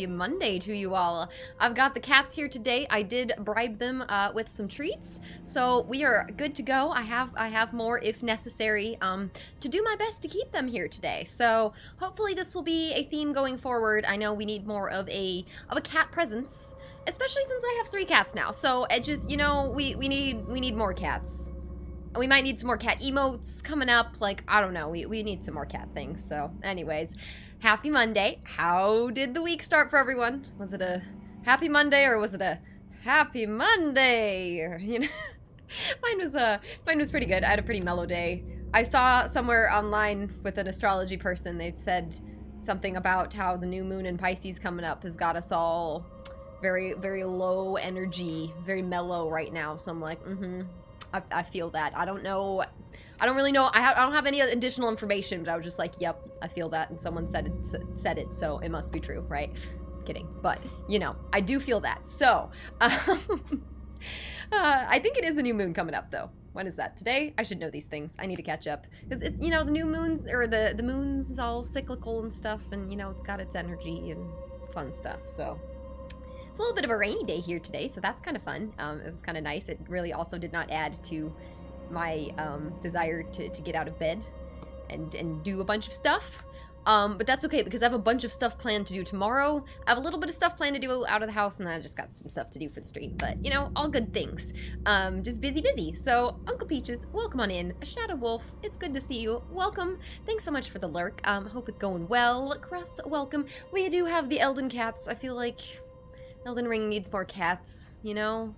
Monday to you all. I've got the cats here today. I did bribe them with some treats, so we are good to go. I have more if necessary to do my best to keep them here today. So hopefully this will be a theme going forward. I know we need more of a cat presence, especially since I have 3 cats now. So it just, you know, we need more cats. We might need some more cat emotes coming up. Like, I don't know. We need some more cat things. So anyways, happy Monday. How did the week start for everyone? Was it a happy Monday or was it a happy Monday? Or, you know, mine was pretty good. I had a pretty mellow day. I saw somewhere online with an astrology person, they said something about how the new moon in Pisces coming up has got us all very, very low energy, very mellow right now. So I'm like, I feel that. I don't know. I don't really know. I don't have any additional information, but I was just like, yep, I feel that. And someone said it, so it must be true, right? Kidding. But, you know, I do feel that. So, I think it is a new moon coming up, though. When is that? Today? I should know these things. I need to catch up. Because it's, you know, the new moons, or the moons is all cyclical and stuff, and, you know, it's got its energy and fun stuff, so. It's a little bit of a rainy day here today, so that's kind of fun. It was kind of nice. It really also did not add to my desire to get out of bed and do a bunch of stuff. But that's okay, because I have a bunch of stuff planned to do tomorrow. I have a little bit of stuff planned to do out of the house, and then I just got some stuff to do for the stream. But, you know, all good things. Just busy. So, Uncle Peaches, welcome on in. Shadow Wolf, it's good to see you. Welcome. Thanks so much for the lurk. Hope it's going well. Crust, welcome. We do have the Elden cats. I feel like Elden Ring needs more cats, you know?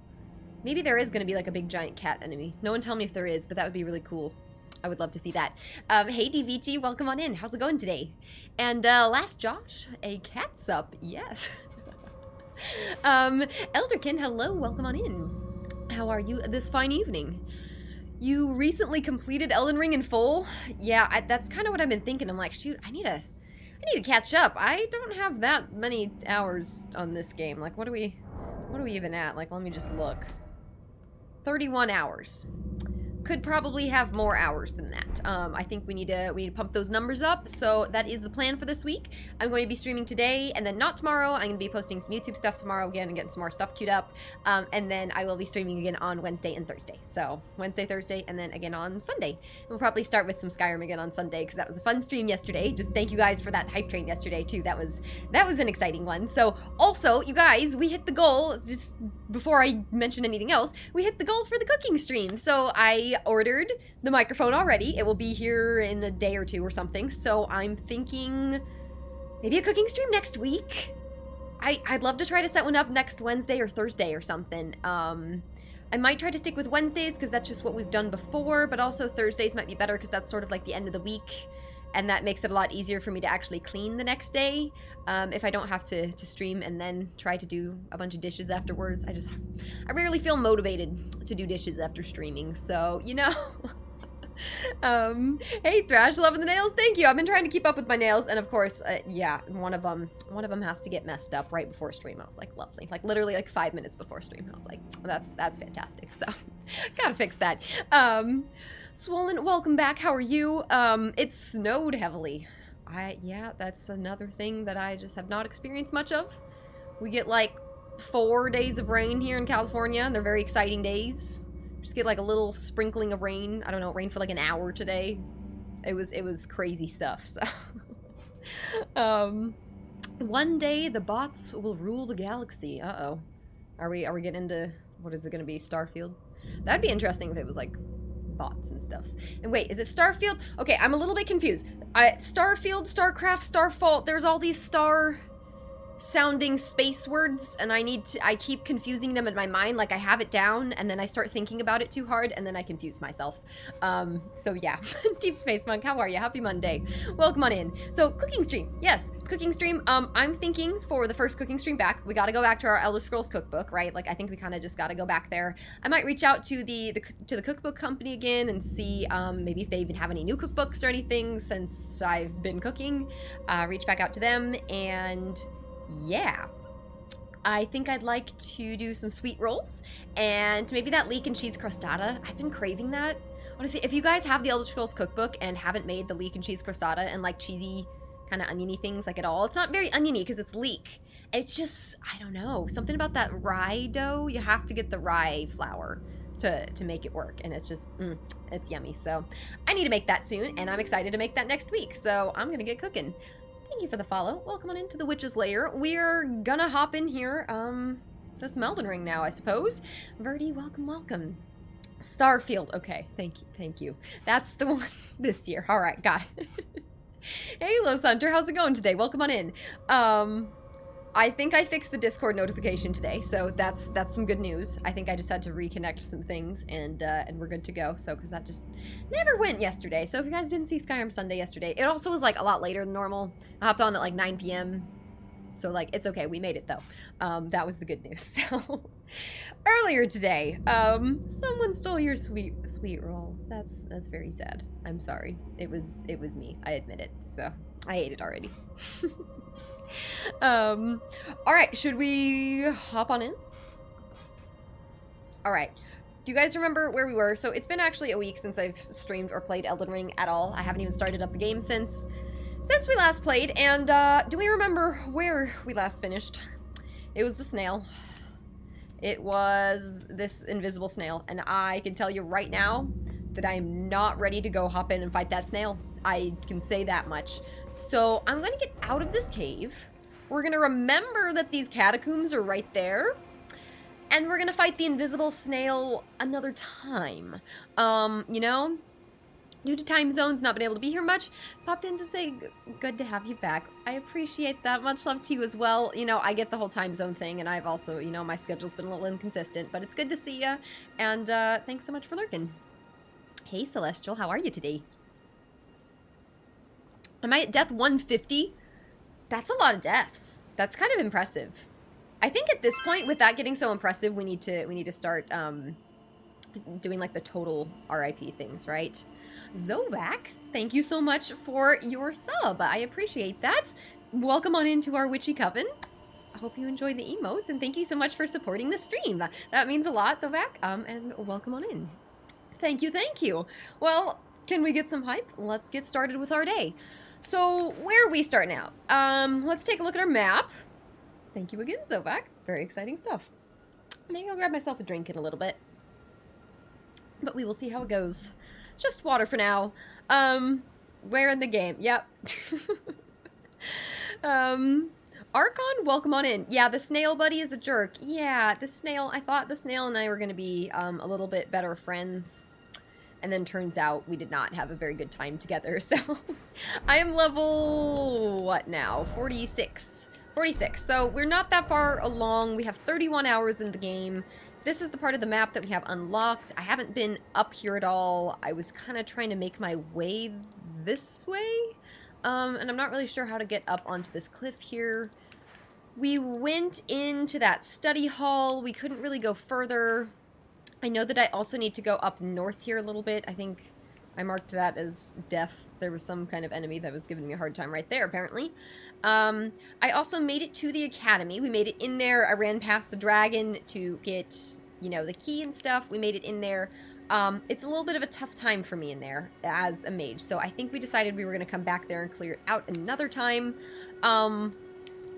Maybe there is going to be like a big giant cat enemy. No one tell me if there is, but that would be really cool. I would love to see that. Hey DVG, welcome on in. How's it going today? And last Josh, a cat sup, yes. Elderkin, hello, welcome on in. How are you this fine evening? You recently completed Elden Ring in full? Yeah, that's kind of what I've been thinking. I'm like, shoot, I need to catch up. I don't have that many hours on this game. Like, what are we even at? Like, let me just look. 31 hours. Could probably have more hours than that. I think we need to pump those numbers up, so that is the plan for this week. I'm going to be streaming today, and then not tomorrow. I'm going to be posting some YouTube stuff tomorrow again and getting some more stuff queued up. And then I will be streaming again on Wednesday and Thursday. So Wednesday, Thursday, and then again on Sunday. We'll probably start with some Skyrim again on Sunday, because that was a fun stream yesterday. Just thank you guys for that hype train yesterday too. That was an exciting one. So also, you guys, we hit the goal, just before I mention anything else, we hit the goal for the cooking stream. So I ordered the microphone already. It will be here in a day or 2 or something. So I'm thinking maybe a cooking stream next week. I'd love to try to set one up next Wednesday or Thursday or something. I might try to stick with Wednesdays because that's just what we've done before, but also Thursdays might be better because that's sort of like the end of the week, and that makes it a lot easier for me to actually clean the next day, if I don't have to stream and then try to do a bunch of dishes afterwards. I rarely feel motivated to do dishes after streaming, so, you know. Hey Thrash, loving the nails, thank you. I've been trying to keep up with my nails, and of course, yeah, one of them has to get messed up right before stream. I was like, lovely, like literally like 5 minutes before stream. I was like, that's fantastic. So, gotta fix that. Swollen, welcome back. How are you? It snowed heavily. Yeah, that's another thing that I just have not experienced much of. We get like 4 days of rain here in California, and they're very exciting days. Just get like a little sprinkling of rain. I don't know, it rained for like an hour today. It was crazy stuff, so. One day the bots will rule the galaxy. Uh-oh. Are we getting into, what is it gonna be, Starfield? That'd be interesting if it was like bots and stuff. And wait, is it Starfield? Okay, I'm a little bit confused. Starfield, Starcraft, Starfall, there's all these star sounding space words, and I keep confusing them in my mind. Like, I have it down, and then I start thinking about it too hard, and then I confuse myself. So yeah. Deep Space Monk, how are you? Happy Monday. Welcome on in. So, cooking stream. Yes, cooking stream. I'm thinking for the first cooking stream back, we gotta go back to our Elder Scrolls cookbook, right? Like, I think we kind of just gotta go back there. I might reach out to the cookbook company again and see, maybe if they even have any new cookbooks or anything since I've been cooking. Reach back out to them, and yeah, I think I'd like to do some sweet rolls and maybe that leek and cheese crostata. I've been craving that. Honestly, if you guys have the Elder Scrolls cookbook and haven't made the leek and cheese crostata and like cheesy kind of oniony things like at all, it's not very oniony because it's leek It's just, I don't know, something about that rye dough. You have to get the rye flour to make it work, and it's just, it's yummy. So I need to make that soon, and I'm excited to make that next week, so I'm gonna get cooking. Thank you for the follow. Welcome on into the Witch's Lair. We're gonna hop in here, to some Elden Ring now, I suppose. Verdi, welcome, welcome. Starfield, okay, thank you. That's the one this year. All right, got it. Hey, Los Hunter, how's it going today? Welcome on in. I think I fixed the Discord notification today, so that's some good news. I think I just had to reconnect some things, and we're good to go. So, because that just never went yesterday. So if you guys didn't see Skyrim Sunday yesterday, it also was like a lot later than normal. I hopped on at like 9 p.m. So like it's okay, we made it though. That was the good news. So earlier today, someone stole your sweet roll. That's very sad. I'm sorry. It was me. I admit it. So I ate it already. All right, should we hop on in? All right. Do you guys remember where we were? So it's been actually a week since I've streamed or played Elden Ring at all. I haven't even started up the game since we last played. And do we remember where we last finished? It was the snail. It was this invisible snail, and I can tell you right now that I am not ready to go hop in and fight that snail. I can say that much. So I'm gonna get out of this cave. We're gonna remember that these catacombs are right there. And we're gonna fight the invisible snail another time. You know, due to time zones, not been able to be here much, popped in to say good to have you back. I appreciate that. Much love to you as well. You know, I get the whole time zone thing, and I've also, you know, my schedule's been a little inconsistent, but it's good to see ya. And thanks so much for lurking. Hey, Celestial, how are you today? Am I at death 150? That's a lot of deaths. That's kind of impressive. I think at this point, with that getting so impressive, we need to start doing like the total RIP things, right? Zovac, thank you so much for your sub. I appreciate that. Welcome on into our Witchy Coven. I hope you enjoy the emotes, and thank you so much for supporting the stream. That means a lot, Zovac. And welcome on in. Thank you, thank you. Well, can we get some hype? Let's get started with our day. So, where are we starting out? Let's take a look at our map. Thank you again, Zovac. Very exciting stuff. Maybe I'll grab myself a drink in a little bit. But we will see how it goes. Just water for now. Where in the game? Yep. Archon, welcome on in. Yeah, the snail buddy is a jerk. Yeah, the snail, I thought the snail and I were going to be a little bit better friends. And then turns out we did not have a very good time together. So I am level, what now? 46. 46. So we're not that far along. We have 31 hours in the game. This is the part of the map that we have unlocked. I haven't been up here at all. I was kind of trying to make my way this way. And I'm not really sure how to get up onto this cliff here. We went into that study hall. We couldn't really go further. I know that I also need to go up north here a little bit. I think I marked that as death. There was some kind of enemy that was giving me a hard time right there, apparently. I also made it to the academy. We made it in there. I ran past the dragon to get, you know, the key and stuff. We made it in there. It's a little bit of a tough time for me in there as a mage. So I think we decided we were going to come back there and clear it out another time.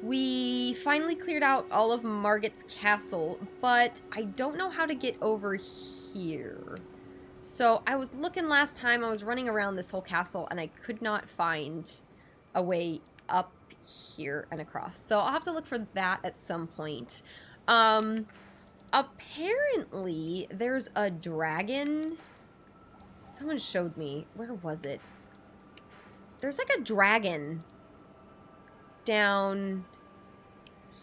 We finally cleared out all of Margit's castle, but I don't know how to get over here. So I was looking last time, I was running around this whole castle, and I could not find a way up here and across. So I'll have to look for that at some point. Apparently, there's a dragon. Someone showed me. Where was it? There's like a dragon down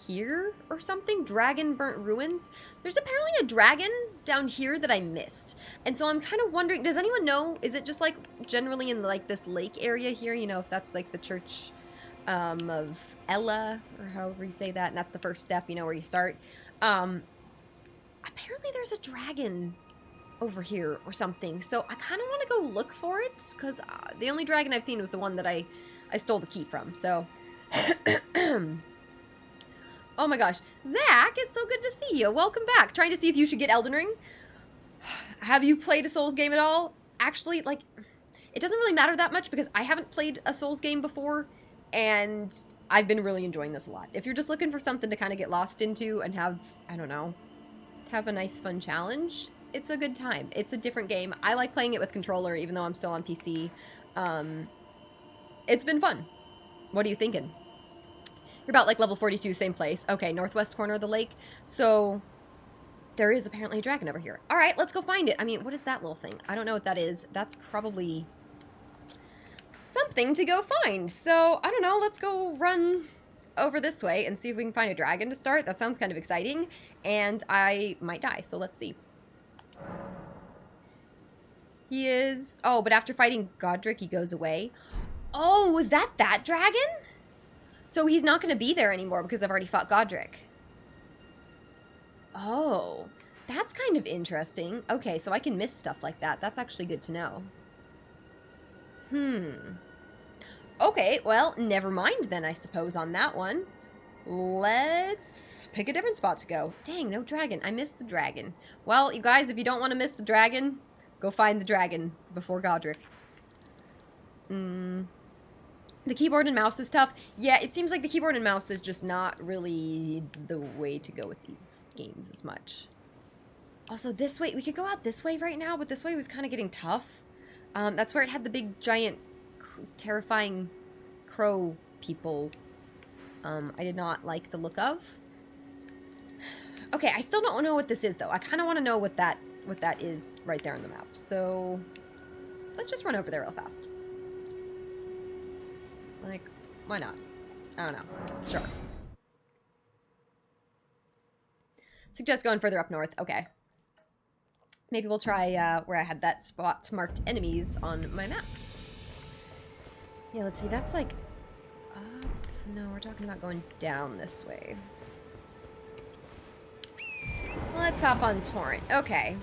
here or something. Dragon Burnt Ruins. There's apparently a dragon down here that I missed. And so I'm kind of wondering, does anyone know? Is it just like generally in like this lake area here? You know, if that's like the church of Ella or however you say that. And that's the first step, you know, where you start. Apparently there's a dragon over here or something. So I kind of want to go look for it because the only dragon I've seen was the one that I stole the key from. So oh my gosh. Zach, it's so good to see you. Welcome back. Trying to see if you should get Elden Ring. Have you played a Souls game at all? Actually, like, it doesn't really matter that much because I haven't played a Souls game before, and I've been really enjoying this a lot. If you're just looking for something to kind of get lost into and have, I don't know, have a nice fun challenge, it's a good time. It's a different game. I like playing it with controller, even though I'm still on PC. It's been fun. What are you thinking? You're about like level 42, same place. Okay, northwest corner of the lake. So there is apparently a dragon over here. All right, let's go find it. I mean, what is that little thing? I don't know what that is. That's probably something to go find. So I don't know. Let's go run over this way and see if we can find a dragon to start. That sounds kind of exciting. And I might die, so let's see. He is... Oh, but after fighting Godric, he goes away. Oh, was that dragon? So he's not going to be there anymore because I've already fought Godric. Oh, that's kind of interesting. Okay, so I can miss stuff like that. That's actually good to know. Okay, well, never mind then, I suppose, on that one. Let's pick a different spot to go. Dang, no dragon. I missed the dragon. Well, you guys, if you don't want to miss the dragon, go find the dragon before Godric. The keyboard and mouse is tough. Yeah, it seems like the keyboard and mouse is just not really the way to go with these games as much. Also, this way, we could go out this way right now, but this way was kind of getting tough. That's where it had the big, giant, terrifying crow people. I did not like the look of. Okay, I still don't know what this is, though. I kind of want to know what that is right there on the map. So, let's just run over there real fast. Like, why not? I don't know. Sure. Suggest going further up north. Okay. Maybe we'll try where I had that spot marked enemies on my map. Yeah, let's see. That's like... no, we're talking about going down this way. Let's hop on Torrent. Okay.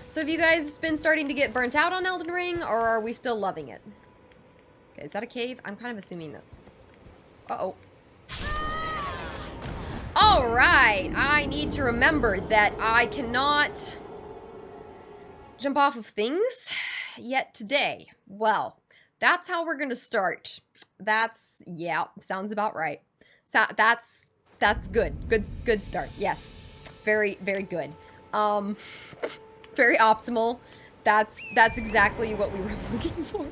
So have you guys been starting to get burnt out on Elden Ring, or are we still loving it? Okay, is that a cave? I'm kind of assuming that's... Uh-oh. Alright, I need to remember that I cannot jump off of things yet today. Well, that's how we're gonna start. That's, yeah, sounds about right. So that's good. Good start. Yes. Very, very good. Very optimal. That's exactly what we were looking for.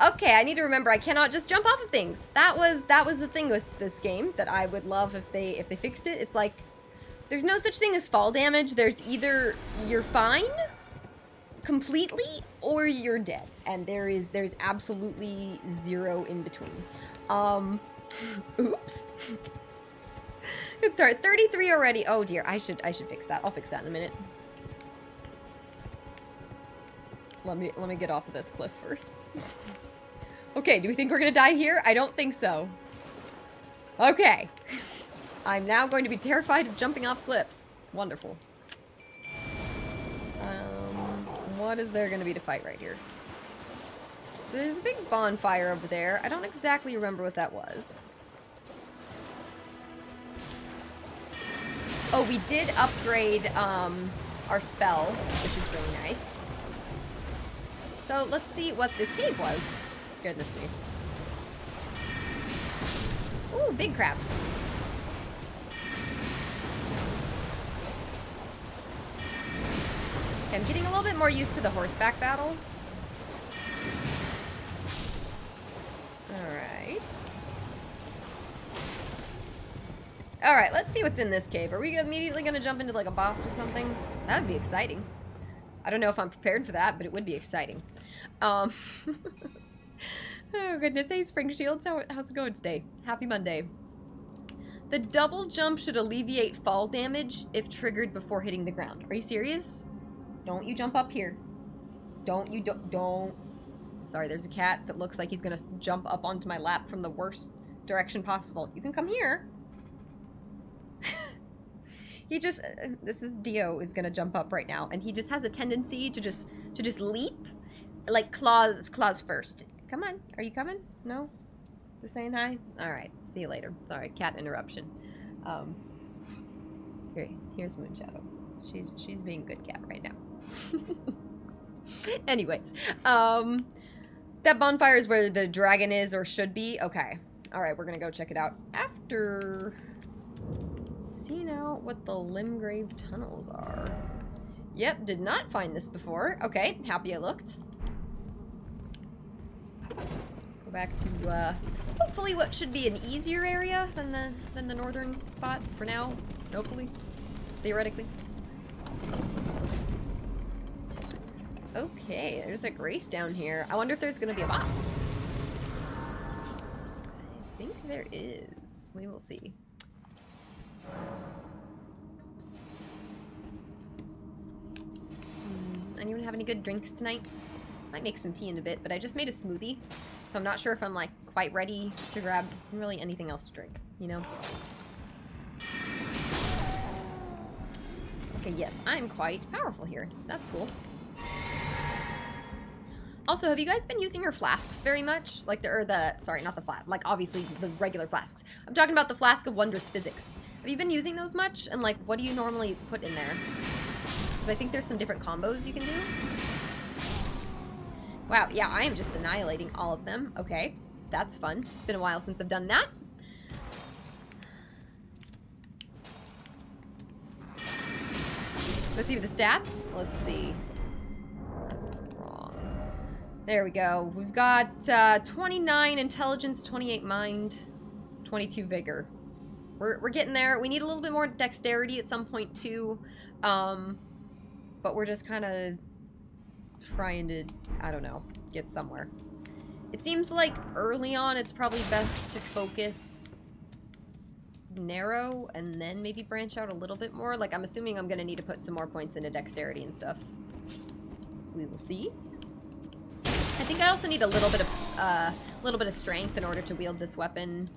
Okay, I need to remember I cannot just jump off of things. That was the thing with this game that I would love if they fixed it. It's like there's no such thing as fall damage. There's either you're fine completely or you're dead. And there's absolutely zero in between. Oops. Good start. 33 already. Oh dear, I should fix that. I'll fix that in a minute. Let me get off of this cliff first. Okay, do we think we're gonna die here? I don't think so. Okay. I'm now going to be terrified of jumping off cliffs. Wonderful. What is there gonna be to fight right here? There's a big bonfire over there. I don't exactly remember what that was. Oh, we did upgrade our spell, which is really nice. So let's see what this cave was. Goodness me. Ooh, big crab. Okay, I'm getting a little bit more used to the horseback battle. Alright, let's see what's in this cave. Are we immediately gonna jump into like a boss or something? That would be exciting. I don't know if I'm prepared for that, but it would be exciting. Oh goodness, hey Spring Shields, how's it going today? Happy Monday. The double jump should alleviate fall damage if triggered before hitting the ground. Are you serious? Don't you jump up here. Don't. Sorry, there's a cat that looks like he's gonna jump up onto my lap from the worst direction possible. You can come here. He just, this is Dio is gonna jump up right now, and he just has a tendency to just leap, like claws first. Come on, are you coming? No? Just saying hi? Alright, see you later. Sorry, cat interruption. Here's Moonshadow. She's being a good cat right now. Anyways, That bonfire is where the dragon is or should be? Okay. Alright, we're gonna go check it out after seeing out what the limgrave tunnels are. Yep, did not find this before. Okay, happy I looked. Go back to, hopefully what should be an easier area than the northern spot for now. Hopefully. Theoretically. Okay, there's a grace down here. I wonder if there's gonna be a boss. I think there is. We will see. Anyone have any good drinks tonight? Might make some tea in a bit, but I just made a smoothie, so I'm not sure if I'm like quite ready to grab really anything else to drink, you know? Okay, yes, I'm quite powerful here. That's cool. Also, have you guys been using your flasks very much? Like sorry, not the flask, like obviously the regular flasks. I'm talking about the Flask of Wondrous Physics. Have you been using those much? And like, what do you normally put in there? Because I think there's some different combos you can do. Wow, yeah, I am just annihilating all of them. Okay, that's fun. Been a while since I've done that. Let's see the stats. Let's see. That's wrong. There we go. We've got 29 intelligence, 28 mind, 22 vigor. We're getting there. We need a little bit more dexterity at some point too. But we're just kind of trying to, I don't know, get somewhere. It seems like early on it's probably best to focus narrow and then maybe branch out a little bit more. Like, I'm assuming I'm gonna need to put some more points into dexterity and stuff. We will see. I think I also need a little bit of strength in order to wield this weapon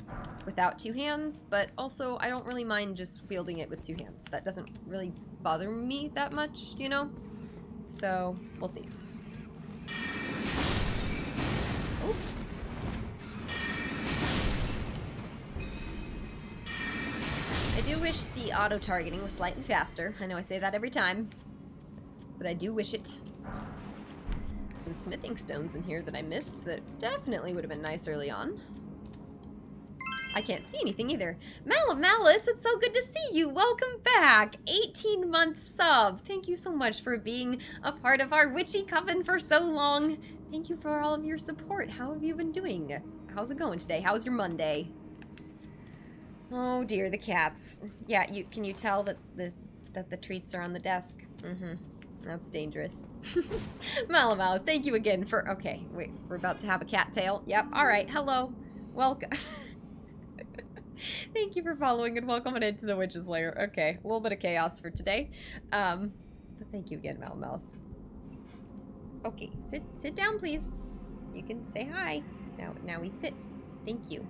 without two hands, but also I don't really mind just wielding it with two hands. That doesn't really bother me that much, you know? So, we'll see. Ooh. I do wish the auto-targeting was slightly faster. I know I say that every time, but I do wish it. Some smithing stones in here that I missed that definitely would have been nice early on. I can't see anything either. Mal of Malice, it's so good to see you. Welcome back. 18-month sub. Thank you so much for being a part of our witchy coven for so long. Thank you for all of your support. How have you been doing? How's it going today? How's your Monday? Oh dear, the cats. Yeah, can you tell that the treats are on the desk? Mm-hmm. That's dangerous. Malamalas, thank you again for... Okay, wait, we're about to have a cattail. Yep, alright, hello. Welcome. Thank you for following and welcoming into the Witch's Lair. Okay, a little bit of chaos for today. But thank you again, Malamalas. Okay, sit down, please. You can say hi. Now we sit. Thank you.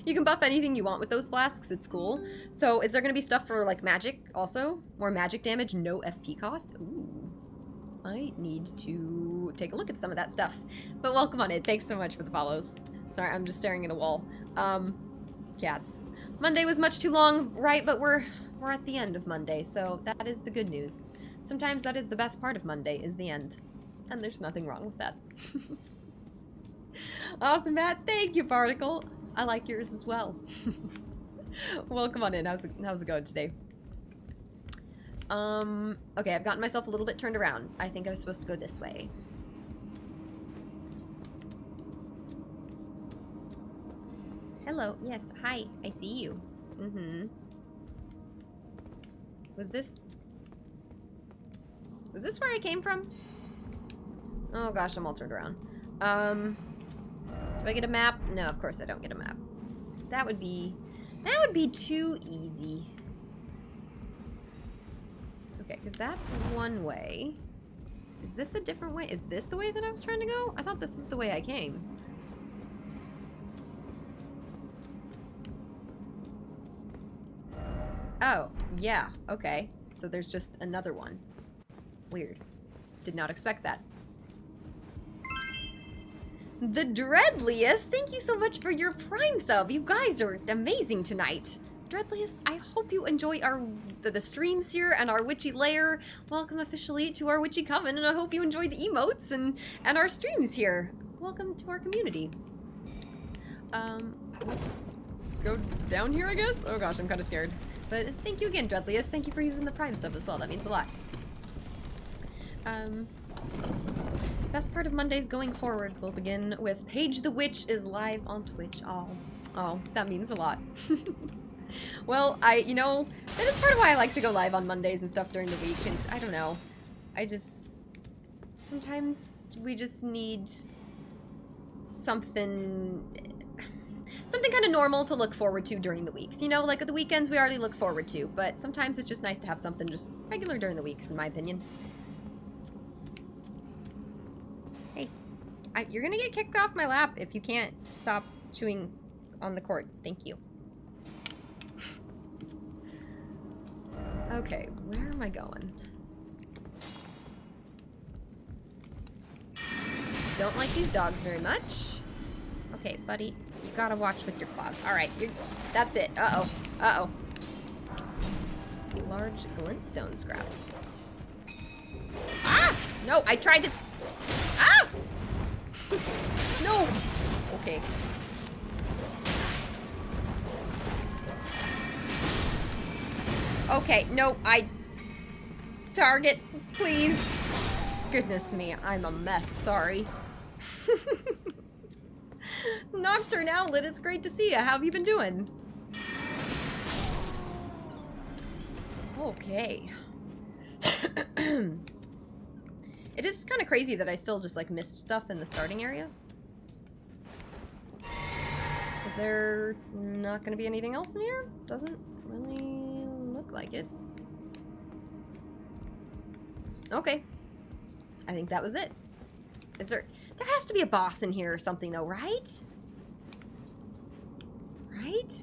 You can buff anything you want with those flasks. It's cool. So, is there going to be stuff for, like, magic also? More magic damage, no FP cost? Ooh. I need to take a look at some of that stuff. But welcome on in. Thanks so much for the follows. Sorry, I'm just staring at a wall. Cats. Monday was much too long, right? But we're at the end of Monday, so that is the good news. Sometimes that is the best part of Monday, is the end. And there's nothing wrong with that. Awesome, Matt. Thank you, Particle. I like yours as well. Welcome on in. How's it going today? Okay, I've gotten myself a little bit turned around. I think I was supposed to go this way. Hello. Yes. Hi. I see you. Mm-hmm. Was this where I came from? Oh gosh, I'm all turned around. Do I get a map? No, of course I don't get a map. That would be too easy. Okay, because that's one way. Is this a different way? Is this the way that I was trying to go? I thought this is the way I came. Oh, yeah, okay. So there's just another one. Weird. Did not expect that. The Dreadliest, thank you so much for your Prime sub. You guys are amazing tonight. Dreadliest, I hope you enjoy the streams here and our witchy lair. Welcome officially to our witchy coven, and I hope you enjoy the emotes and our streams here. Welcome to our community. Let's go down here, I guess? Oh gosh, I'm kind of scared. But thank you again, Dreadliest. Thank you for using the Prime sub as well. That means a lot. Best part of Mondays going forward, we'll begin with Paige the Witch is live on Twitch. Oh, that means a lot. Well, you know, that is part of why I like to go live on Mondays and stuff during the week, and I don't know. Sometimes we just need something kind of normal to look forward to during the weeks. You know, like the weekends we already look forward to, but sometimes it's just nice to have something just regular during the weeks, in my opinion. Hey, you're gonna get kicked off my lap if you can't stop chewing on the cord. Thank you. Okay, where am I going? Don't like these dogs very much. Okay, buddy, you gotta watch with your claws. Alright, that's it. Uh-oh. Uh-oh. Large glintstone scrap. Ah! No, I tried to... Ah! No! Okay. Okay, no, Target, please. Goodness me, I'm a mess, sorry. Nocturne Outlet, it's great to see you. How have you been doing? Okay. It is kind of crazy that I still just, like, missed stuff in the starting area. Is there not going to be anything else in here? Doesn't really look like it. Okay. I think that was it. Is there has to be a boss in here or something though, right? Right?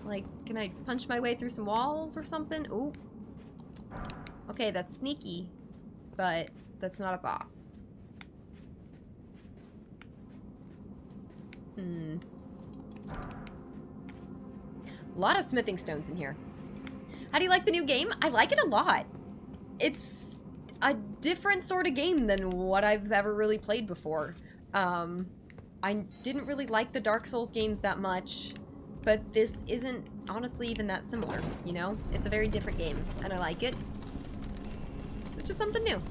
Like, can I punch my way through some walls or something? Ooh. Okay, that's sneaky, but that's not a boss. A lot of smithing stones in here. How do you like the new game? I like it a lot. It's a different sort of game than what I've ever really played before. I didn't really like the Dark Souls games that much, but this isn't honestly even that similar, you know? It's a very different game, and I like it. It's just something new.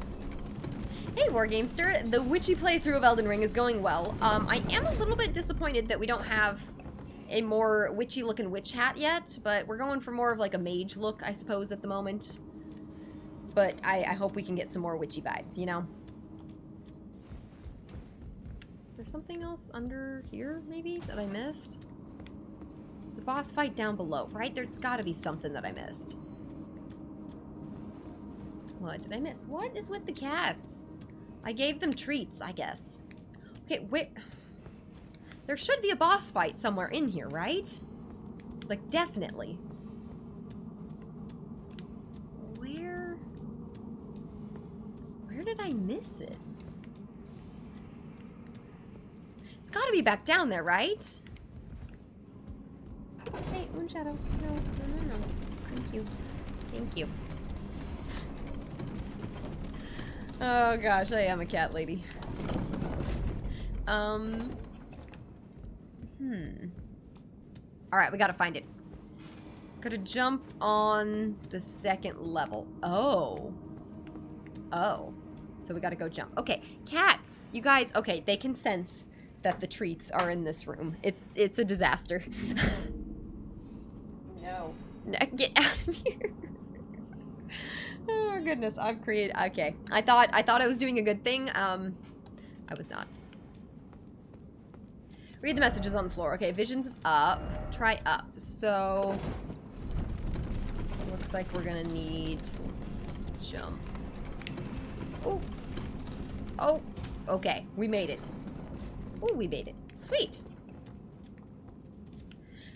Hey, Wargamester, the witchy playthrough of Elden Ring is going well. I am a little bit disappointed that we don't have a more witchy-looking witch hat yet, but we're going for more of like a mage look, I suppose, at the moment. But I hope we can get some more witchy vibes, you know? Is there something else under here, maybe, that I missed? The boss fight down below, right? There's gotta be something that I missed. What did I miss? What is with the cats? I gave them treats, I guess. Okay, wait. There should be a boss fight somewhere in here, right? Like, definitely. Where did I miss it? It's gotta be back down there, right? Hey, Moonshadow. No. Thank you. Thank you. Oh gosh, I am a cat lady. Alright, we gotta find it. Gotta jump on the second level. Oh. So we gotta go jump. Okay, cats! You guys, okay, they can sense that the treats are in this room. It's a disaster. No. Get out of here. Oh goodness, I've created, okay. I thought I was doing a good thing. I was not. Read the messages on the floor. Okay, visions up. Try up. So, looks like we're gonna need jump. Oh, okay, we made it. Oh, we made it. Sweet.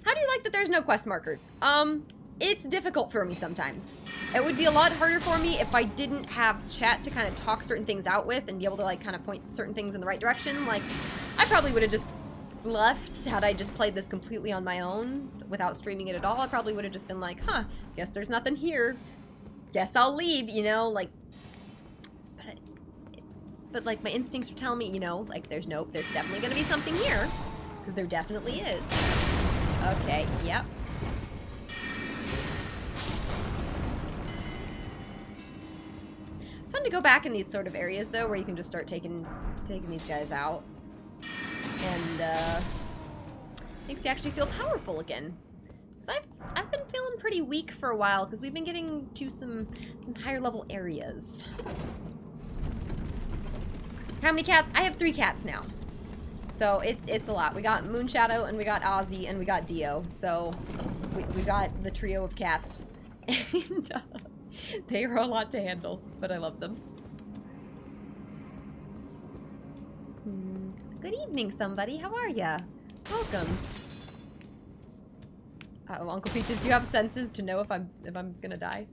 How do you like that there's no quest markers? It's difficult for me sometimes. It would be a lot harder for me if I didn't have chat to kind of talk certain things out with and be able to like kind of point certain things in the right direction. Like, I probably would have just left, had I just played this completely on my own, without streaming it at all, I probably would have just been like, huh, guess there's nothing here. Guess I'll leave, you know, like... But like, my instincts were telling me, you know, like, there's definitely gonna be something here. Because there definitely is. Okay, yep. Fun to go back in these sort of areas, though, where you can just start taking these guys out. And, makes you actually feel powerful again. Because I've been feeling pretty weak for a while, because we've been getting to some higher level areas. How many cats? I have 3 cats now. So it's a lot. We got Moonshadow, and we got Ozzy, and we got Dio. So we got the trio of cats. And they are a lot to handle, but I love them. Good evening, somebody. How are ya? Welcome. Uh-oh, Uncle Peaches, do you have senses to know if I'm gonna die?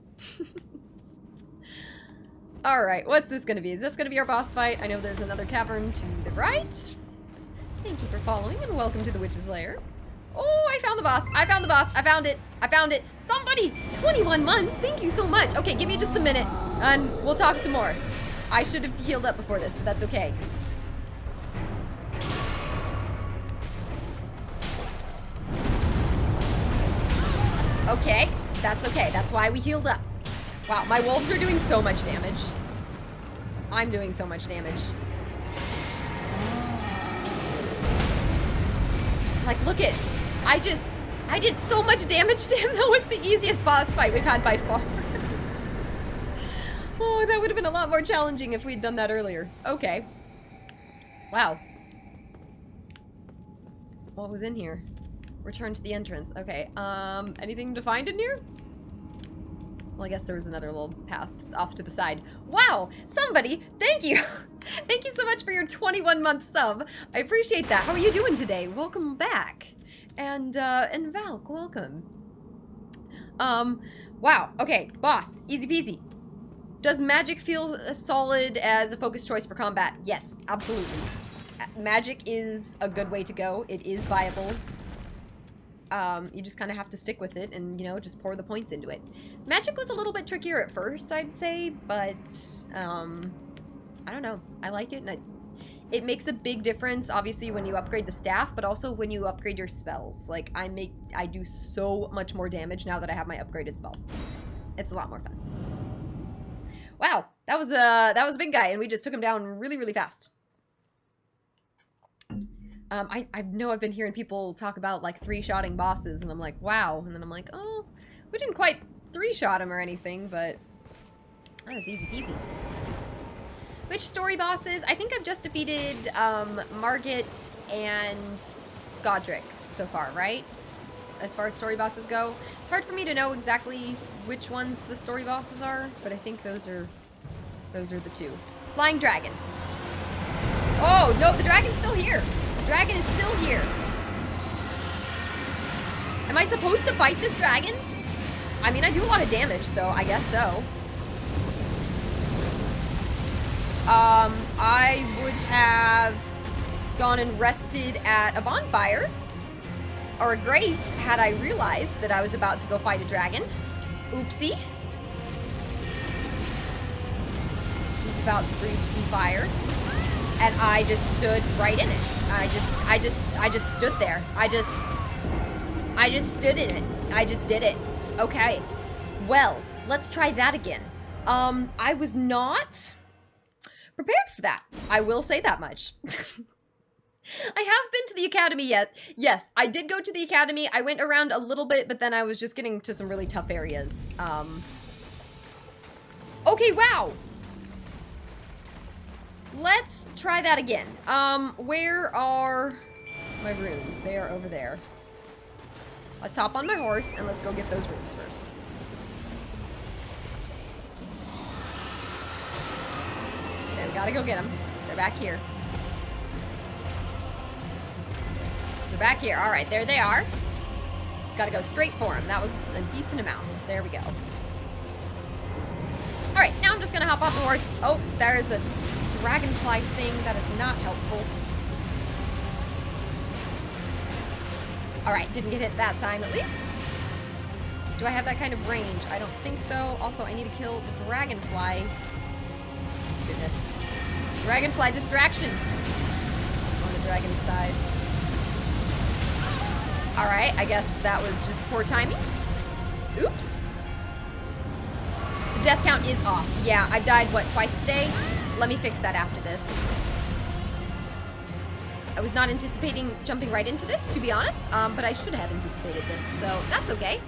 Alright, what's this gonna be? Is this gonna be our boss fight? I know there's another cavern to the right. Thank you for following, and welcome to the Witch's Lair. Oh, I found the boss. I found the boss. I found it. I found it. Somebody! 21 months! Thank you so much. Okay, give me just a minute, and we'll talk some more. I should have healed up before this, but that's okay. Okay, that's okay. That's why we healed up. Wow, my wolves are doing so much damage. I'm doing so much damage. Like, look it. I did so much damage to him. That was the easiest boss fight we've had by far. Oh, that would have been a lot more challenging if we'd done that earlier. Okay. Wow. What was in here? Return to the entrance. Okay, anything to find in here? Well, I guess there was another little path off to the side. Wow! Somebody! Thank you! Thank you so much for your 21-month sub. I appreciate that. How are you doing today? Welcome back. And Valk, welcome. Wow. Okay, boss. Easy peasy. Does magic feel as solid as a focus choice for combat? Yes, absolutely. Magic is a good way to go. It is viable. You just kind of have to stick with it and, you know, just pour the points into it. Magic was a little bit trickier at first, I'd say, but, I don't know. I like it, and it makes a big difference, obviously, when you upgrade the staff, but also when you upgrade your spells. Like, I do so much more damage now that I have my upgraded spell. It's a lot more fun. Wow, that was a big guy, and we just took him down really, really fast. I know I've been hearing people talk about, like, 3-shotting bosses, and I'm like, wow. And then I'm like, oh, we didn't quite 3-shot him or anything, but that was easy peasy. Which story bosses? I think I've just defeated, Margit and Godric so far, right? As far as story bosses go. It's hard for me to know exactly which ones the story bosses are, but I think those are the 2. Flying dragon. Oh, no, the dragon's still here. Dragon is still here. Am I supposed to fight this dragon? I mean, I do a lot of damage, so I guess so. I would have gone and rested at a bonfire or a grace had I realized that I was about to go fight a dragon. Oopsie. He's about to breathe some fire. And I just stood right in it. I just stood there. I just stood in it. I just did it. Okay. Well, let's try that again. I was not prepared for that. I will say that much. I have been to the academy yet. Yes, I did go to the academy. I went around a little bit, but then I was just getting to some really tough areas. Okay, wow. Let's try that again. Where are my runes? They are over there. Let's hop on my horse and let's go get those runes first. Okay, we gotta go get them. They're back here. They're back here. All right, there they are. Just gotta go straight for them. That was a decent amount. There we go. All right, now I'm just gonna hop off the horse. Oh, there's a dragonfly thing that is not helpful. Alright, didn't get hit that time at least. Do I have that kind of range? I don't think so. Also, I need to kill the dragonfly. Goodness. Dragonfly distraction on the dragon's side. Alright, I guess that was just poor timing. Oops. The death count is off. Yeah, I've died, what, twice today? Let me fix that after this. I was not anticipating jumping right into this, to be honest, but I should have anticipated this, so that's okay.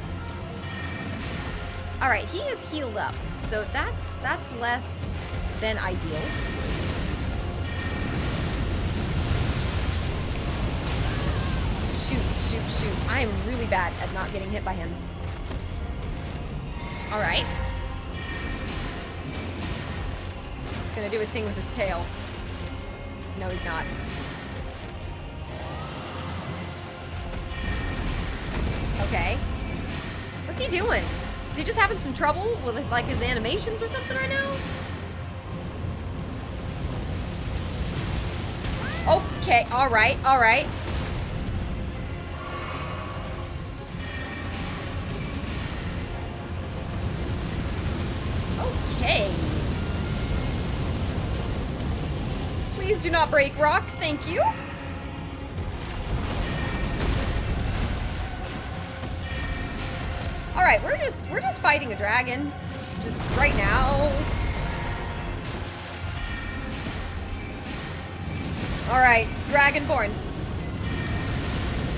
Alright, he is healed up, so that's less than ideal. Shoot. I am really bad at not getting hit by him. Alright. He's gonna do a thing with his tail. No, he's not. Okay. What's he doing? Is he just having some trouble with, like, his animations or something right now? Okay, alright. Okay. Please do not break rock, thank you. Alright, we're just fighting a dragon. Just right now. Alright, Dragonborn.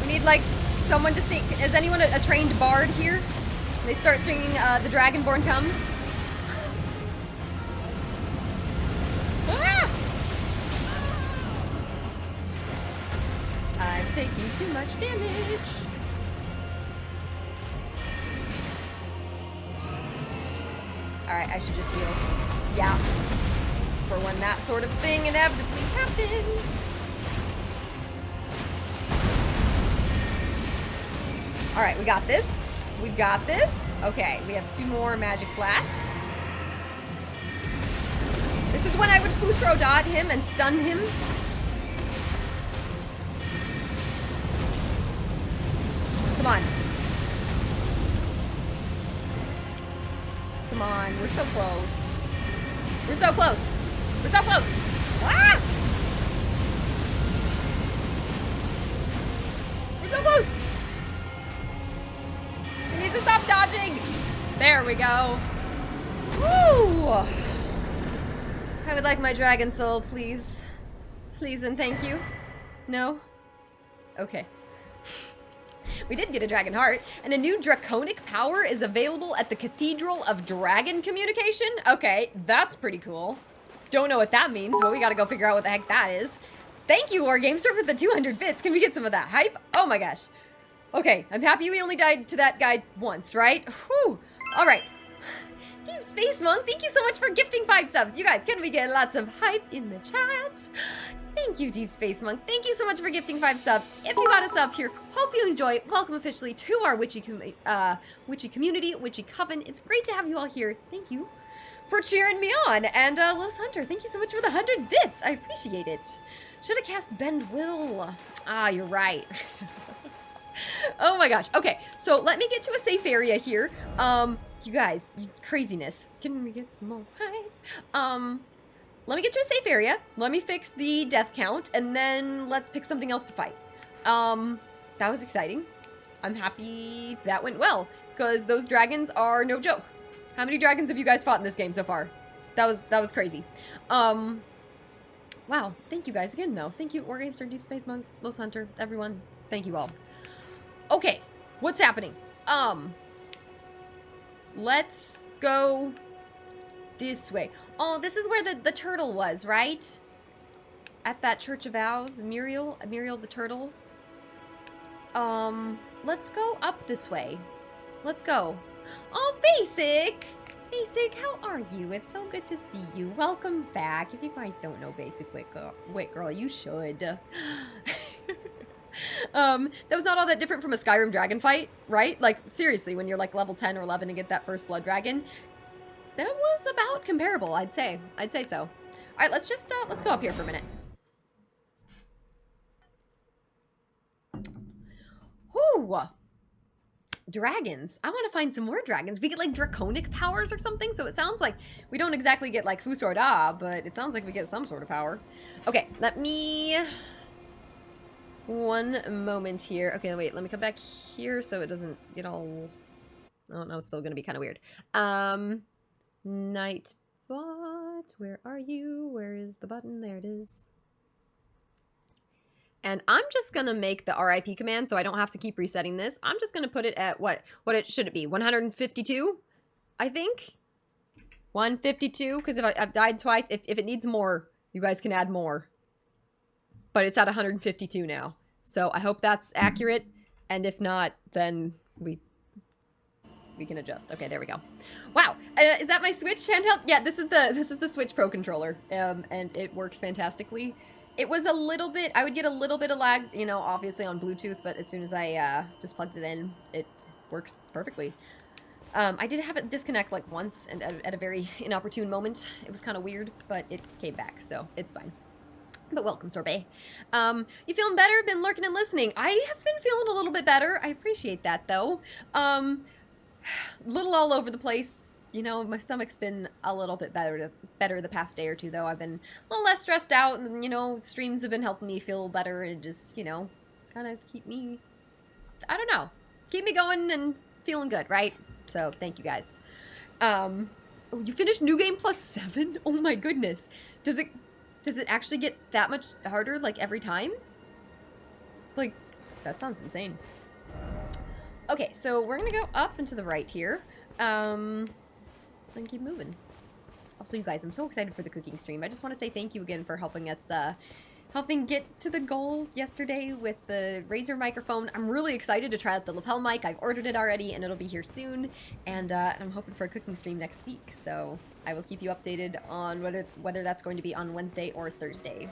We need, like, someone to sing. Is anyone a trained bard here? They start singing The Dragonborn Comes. Ah! I'm taking too much damage. Alright, I should just heal. Yeah. For when that sort of thing inevitably happens. Alright, we got this. We've got this. Okay, we have 2 more magic flasks. This is when I would Fusro dot him and stun him. Come on. Come on, we're so close. We're so close. We're so close. Ah! We're so close. He needs to stop dodging. There we go. Woo! I would like my dragon soul, please. Please and thank you. No? Okay. We did get a dragon heart, and a new draconic power is available at the Cathedral of Dragon Communication. Okay, that's pretty cool. Don't know what that means, but we gotta go figure out what the heck that is. Thank you, Wargamester, for the 200 bits. Can we get some of that hype? Oh my gosh. Okay, I'm happy we only died to that guy once, right? Whew. All right. Deep Space Monk, thank you so much for gifting 5 subs. You guys, can we get lots of hype in the chat? Thank you, Deep Space Monk. Thank you so much for gifting 5 subs. If you got a sub here, hope you enjoy. Welcome officially to our witchy community, Witchy Coven. It's great to have you all here. Thank you for cheering me on. And Los Hunter, thank you so much for the 100 bits. I appreciate it. Should have cast Bend Will. Ah, you're right. Oh my gosh. Okay, so let me get to a safe area here. You guys, craziness. Can we get some more hype? Let me get to a safe area. Let me fix the death count, and then let's pick something else to fight. That was exciting. I'm happy that went well, because those dragons are no joke. How many dragons have you guys fought in this game so far? That was crazy. Wow. Thank you guys again, though. Thank you, Wargamester, Deep Space Monk, Los Hunter, everyone. Thank you all. Okay, what's happening? Let's go this way. Oh, this is where the turtle was, right? At that Church of Vows, Muriel the turtle. Let's go up this way. Let's go. Oh, Basic! Basic, how are you? It's so good to see you. Welcome back. If you guys don't know Basic Wit Girl, you should. That was not all that different from a Skyrim dragon fight, right? Like, seriously, when you're like level 10 or 11 and get that first blood dragon, that was about comparable, I'd say. I'd say so. All right, let's just, let's go up here for a minute. Whew. Dragons. I want to find some more dragons. We get like draconic powers or something, so it sounds like we don't exactly get like Fusorda, but it sounds like we get some sort of power. Okay, let me... One moment here. Okay, wait, let me come back here so it doesn't get all... Oh, no, it's still going to be kind of weird. Nightbot, where are you? Where is the button? There it is. And I'm just going to make the RIP command so I don't have to keep resetting this. I'm just going to put it at what should it be? 152, I think? 152, because if I've died twice, if it needs more, you guys can add more. But it's at 152 now. So I hope that's accurate. And if not, then we can adjust. Okay, there we go. Wow, is that my Switch handheld? Yeah, this is the Switch Pro controller, and it works fantastically. It was a little bit, I would get a little bit of lag, you know, obviously on Bluetooth, but as soon as I just plugged it in, it works perfectly. I did have it disconnect like once, and at a very inopportune moment. It was kind of weird, but it came back, so it's fine. But welcome, Sorbet. You feeling better? Been lurking and listening. I have been feeling a little bit better. I appreciate that, though. Little all over the place. You know, my stomach's been a little bit better the past day or two, though. I've been a little less stressed out, and, you know, streams have been helping me feel better and just, you know, kind of keep me, I don't know, keep me going and feeling good, right? So, thank you guys. Oh, you finished New Game Plus 7? Oh my goodness. Does it actually get that much harder, like, every time? Like, that sounds insane. Okay, so we're gonna go up and to the right here. And keep moving. Also, you guys, I'm so excited for the cooking stream. I just want to say thank you again for helping us, helping get to the goal yesterday with the Razer microphone. I'm really excited to try out the lapel mic. I've ordered it already, and it'll be here soon. And I'm hoping for a cooking stream next week. So I will keep you updated on whether that's going to be on Wednesday or Thursday.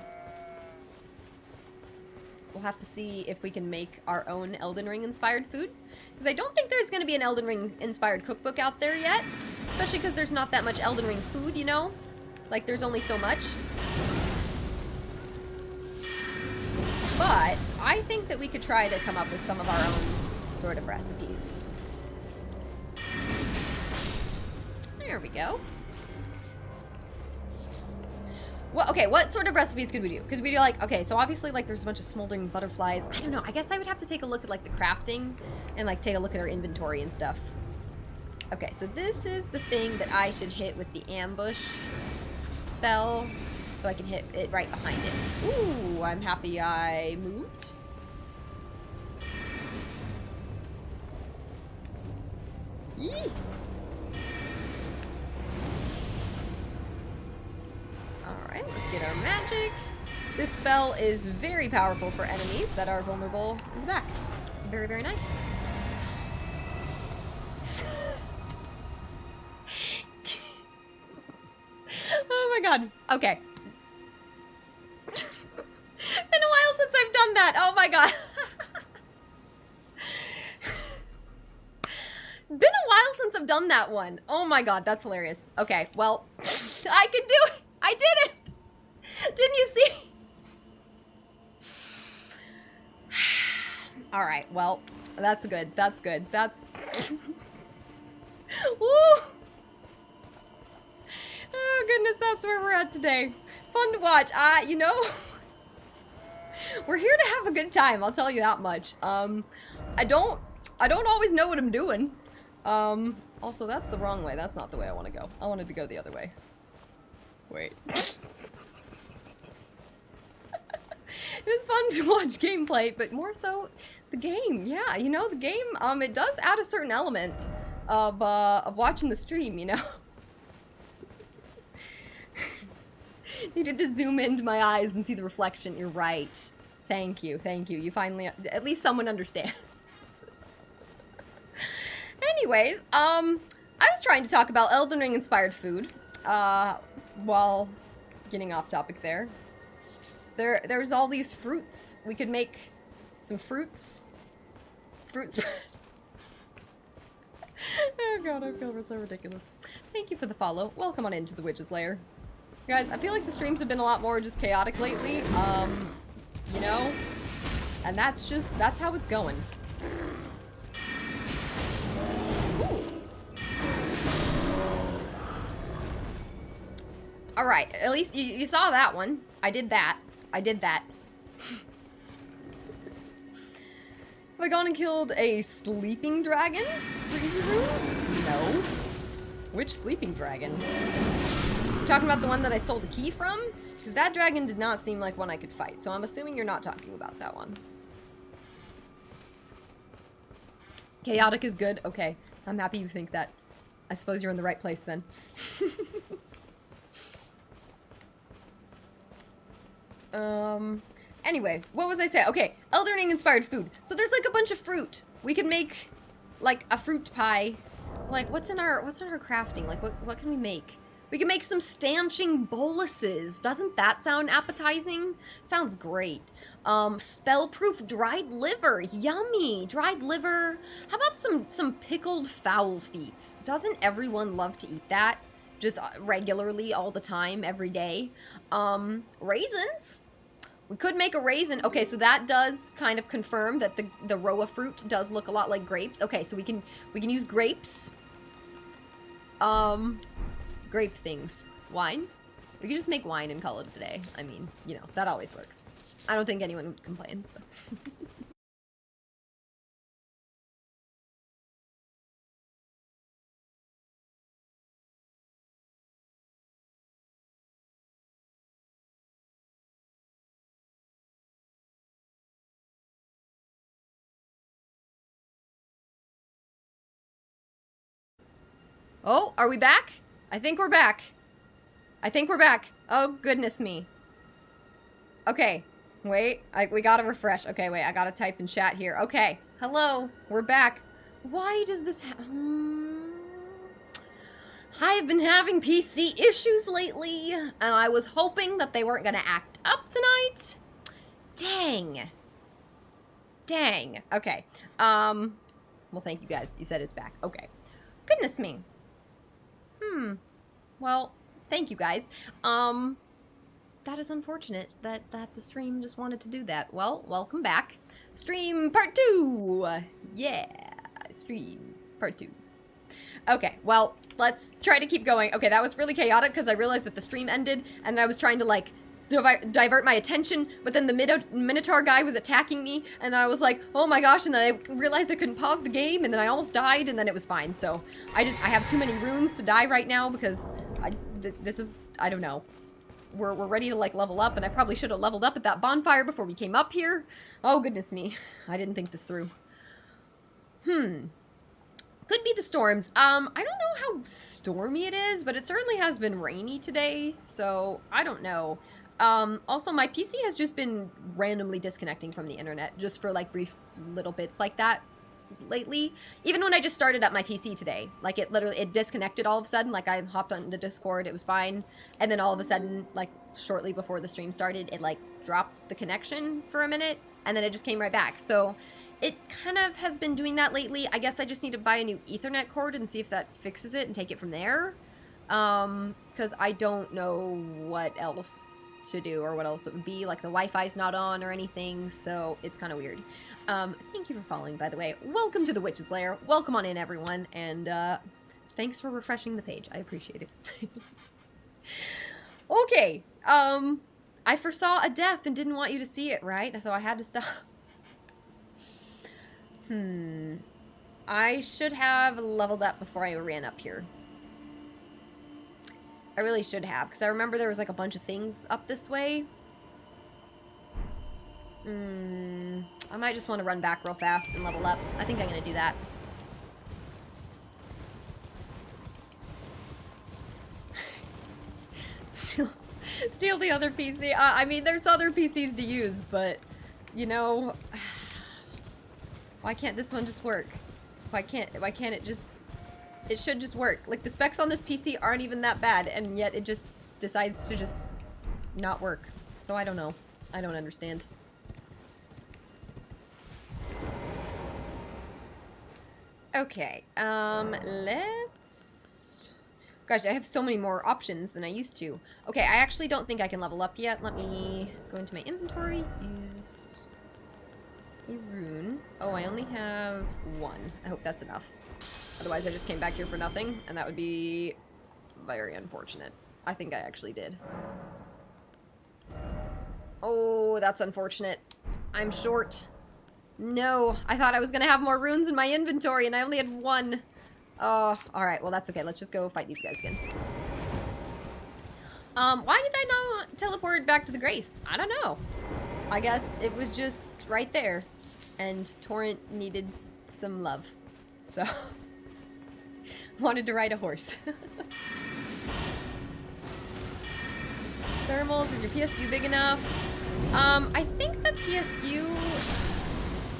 We'll have to see if we can make our own Elden Ring inspired food. Because I don't think there's going to be an Elden Ring inspired cookbook out there yet. Especially because there's not that much Elden Ring food, you know? Like, there's only so much. But I think that we could try to come up with some of our own sort of recipes. There we go. Well, okay, what sort of recipes could we do? Because we do like, okay, so obviously like there's a bunch of smoldering butterflies. I don't know, I guess I would have to take a look at like the crafting and like take a look at our inventory and stuff. Okay, so this is the thing that I should hit with the ambush spell so I can hit it right behind it. Ooh, I'm happy I moved. Yee! Alright, let's get our magic. This spell is very powerful for enemies that are vulnerable in the back. Very, very nice. Oh my god. Okay. Been a while since I've done that. Oh my god. Been a while since I've done that one. Oh my god, that's hilarious. Okay, well, I can do it. I did it. Didn't you see? All right, well, that's good. That's good. That's... Woo! Oh goodness, that's where we're at today. Fun to watch. You know, we're here to have a good time, I'll tell you that much. I don't always know what I'm doing. Also, that's the wrong way. That's not the way I want to go. I wanted to go the other way. Wait. It is fun to watch gameplay, but more so the game. Yeah, you know, the game, it does add a certain element of watching the stream, you know? Needed to zoom into my eyes and see the reflection. You're right. Thank you, thank you. You finally, at least someone understands. Anyways, I was trying to talk about Elden Ring inspired food, while getting off topic there. There's all these fruits. We could make some fruits. Fruit spread. Oh god, I feel so ridiculous. Thank you for the follow. Welcome on into the Witch's Lair. Guys, I feel like the streams have been a lot more just chaotic lately, you know? And that's how it's going. Alright, at least you saw that one. I did that. I did that. Have I gone and killed a sleeping dragon? For easy runes? No. Which sleeping dragon? You talking about the one that I stole the key from? Because that dragon did not seem like one I could fight, so I'm assuming you're not talking about that one. Chaotic is good? Okay. I'm happy you think that. I suppose you're in the right place then. Anyway, what was I saying? Okay, Elden Ring inspired food. So there's like a bunch of fruit. We could make like a fruit pie. Like what's in our crafting? Like what can we make? We can make some stanching boluses. Doesn't that sound appetizing? Sounds great. Spell-proof dried liver. Yummy. Dried liver. How about some pickled fowl feet? Doesn't everyone love to eat that? Just regularly, all the time, every day. Raisins. We could make a raisin. Okay, so that does kind of confirm that the row of fruit does look a lot like grapes. Okay, so we can use grapes. Grape things. Wine? We could just make wine and call it a day. I mean, you know, that always works. I don't think anyone would complain, so. Oh, are we back? I think we're back. I think we're back. Oh, goodness me. Okay, wait. We gotta refresh. Okay, wait, I gotta type in chat here. Okay, hello, we're back. Why does this I've been having PC issues lately, and I was hoping that they weren't gonna act up tonight. Dang. Dang. Okay. Well, thank you guys. You said it's back. Okay. Goodness me. Well, thank you guys. That is unfortunate that the stream just wanted to do that. Well, welcome back. Stream part 2. Yeah, stream part 2. Okay, well, let's try to keep going. Okay, that was really chaotic because I realized that the stream ended and I was trying to like divert my attention, but then the Minotaur guy was attacking me and I was like, oh my gosh, and then I realized I couldn't pause the game and then I almost died and then it was fine. So I have too many runes to die right now because this is, I don't know. We're ready to like level up and I probably should have leveled up at that bonfire before we came up here. Oh goodness me, I didn't think this through. Could be the storms. I don't know how stormy it is, but it certainly has been rainy today, so I don't know. Also, my PC has just been randomly disconnecting from the internet, just for like brief little bits like that lately. Even when I just started up my PC today, like it disconnected all of a sudden, like I hopped on the Discord, it was fine, and then all of a sudden, like shortly before the stream started, it like dropped the connection for a minute, and then it just came right back. So it kind of has been doing that lately. I guess I just need to buy a new Ethernet cord and see if that fixes it and take it from there. Because I don't know what else to do or what else it would be. Like the Wi-Fi's not on or anything, so it's kind of weird. Thank you for following, by the way. Welcome to the Witch's Lair. Welcome on in, everyone, and thanks for refreshing the page. I appreciate it. Okay, I foresaw a death and didn't want you to see it, right? So I had to stop. I should have leveled up before I ran up here. I really should have, because I remember there was like a bunch of things up this way. I might just want to run back real fast and level up. I think I'm going to do that. Steal the other PC. I mean, there's other PCs to use, but, you know, why can't this one just work? Why can't it just... It should just work. Like, the specs on this PC aren't even that bad, and yet it just decides to just not work. So I don't know. I don't understand. Okay, let's... Gosh, I have so many more options than I used to. Okay, I actually don't think I can level up yet. Let me go into my inventory, use a rune. Oh, I only have one. I hope that's enough. Otherwise, I just came back here for nothing, and that would be very unfortunate. I think I actually did. Oh, that's unfortunate. I'm short. No, I thought I was gonna have more runes in my inventory and I only had one. Oh, alright, well that's okay. Let's just go fight these guys again. Why did I not teleport back to the Grace? I don't know. I guess it was just right there. And Torrent needed some love. So, wanted to ride a horse. Thermals, is your PSU big enough? I think the PSU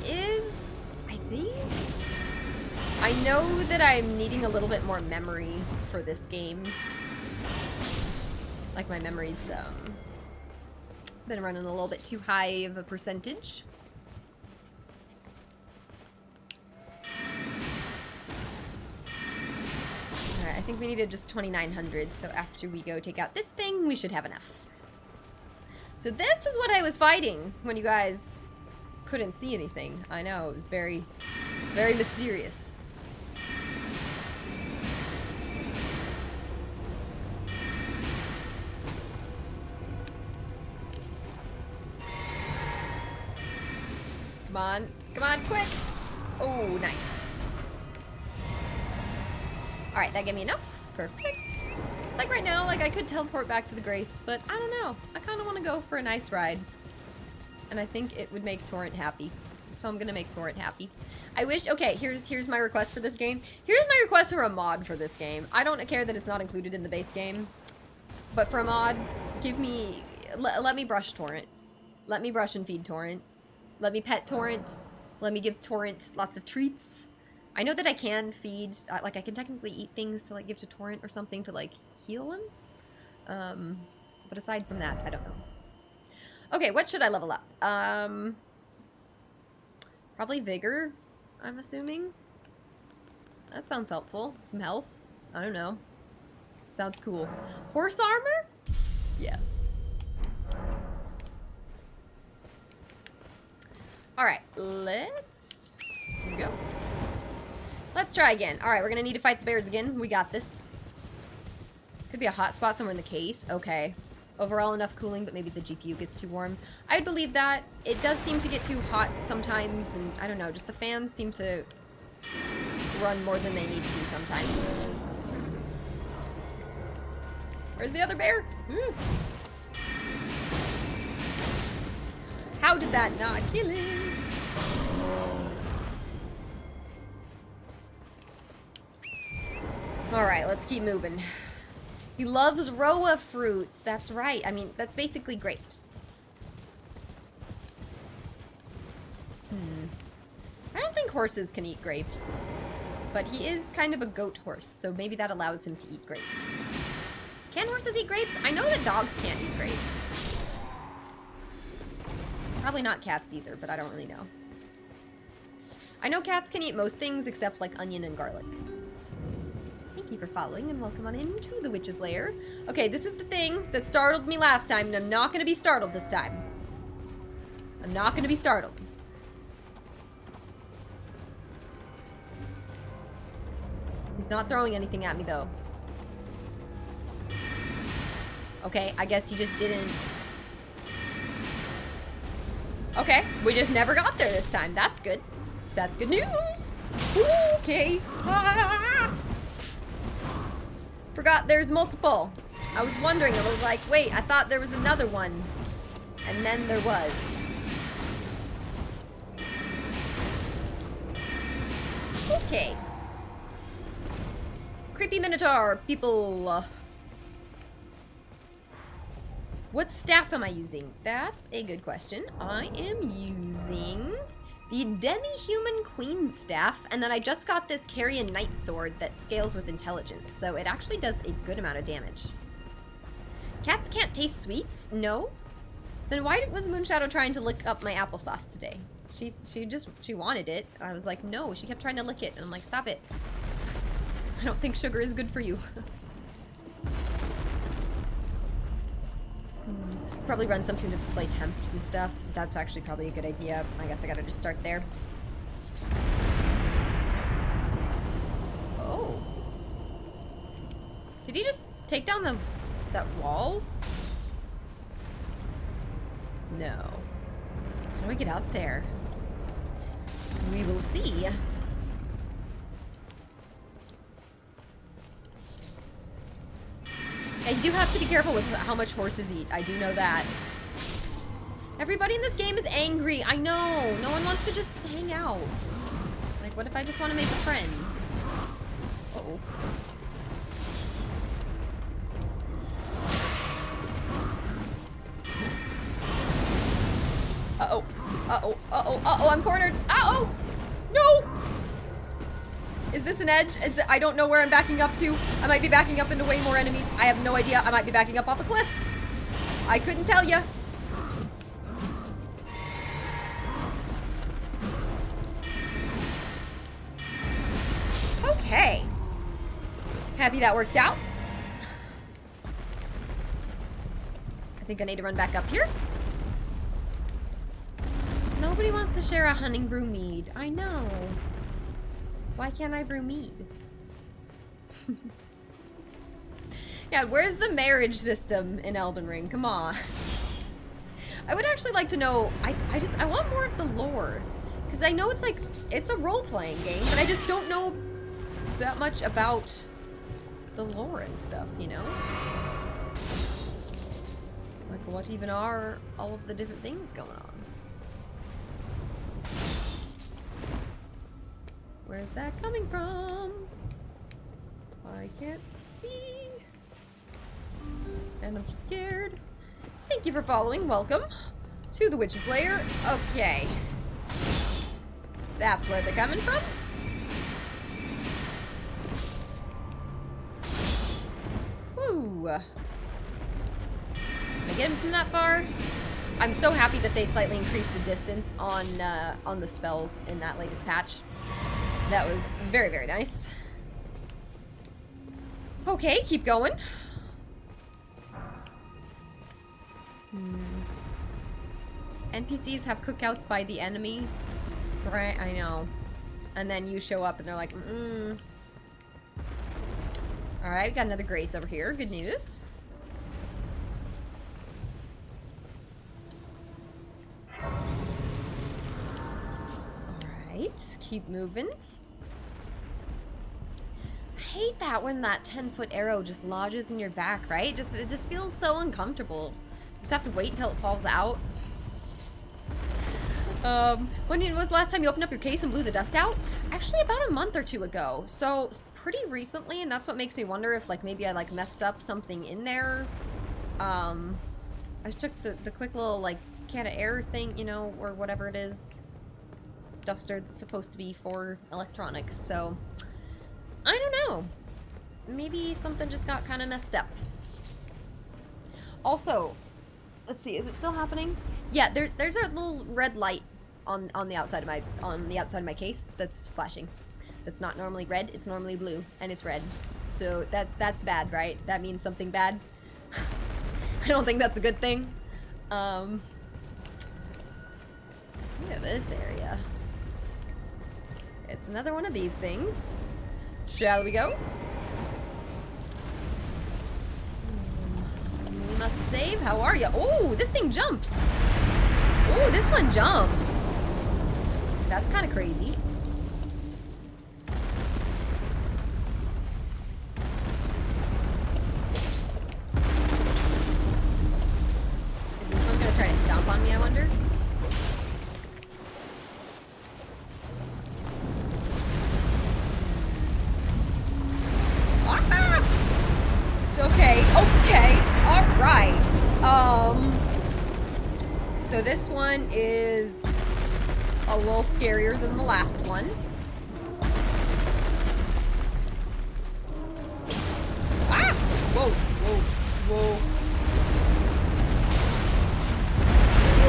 is, I think. I know that I'm needing a little bit more memory for this game. Like my memory's been running a little bit too high of a percentage. Alright, I think we needed just 2,900, so after we go take out this thing, we should have enough. So this is what I was fighting when you guys couldn't see anything. I know, it was very, very mysterious. Come on. Come on, quick. Oh, nice. Alright, that gave me enough. Perfect. It's like right now, like I could teleport back to the Grace, but I don't know. I kind of want to go for a nice ride. And I think it would make Torrent happy. So I'm going to make Torrent happy. I wish, okay, here's my request for this game. Here's my request for a mod for this game. I don't care that it's not included in the base game. But for a mod, give me, let me brush Torrent. Let me brush and feed Torrent. Let me pet Torrent. Let me give Torrent lots of treats. I know that I can feed, like I can technically eat things to like give to Torrent or something to like heal him. But aside from that, I don't know. Okay, what should I level up? Probably Vigor, I'm assuming. That sounds helpful. Some health. I don't know. Sounds cool. Horse armor? Yes. Alright, let's go. Let's try again. Alright, we're gonna need to fight the bears again. We got this. Could be a hot spot somewhere in the case. Okay. Overall enough cooling, but maybe the GPU gets too warm. I'd believe that. It does seem to get too hot sometimes, and I don't know, just the fans seem to run more than they need to sometimes. Where's the other bear? Ooh. How did that not kill him? Alright, let's keep moving. He loves Roa fruit. That's right. I mean, that's basically grapes. I don't think horses can eat grapes. But he is kind of a goat horse, so maybe that allows him to eat grapes. Can horses eat grapes? I know that dogs can't eat grapes. Probably not cats either, but I don't really know. I know cats can eat most things except like onion and garlic. Thank you for following and welcome on into the witch's lair. Okay, this is the thing that startled me last time, and I'm not going to be startled this time. I'm not going to be startled. He's not throwing anything at me, though. Okay, I guess he just didn't... Okay, we just never got there this time. That's good. That's good news. Okay. Ah! Forgot there's multiple. I was wondering, I was like, wait, I thought there was another one. And then there was. Okay. Creepy Minotaur, people. What staff am I using? That's a good question. I am using the Demi-Human Queen staff, and then I just got this Carrion Knight sword that scales with intelligence, so it actually does a good amount of damage. Cats can't taste sweets? No? Then why was Moonshadow trying to lick up my applesauce today? She wanted it. I was like, no, she kept trying to lick it, and I'm like, stop it. I don't think sugar is good for you. Probably run something to display temps and stuff. That's actually probably a good idea. I guess I gotta just start there. Oh. Did he just take down the that wall? No. How do I get out there? We will see. Yeah, you do have to be careful with how much horses eat. I do know that. Everybody in this game is angry. I know. No one wants to just hang out. Like, what if I just want to make a friend? Uh-oh. Uh-oh. Uh-oh. Uh-oh. Uh-oh. I'm cornered. Uh-oh! No! Is this an edge? I don't know where I'm backing up to. I might be backing up into way more enemies. I have no idea. I might be backing up off a cliff. I couldn't tell ya. Okay. Happy that worked out. I think I need to run back up here. Nobody wants to share a hunting brew mead. I know. Why can't I brew mead? Yeah, where's the marriage system in Elden Ring? Come on. I would actually like to know, I want more of the lore. Because I know it's like, it's a role-playing game, but I just don't know that much about the lore and stuff, you know? Like, what even are all of the different things going on? Where's that coming from? I can't see. And I'm scared. Thank you for following. Welcome to the Witch's Lair. Okay. That's where they're coming from. Woo. Am I getting from that far? I'm so happy that they slightly increased the distance on the spells in that latest patch. That was very, very nice. Okay, keep going. NPCs have cookouts by the enemy. Right, I know. And then you show up and they're like, Alright, got another grace over here. Good news. Alright, keep moving. I hate that when that 10-foot arrow just lodges in your back, right? It just feels so uncomfortable. You just have to wait until it falls out. When was the last time you opened up your case and blew the dust out? Actually, about a month or two ago. So, pretty recently, and that's what makes me wonder if, like, maybe I, like, messed up something in there. I just took the quick little, like, can of air thing, you know, or whatever it is. Duster that's supposed to be for electronics, so I don't know. Maybe something just got kind of messed up. Also, let's see, is it still happening? Yeah, there's a little red light on the outside of my case that's flashing. That's not normally red, it's normally blue, and it's red. So that's bad, right? That means something bad. I don't think that's a good thing. Look at this area. It's another one of these things. Shall we go? We must save. How are you? Oh, this thing jumps. Oh, this one jumps. That's kind of crazy. Is this one gonna try to stomp on me, I wonder? Okay, alright. So this one is a little scarier than the last one. Ah! Whoa, whoa, whoa.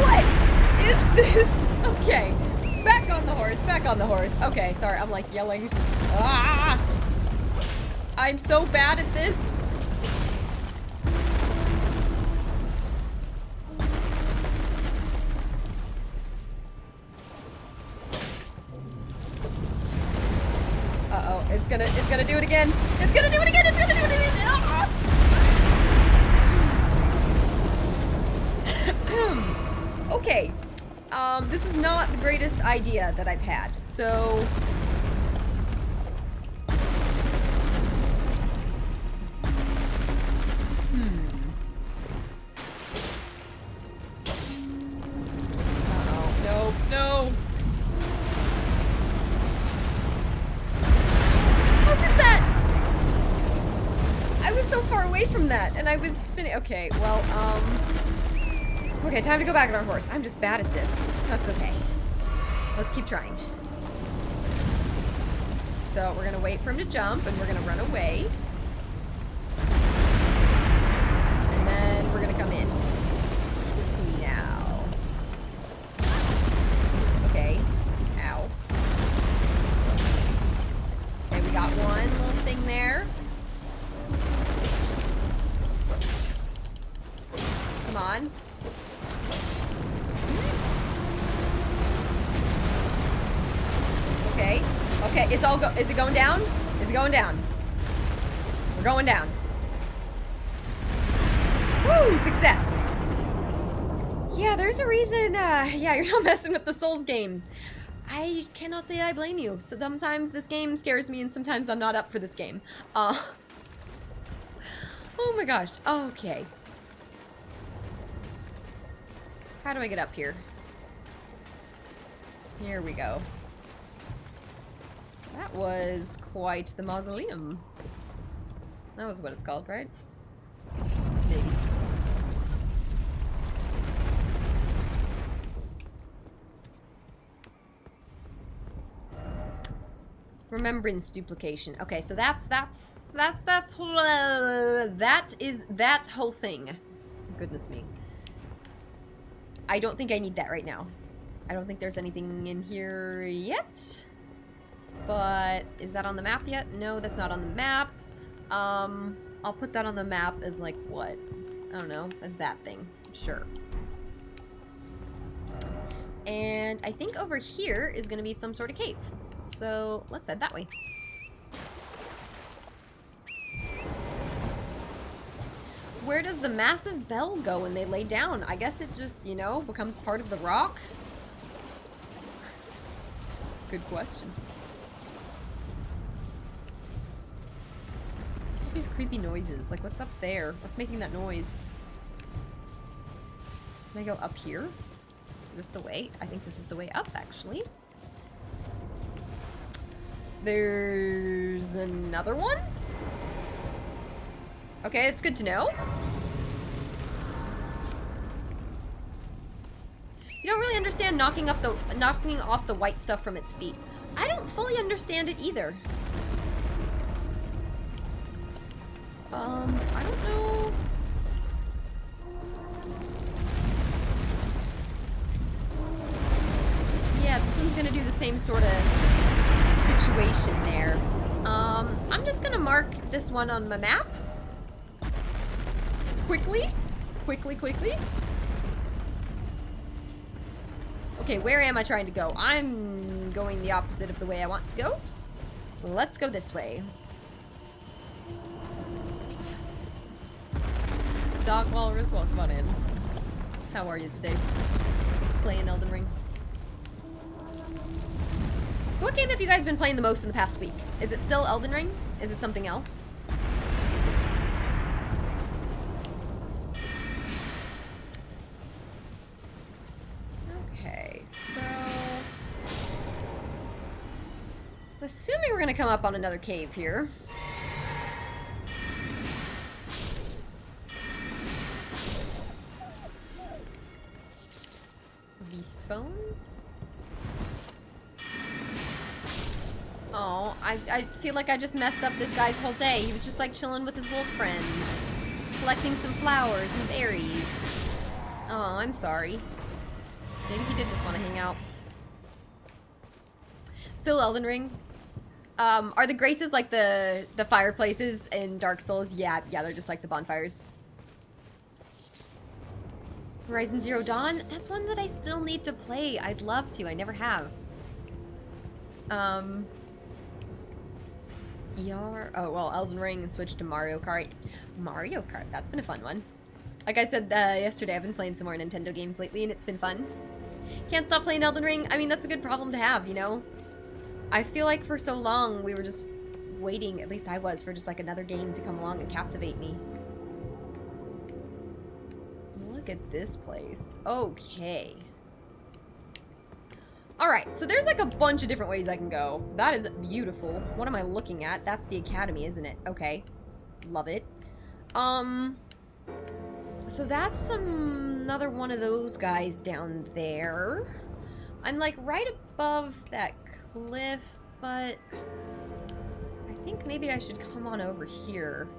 What is this? Okay, back on the horse, back on the horse. Okay, sorry, I'm like yelling. Ah! I'm so bad at this. It's gonna do it again. It's gonna do it again. It's gonna do it again. Ah! Okay. This is not the greatest idea that I've had, so... Uh-oh. No. How does that... I was so far away from that, and I was spinning... Okay, well, okay, time to go back on our horse. I'm just bad at this. That's okay. Let's keep trying. So, we're gonna wait for him to jump, and we're gonna run away. And then we're gonna come in. Now. Okay. Ow. Okay, we got one little thing there. Come on. Okay. Okay, it's all is it going down? Is it going down? We're going down. Woo! Success! Yeah, there's a reason, yeah, you're not messing with the Souls game. I cannot say I blame you. Sometimes this game scares me and sometimes I'm not up for this game. Oh my gosh. Okay. How do I get up here? Here we go. That was quite the mausoleum. That was what it's called, right? Maybe. Remembrance duplication. Okay, so that is that whole thing. Goodness me. I don't think I need that right now. I don't think there's anything in here yet. But is that on the map yet? No, that's not on the map. I'll put that on the map as like what? I don't know, as that thing. Sure. And I think over here is going to be some sort of cave. So let's head that way. Where does the massive bell go when they lay down? I guess it just, you know, becomes part of the rock? Good question. What are these creepy noises? Like, what's up there? What's making that noise? Can I go up here? Is this the way? I think this is the way up, actually. There's another one? Okay, it's good to know. You don't really understand knocking off the white stuff from its feet. I don't fully understand it either. I don't know. Yeah, this one's gonna do the same sort of situation there. I'm just gonna mark this one on my map. Quickly. Okay, where am I trying to go? I'm going the opposite of the way I want to go. Let's go this way. Doc Walrus, welcome on in. How are you today? Playing Elden Ring. So what game have you guys been playing the most in the past week? Is it still Elden Ring? Is it something else? Okay, so... I'm assuming we're gonna come up on another cave here. Beast bones? Oh, I feel like I just messed up this guy's whole day. He was just like chilling with his wolf friends, collecting some flowers and berries. Oh, I'm sorry. Maybe he did just want to hang out. Still Elden Ring? Are the graces like the fireplaces in Dark Souls? Yeah, they're just like the bonfires. Horizon Zero Dawn? That's one that I still need to play. I'd love to. I never have. Oh, well, Elden Ring and switch to Mario Kart. Mario Kart, that's been a fun one. Like I said yesterday, I've been playing some more Nintendo games lately, and it's been fun. Can't stop playing Elden Ring. I mean, that's a good problem to have, you know? I feel like for so long, we were just waiting, at least I was, for just like another game to come along and captivate me. Look at this place. Okay. Alright, so there's like a bunch of different ways I can go. That is beautiful. What am I looking at? That's the academy, isn't it? Okay. Love it. So that's another one of those guys down there. I'm like right above that cliff, but I think maybe I should come on over here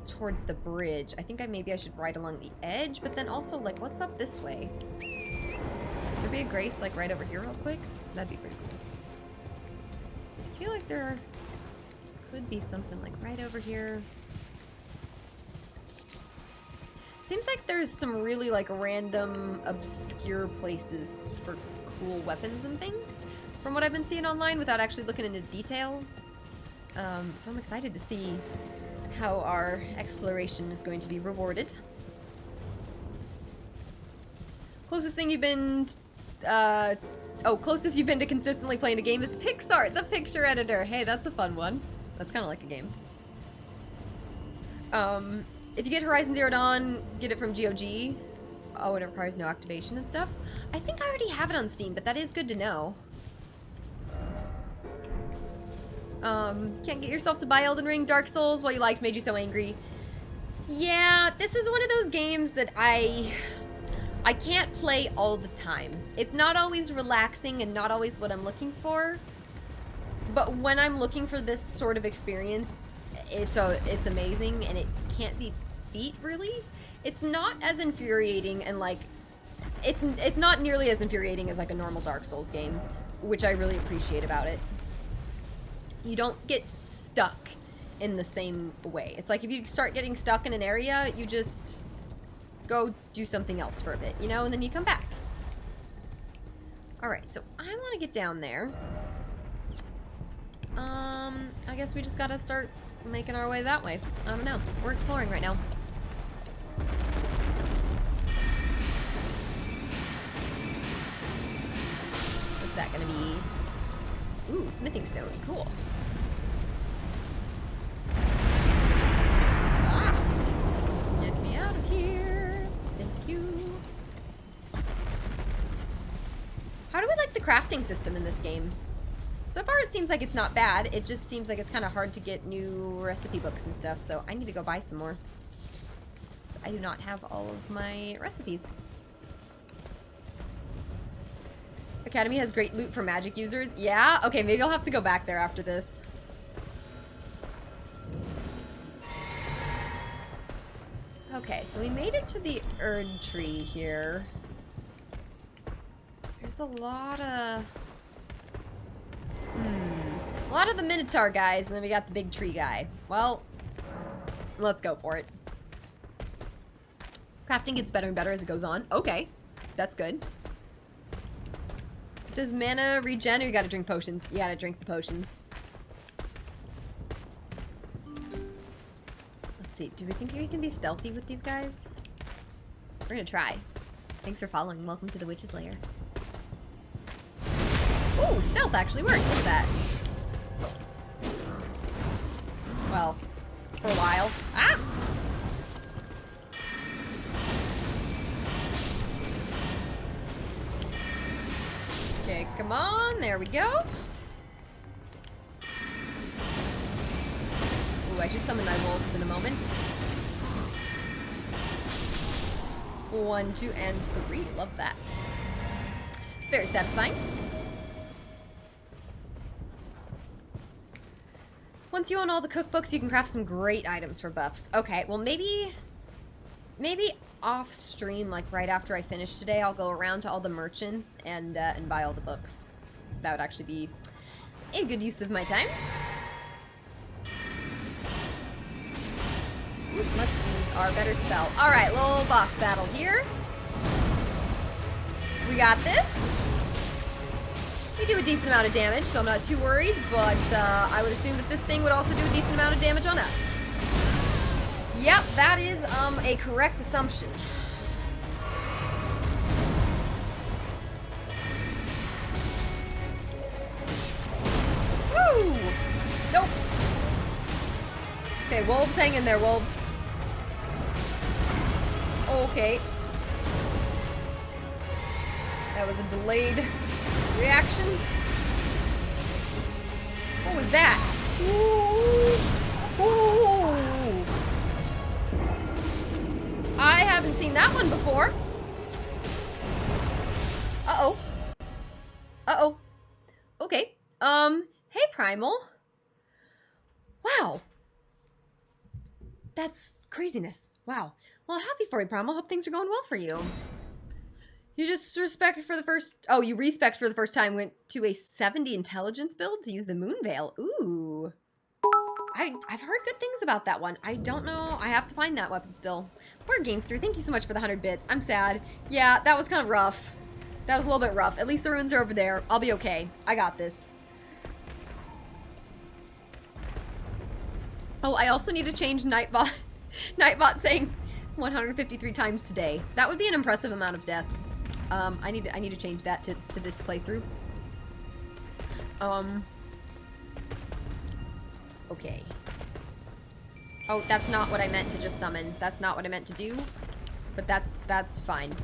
towards the bridge. I think maybe I should ride along the edge, but then also like what's up this way? Could there be a grace like right over here real quick? That'd be pretty cool. I feel like there could be something like right over here. Seems like there's some really like random obscure places for cool weapons and things from what I've been seeing online without actually looking into details. So I'm excited to see how our exploration is going to be rewarded. Closest thing you've been closest you've been to consistently playing a game is Pixar, the picture editor. Hey, that's a fun one. That's kind of like a game. If you get Horizon Zero Dawn, get it from GOG. Oh, and it requires no activation and stuff. I think I already have it on Steam, but that is good to know. Can't get yourself to buy Elden Ring, Dark Souls, what you liked made you so angry. Yeah, this is one of those games that I can't play all the time. It's not always relaxing and not always what I'm looking for. But when I'm looking for this sort of experience, it's amazing and it can't be beat, really. It's not as infuriating and like it's not nearly as infuriating as like a normal Dark Souls game, which I really appreciate about it. You don't get stuck in the same way. It's like if you start getting stuck in an area, you just go do something else for a bit, you know, and then you come back. Alright, so I want to get down there. I guess we just gotta start making our way that way. I don't know. We're exploring right now. What's that gonna be? Ooh, smithing stone. Cool. Ah! Get me out of here. Thank you. How do we like the crafting system in this game? So far, it seems like it's not bad. It just seems like it's kind of hard to get new recipe books and stuff, so I need to go buy some more. I do not have all of my recipes. Academy has great loot for magic users. Yeah? Okay, maybe I'll have to go back there after this. Okay, so we made it to the Erd tree here. There's a lot of... A lot of the Minotaur guys, and then we got the big tree guy. Well, let's go for it. Crafting gets better and better as it goes on. Okay, that's good. Does mana regen or you gotta drink potions? You gotta drink the potions. Let's see, do we think we can be stealthy with these guys? We're gonna try. Thanks for following. Welcome to the Witch's Lair. Ooh, stealth actually worked. Look at that. Well, for a while. Ah! Okay, come on. There we go. Ooh, I should summon my wolves in a moment. 1, 2, and 3. Love that. Very satisfying. Once you own all the cookbooks, you can craft some great items for buffs. Okay, well maybe off stream, like right after I finish today, I'll go around to all the merchants and buy all the books. That would actually be a good use of my time. Ooh, let's use our better spell. All right, little boss battle here. We got this. We do a decent amount of damage, so I'm not too worried, but I would assume that this thing would also do a decent amount of damage on us. Yep, that is a correct assumption. Woo! Nope. Okay, wolves, hang in there, wolves. Okay. That was a delayed reaction. What was that? Ooh. Ooh. I haven't seen that one before. Uh-oh. Uh-oh. Okay. Hey, Primal. Wow. That's craziness. Wow. Well, happy for you, Primal. Hope things are going well for you. You just respect for the first... Oh, you respect for the first time went to a 70 intelligence build to use the Moon Veil. Ooh. I've heard good things about that one. I don't know. I have to find that weapon still. Board Gamester, thank you so much for the 100 bits. I'm sad. Yeah, that was kind of rough. That was a little bit rough. At least the runes are over there. I'll be okay. I got this. Oh, I also need to change Nightbot. Nightbot saying 153 times today. That would be an impressive amount of deaths. I need to change that to this playthrough. Okay. Oh, that's not what I meant to just summon. That's not what I meant to do. But that's fine.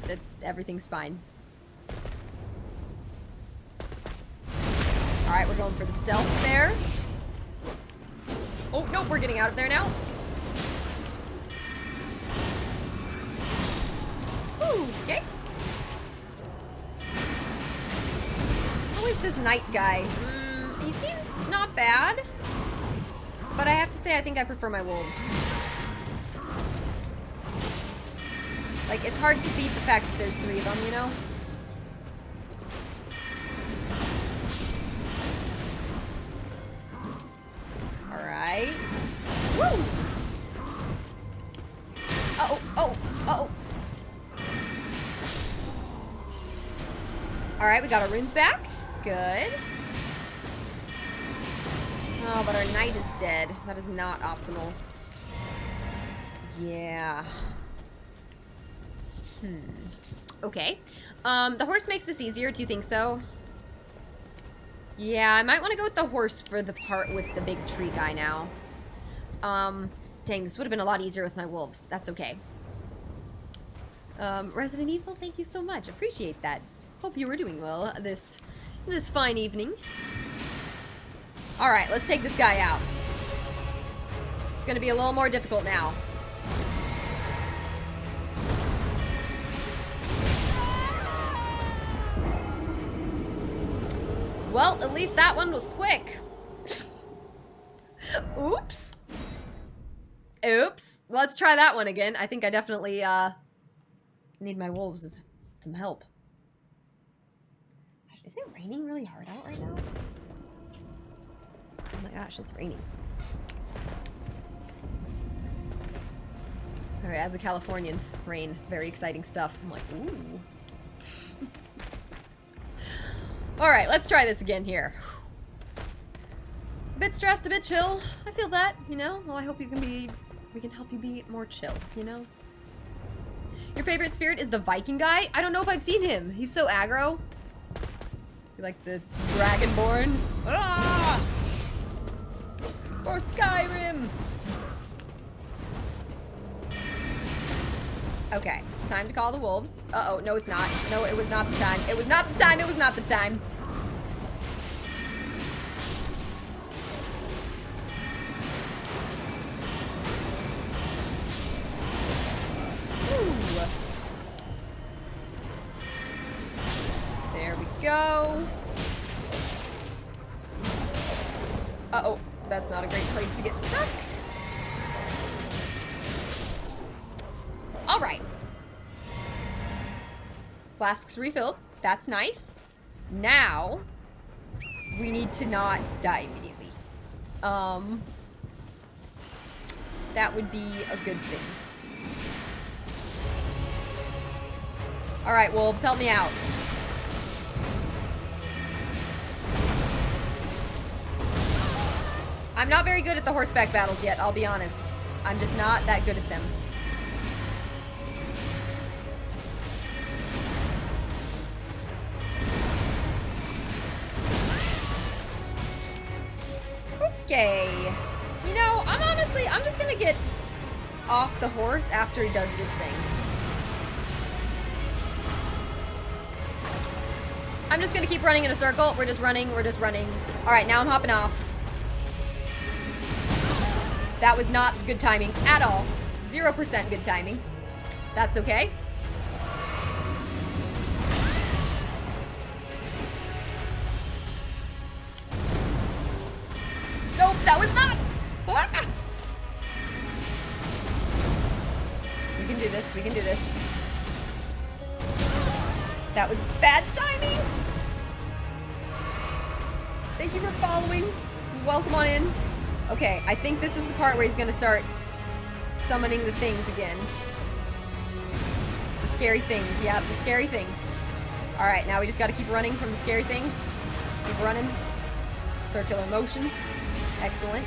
Everything's fine. All right, we're going for the stealth there. Oh, nope, we're getting out of there now. Ooh, okay. How is this knight guy? He seems not bad. But I have to say, I think I prefer my wolves. Like, it's hard to beat the fact that there's 3 of them, you know? Alright. Woo! Uh-oh, oh, uh-oh. Alright, we got our runes back. Good. Oh, but our knight is dead. That is not optimal. Yeah. Okay. The horse makes this easier. Do you think so? Yeah, I might want to go with the horse for the part with the big tree guy now. Dang, this would have been a lot easier with my wolves. That's okay. Resident Evil, thank you so much. Appreciate that. Hope you were doing well this fine evening. Alright, let's take this guy out. It's gonna be a little more difficult now. Well, at least that one was quick. Oops. Oops. Let's try that one again. I think I definitely need my wolves some help. Is it raining really hard out right now? Oh my gosh, it's raining. Alright, as a Californian, rain, very exciting stuff. I'm like, ooh. Alright, let's try this again here. A bit stressed, a bit chill. I feel that, you know? Well, I hope we can help you be more chill, you know? Your favorite spirit is the Viking guy? I don't know if I've seen him. He's so aggro. You like the Dragonborn? Ah! For Skyrim! Okay, time to call the wolves. Uh-oh, no it's not. No, it was not the time. It was not the time, it was not the time. Ooh. There we go. Uh-oh, that's not a great place to get stuck. All right. Flasks refilled. That's nice. Now, we need to not die immediately. That would be a good thing. All right, wolves, help me out. I'm not very good at the horseback battles yet, I'll be honest. I'm just not that good at them. Okay. You know, I'm just gonna get off the horse after he does this thing. I'm just gonna keep running in a circle. We're just running, we're just running. Alright, now I'm hopping off. That was not good timing at all. 0% good timing. That's okay. Nope, that was not. Ah! We can do this, we can do this. That was bad timing. Thank you for following. Welcome on in. Okay, I think this is the part where he's gonna start summoning the things again. The scary things, yeah, the scary things. Alright, now we just gotta keep running from the scary things. Keep running. Circular motion. Excellent.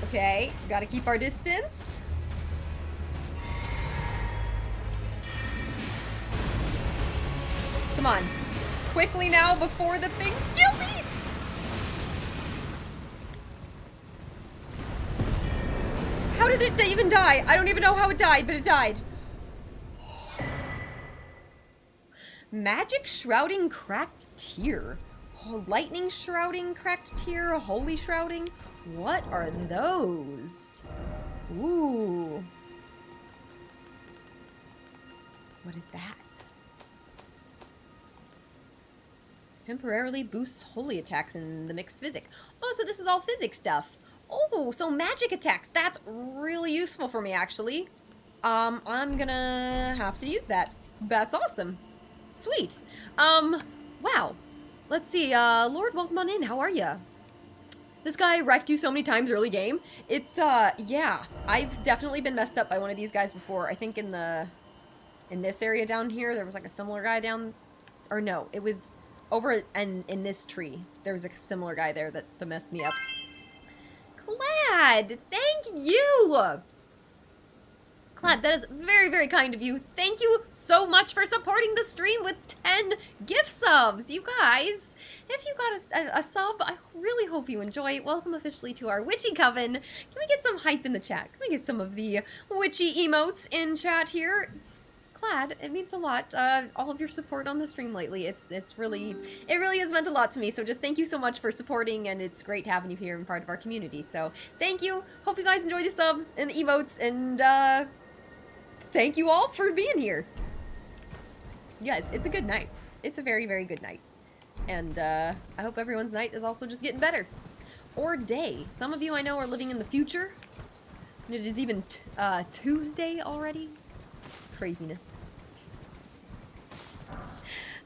Okay, gotta keep our distance. Come on. Quickly now before the things kill me! How did it even die? I don't even know how it died, but it died. Magic shrouding cracked tear. Oh, lightning shrouding cracked tear. Holy shrouding. What are those? Ooh. What is that? Temporarily boosts holy attacks in the mixed physic. Oh, so this is all physics stuff. Oh, so magic attacks. That's really useful for me, actually. I'm gonna have to use that. That's awesome. Sweet. Wow. Let's see. Lord, welcome on in. How are ya? This guy wrecked you so many times early game. It's, yeah. I've definitely been messed up by one of these guys before. I think in this area down here, there was like a similar guy down... Or no, it was over in this tree. There was a similar guy there that messed me up. Clad! Thank you! Clad, that is very, very kind of you. Thank you so much for supporting the stream with 10 gift subs. You guys, if you got a sub, I really hope you enjoy. Welcome officially to our witchy coven. Can we get some hype in the chat? Can we get some of the witchy emotes in chat here? Clad, it means a lot. All of your support on the stream lately. It really has meant a lot to me. So just thank you so much for supporting, and it's great having you here and part of our community. So thank you. Hope you guys enjoy the subs and the emotes, and thank you all for being here. Yes, it's a good night. It's a very, very good night. And I hope everyone's night is also just getting better. Or day. Some of you I know are living in the future. And it is even Tuesday already. Craziness.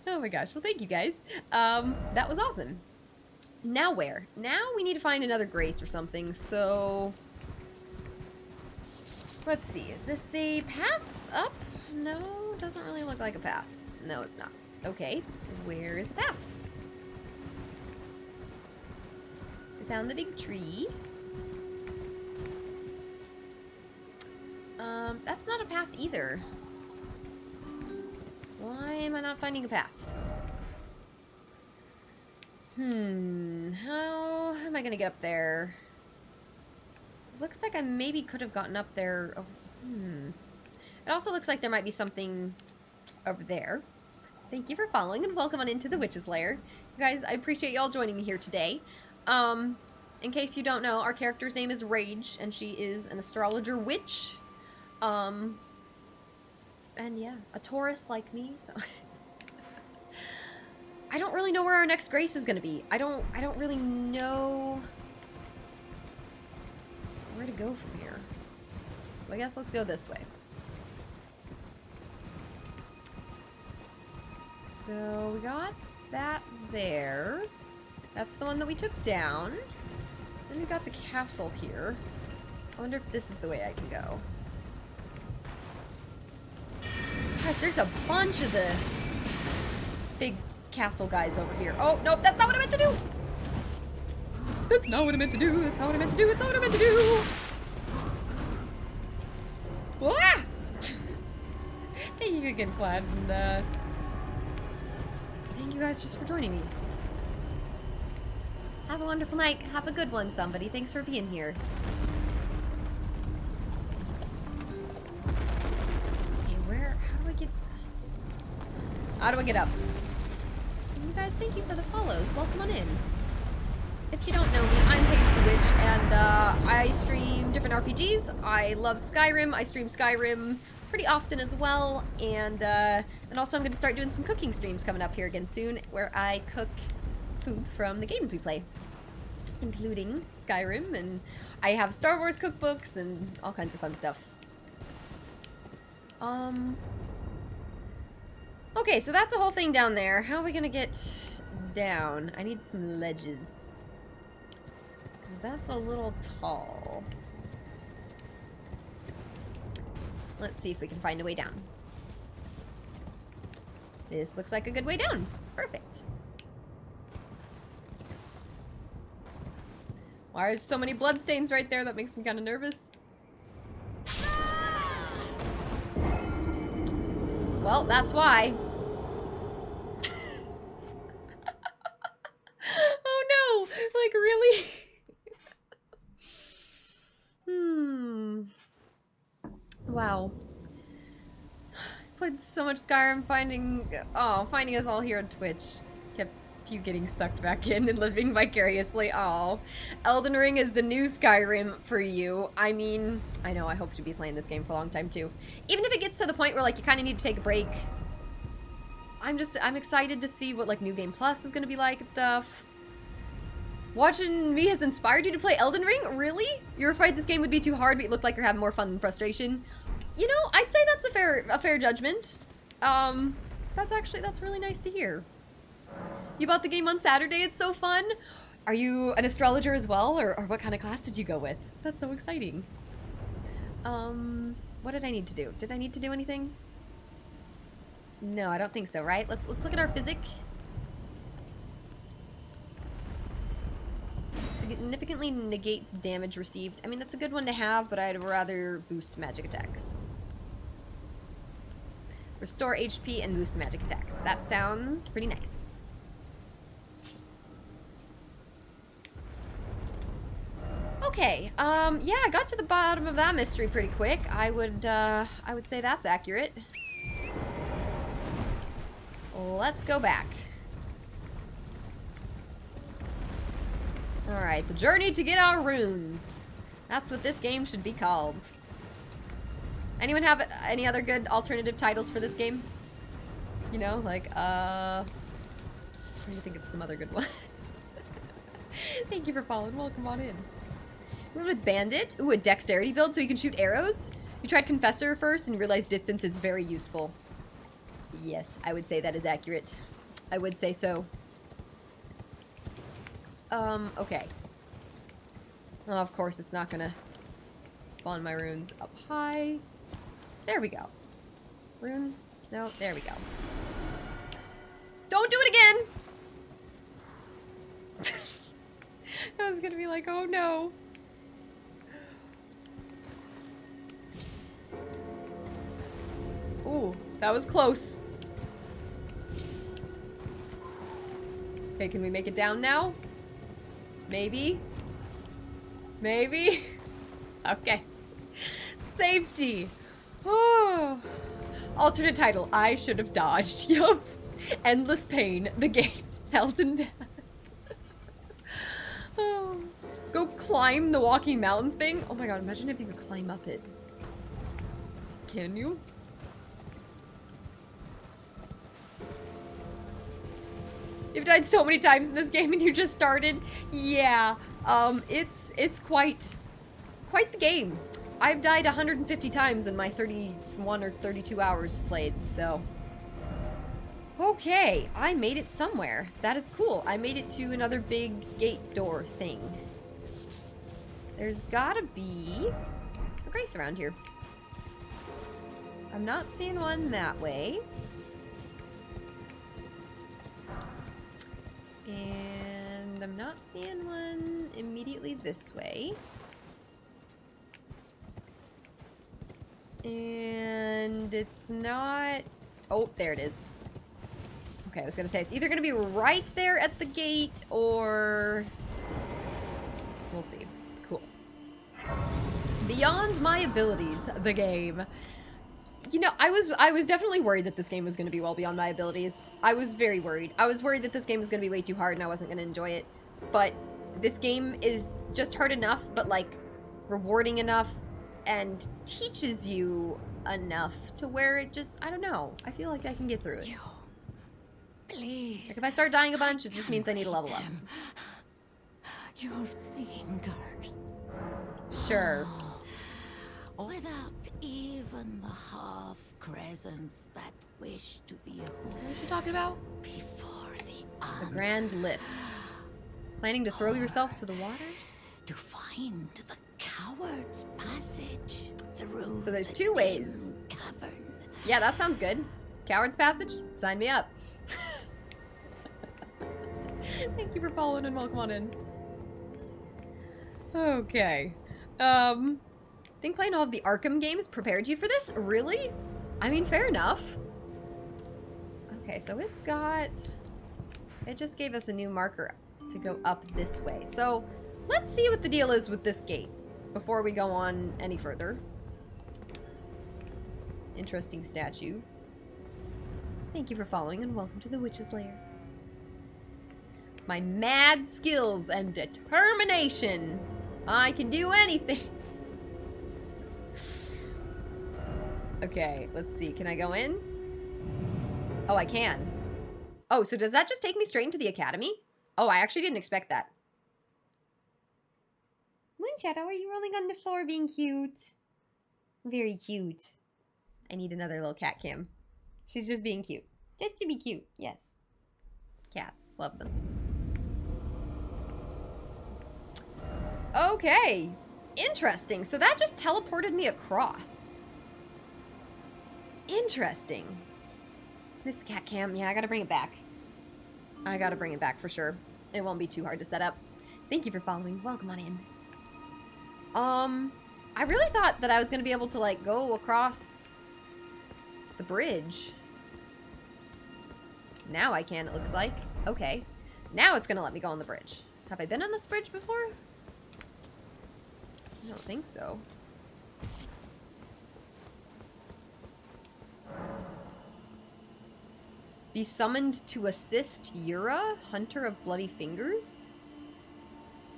Oh my gosh. Well, thank you guys. That was awesome. Now where? Now we need to find another grace or something. So let's see. Is this a path up? No, doesn't really look like a path. No, it's not. Okay. Where is the path? We found the big tree. That's not a path either. Why am I not finding a path? How am I gonna get up there? Looks like I maybe could have gotten up there. Oh, It also looks like there might be something over there. Thank you for following and welcome on into the Witch's Lair. You guys, I appreciate y'all joining me here today. In case you don't know, our character's name is Rage, and she is an astrologer witch. And yeah, a Taurus like me, so... I don't really know where our next grace is gonna be. I don't really know where to go from here. So I guess let's go this way. So we got that there. That's the one that we took down. Then we got the castle here. I wonder if this is the way I can go. Gosh, there's a bunch of the big castle guys over here. Oh, nope, that's not what I meant to do! That's not what I meant to do, that's not what I meant to do, that's not what I meant to do! Ah! Thank you again, Plaid, and thank you guys just for joining me. Have a wonderful night. Have a good one, somebody. Thanks for being here. Okay, how do I get up? You guys, thank you for the follows. Welcome on in. If you don't know me, I'm Paige the Witch, and I stream different RPGs. I love Skyrim. I stream Skyrim pretty often as well, and also I'm going to start doing some cooking streams coming up here again soon, where I cook food from the games we play, including Skyrim, and I have Star Wars cookbooks and all kinds of fun stuff. Okay, so that's a whole thing down there. How are we gonna get down? I need some ledges. That's a little tall. Let's see if we can find a way down. This looks like a good way down. Perfect. Why are so many bloodstains right there? That makes me kind of nervous. Well, that's why. Oh no! Like, really? Wow. Played so much Skyrim, finding us all here on Twitch. Kept you getting sucked back in and living vicariously. Oh, Elden Ring is the new Skyrim for you. I mean, I know, I hope to be playing this game for a long time too. Even if it gets to the point where like you kind of need to take a break, I'm excited to see what like New Game Plus is gonna be like and stuff. Watching me has inspired you to play Elden Ring? Really? You're afraid this game would be too hard, but you look like you're having more fun than frustration? You know, I'd say that's a fair judgment. That's really nice to hear. You bought the game on Saturday, it's so fun. Are you an astrologer as well, or what kind of class did you go with? That's so exciting. What did I need to do? Did I need to do anything? No, I don't think so, right? Let's look at our physic. Significantly negates damage received. I mean, that's a good one to have, but I'd rather boost magic attacks. Restore HP and boost magic attacks. That sounds pretty nice. Okay, yeah, I got to the bottom of that mystery pretty quick. I would say that's accurate. Let's go back. Alright, the journey to get our runes. That's what this game should be called. Anyone have any other good alternative titles for this game? You know, like, trying to think of some other good ones. Thank you for following. Welcome on in. We went with Bandit. Ooh, a dexterity build so you can shoot arrows. You tried Confessor first and realized distance is very useful. Yes, I would say that is accurate. I would say so. Okay. Oh, of course it's not gonna spawn my runes up high. There we go. Runes? No, there we go. Don't do it again! I was gonna be like, oh no. Ooh, that was close. Okay, can we make it down now? Maybe? Maybe? Okay. Safety! Oh. Alternate title, I should have dodged. Yup. Endless pain, the game held in death. Oh. Go climb the walking mountain thing? Oh my god, imagine if you could climb up it. Can you? You've died so many times in this game and you just started? Yeah, it's quite the game. I've died 150 times in my 31 or 32 hours played, so. Okay, I made it somewhere. That is cool. I made it to another big gate door thing. There's gotta be a grace around here. I'm not seeing one that way. And I'm not seeing one immediately this way. And it's not... Oh, there it is. Okay, I was gonna say, it's either gonna be right there at the gate, or... We'll see. Cool. Beyond my abilities, the game. You know, I was definitely worried that this game was gonna be well beyond my abilities. I was very worried. I was worried that this game was gonna be way too hard and I wasn't gonna enjoy it. But this game is just hard enough, but like, rewarding enough, and teaches you enough to where it just, I don't know, I feel like I can get through it. Please. Like if I start dying a bunch, it just means I need to level up. Your fingers. Sure. Without even the half crescents that wish to be Is that what you're talking about? before The grand lift. Planning to throw yourself to the waters? to find the coward's passage through. So there's the two ways. dim cavern. Yeah, that sounds good. Coward's Passage? Sign me up. Thank you for following and welcome on in. Okay. Think playing all of the Arkham games prepared you for this? Really? I mean, fair enough. Okay, so it's got... It just gave us a new marker to go up this way. So, let's see what the deal is with this gate before we go on any further. Interesting statue. Thank you for following and welcome to the Witch's Lair. My mad skills and determination. I can do anything. Okay, let's see. Can I go in? Oh, I can. Oh, so does that just take me straight into the academy? Oh, I actually didn't expect that. Moonshadow, are you rolling on the floor being cute? Very cute. I need another little cat cam. She's just being cute. Just to be cute, yes. Cats, love them. Okay, interesting. So that just teleported me across. Interesting. Missed the cat cam. Yeah, I gotta bring it back. I gotta bring it back for sure. It won't be too hard to set up. Thank you for following. Welcome on in. I really thought that I was gonna be able to, like, go across the bridge. Now I can, it looks like. Okay. Now it's gonna let me go on the bridge. Have I been on this bridge before? I don't think so. Be summoned to assist Yura, Hunter of Bloody Fingers?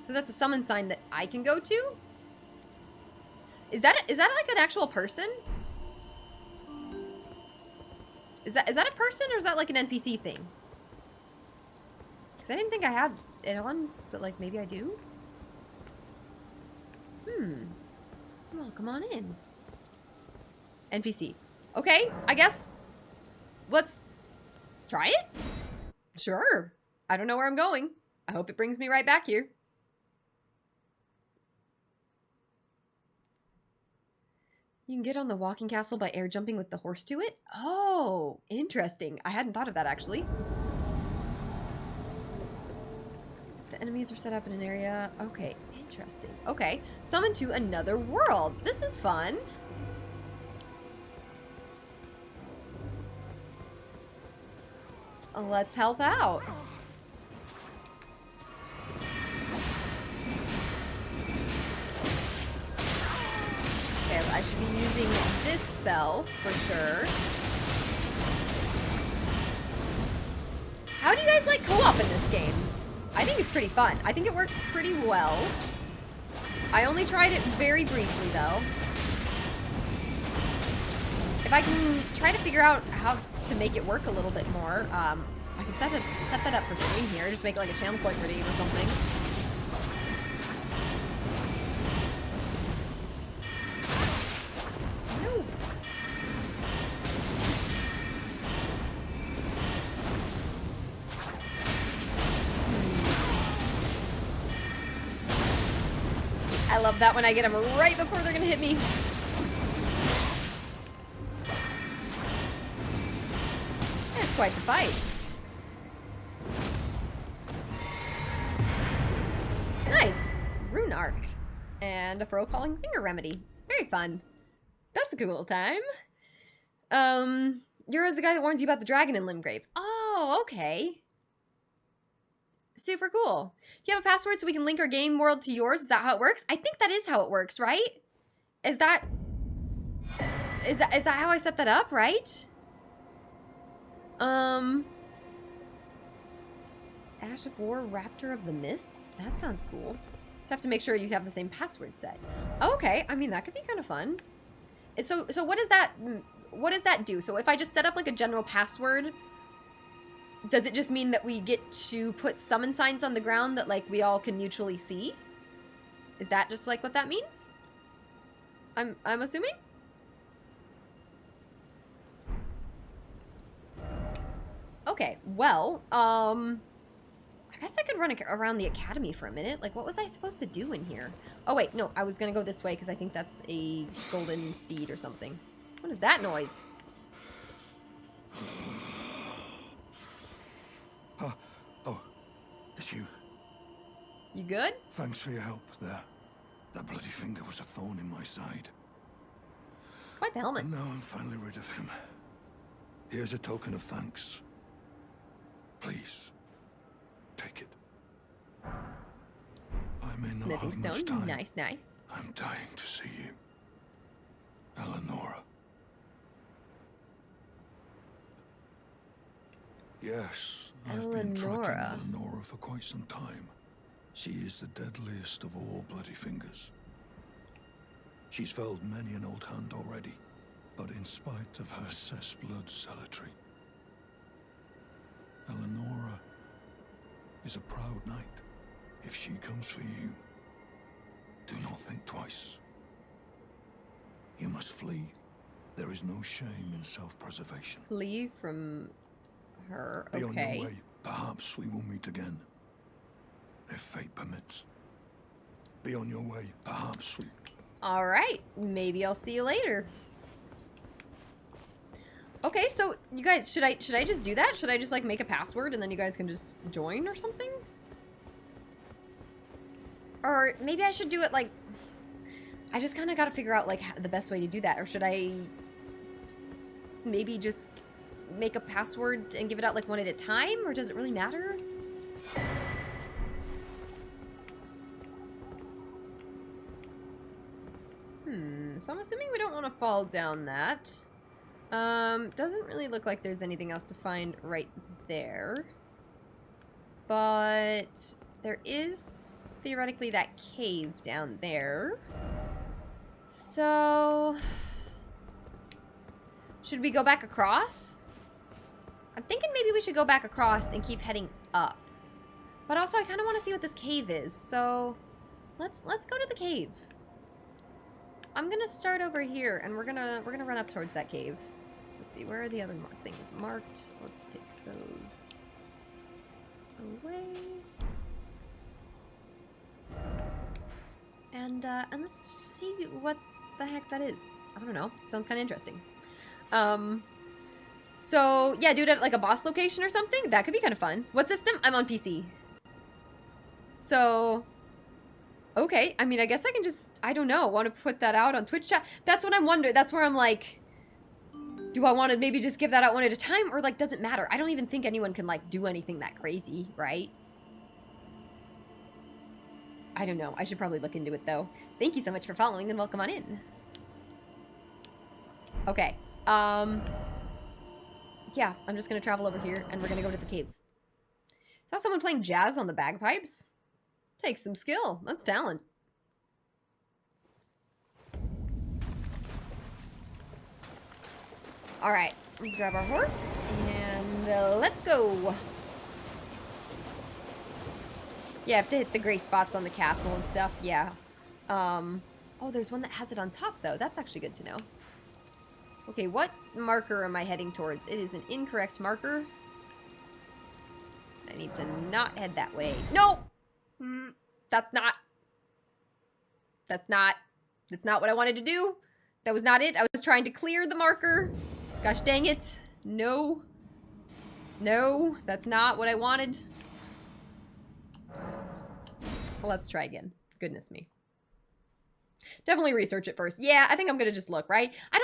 So that's a summon sign that I can go to? Is that like an actual person? Is that a person or is that like an NPC thing? Because I didn't think I had it on, but like maybe I do? Well, come on in. NPC. Okay, I guess let's try it? Sure. I don't know where I'm going. I hope it brings me right back here. You can get on the walking castle by air jumping with the horse to it? Oh, interesting. I hadn't thought of that, actually. The enemies are set up in an area. Okay, interesting. Okay, summon to another world. This is fun. Let's help out. Okay, well, I should be using this spell for sure. How do you guys like co-op in this game? I think it's pretty fun. I think it works pretty well. I only tried it very briefly though. If I can try to figure out how to make it work a little bit more, I can set that up for stream here. Just make it like a channel point redeem or something. No. I love that when I get them right before they're gonna hit me. It's quite the fight. and a furrow-calling finger remedy. Very fun. That's a cool time. Euro's the guy that warns you about the dragon in Limgrave. Oh, okay. Super cool. Do you have a password so we can link our game world to yours? Is that how it works? I think that is how it works, right? Is that how I set that up, right? Ash of War, Raptor of the Mists? That sounds cool. Just have to make sure you have the same password set. Okay, I mean, that could be kind of fun. So what does that do? So if I just set up like a general password, does it just mean that we get to put summon signs on the ground that like we all can mutually see? Is that just like what that means? I'm assuming? Okay, well, I guess I could run around the academy for a minute. Like, what was I supposed to do in here? Oh, wait, no, I was gonna go this way because I think that's a golden seed or something. What is that noise? Oh, it's you. You good? Thanks for your help there. That bloody finger was a thorn in my side. It's quite the helmet. And now I'm finally rid of him. Here's a token of thanks. Please, take it. I may not have much time. Nice, nice. I'm dying to see you. Eleonora. Yes, I've been tracking Eleonora for quite some time. She is the deadliest of all bloody fingers. She's felled many an old hand already, but in spite of her cessblood zealotry, Eleonora is a proud knight. If she comes for you, do not think twice. You must flee. There is no shame in self-preservation. Flee from her, okay. Be on your way. Perhaps we will meet again. If fate permits. Be on your way. Perhaps we... Alright, maybe I'll see you later. Okay, so you guys, should I just do that? Should I just like make a password and then you guys can just join or something? Or maybe I should do it like, I just kind of got to figure out like the best way to do that. Or should I maybe just make a password and give it out like one at a time? Or does it really matter? So I'm assuming we don't want to fall down that. Doesn't really look like there's anything else to find right there. But there is theoretically that cave down there. So should we go back across? I'm thinking maybe we should go back across and keep heading up. But also I kind of want to see what this cave is. So let's go to the cave. I'm gonna start over here and we're gonna run up towards that cave. Let's see, where are the other things marked? Let's take those away. And let's see what the heck that is. I don't know. Sounds kind of interesting. So yeah, do it at like a boss location or something. That could be kind of fun. What system? I'm on PC. So, okay. I mean, I guess I can just, I don't know, want to put that out on Twitch chat. That's what I'm wondering. That's where I'm like, do I want to maybe just give that out one at a time, or like, does it matter? I don't even think anyone can like do anything that crazy, right? I don't know. I should probably look into it though. Thank you so much for following and welcome on in. Okay. Yeah, I'm just gonna travel over here and we're gonna go to the cave. Saw someone playing jazz on the bagpipes. Takes some skill. That's talent. Alright, let's grab our horse and let's go. Yeah, I have to hit the gray spots on the castle and stuff, yeah. Oh, there's one that has it on top though. That's actually good to know. Okay, what marker am I heading towards? It is an incorrect marker. I need to not head that way. No! That's not what I wanted to do. That was not it. I was trying to clear the marker. Gosh dang it. No. No, that's not what I wanted. Let's try again. Goodness me. Definitely research it first. Yeah, I think I'm gonna just look, right? I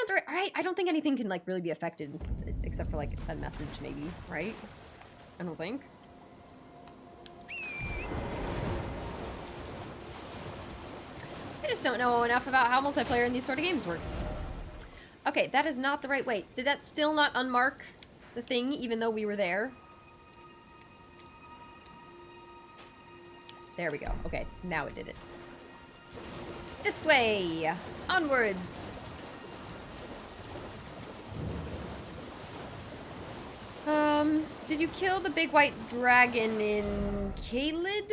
don't think anything can, like, really be affected except for, like, a message, maybe, right? I don't think. I just don't know enough about how multiplayer in these sort of games works. Okay, that is not the right way. Did that still not unmark the thing, even though we were there? There we go. Okay, now it did it. This way! Onwards! Did you kill the big white dragon in Caelid?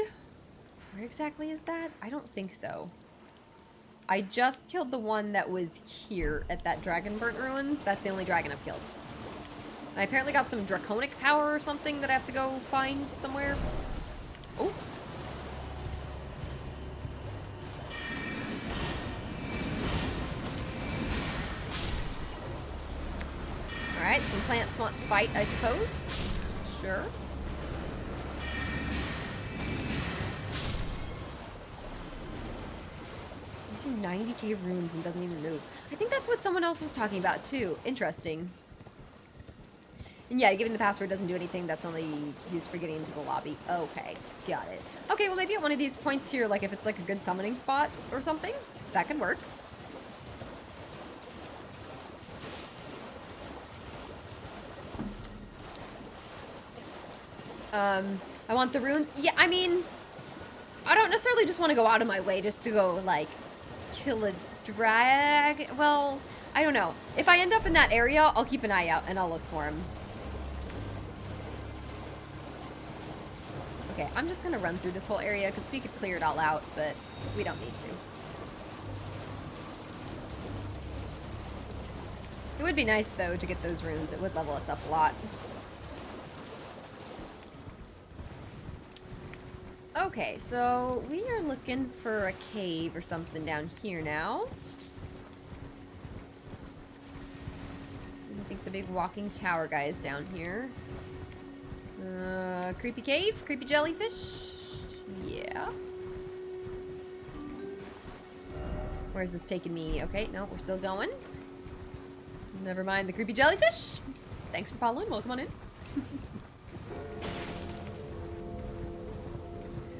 Where exactly is that? I don't think so. I just killed the one that was here at that dragon burnt ruins. That's the only dragon I've killed. And I apparently got some draconic power or something that I have to go find somewhere. Oh. Alright, some plants want to fight, I suppose. Sure. These are 90k runes and doesn't even move. I think that's what someone else was talking about too. Interesting. And yeah, giving the password doesn't do anything. That's only used for getting into the lobby. Okay, got it. Okay, well maybe at one of these points here, like if it's like a good summoning spot or something, that could work. I want the runes. Yeah, I mean, I don't necessarily just want to go out of my way just to go, like, kill a dragon. Well, I don't know. If I end up in that area, I'll keep an eye out and I'll look for him. Okay, I'm just gonna run through this whole area because we could clear it all out, but we don't need to. It would be nice, though, to get those runes. It would level us up a lot. Okay, so we are looking for a cave or something down here now. I think the big walking tower guy is down here. Creepy cave? Creepy jellyfish? Yeah. Where's this taking me? Okay, no, we're still going. Never mind the creepy jellyfish. Thanks for following. Welcome on in.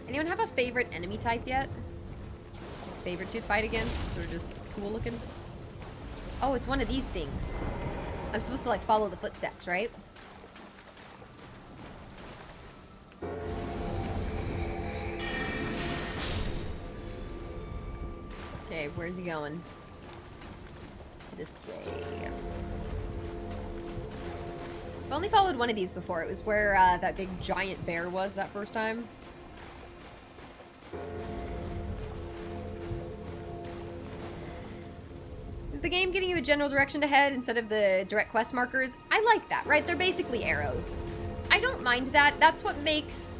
Anyone have a favorite enemy type yet? Favorite to fight against? Or just cool looking? Oh, it's one of these things. I'm supposed to, like, follow the footsteps, right? Okay, where's he going? This way. I've only followed one of these before. It was where that big giant bear was that first time. Is the game giving you a general direction to head instead of the direct quest markers? I like that, right? They're basically arrows. I don't mind that. That's what makes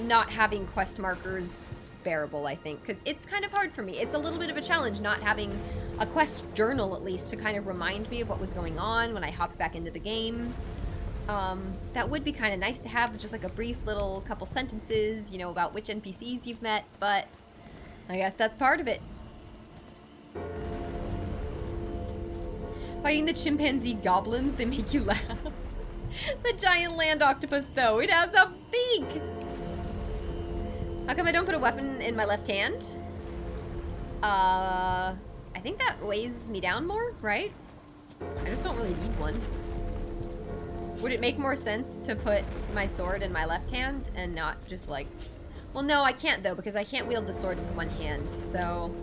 not having quest markers bearable, I think, because it's kind of hard for me. It's a little bit of a challenge not having a quest journal, at least, to kind of remind me of what was going on when I hopped back into the game. That would be kind of nice to have, just like a brief little couple sentences, you know, about which NPCs you've met, but I guess that's part of it. Fighting the chimpanzee goblins, they make you laugh. The giant land octopus, though, it has a beak! How come I don't put a weapon in my left hand? I think that weighs me down more, right? I just don't really need one. Would it make more sense to put my sword in my left hand and not just like... Well, no, I can't, though, because I can't wield the sword with one hand, so...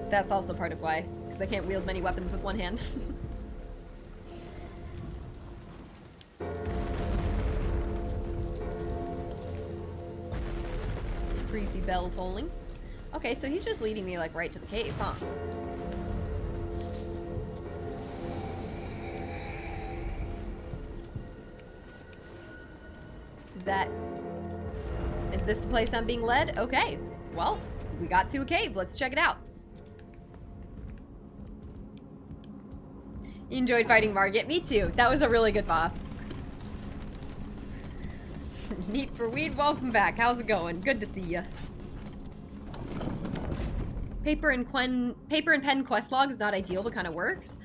That's also part of why, because I can't wield many weapons with one hand. Creepy bell tolling. Okay, so he's just leading me, like, right to the cave, huh? Is this the place I'm being led? Okay, well, we got to a cave. Let's check it out. You enjoyed fighting Margit? Me too. That was a really good boss. Neat for weed. Welcome back. How's it going? Good to see ya. Paper and pen quest log is not ideal, but kind of works.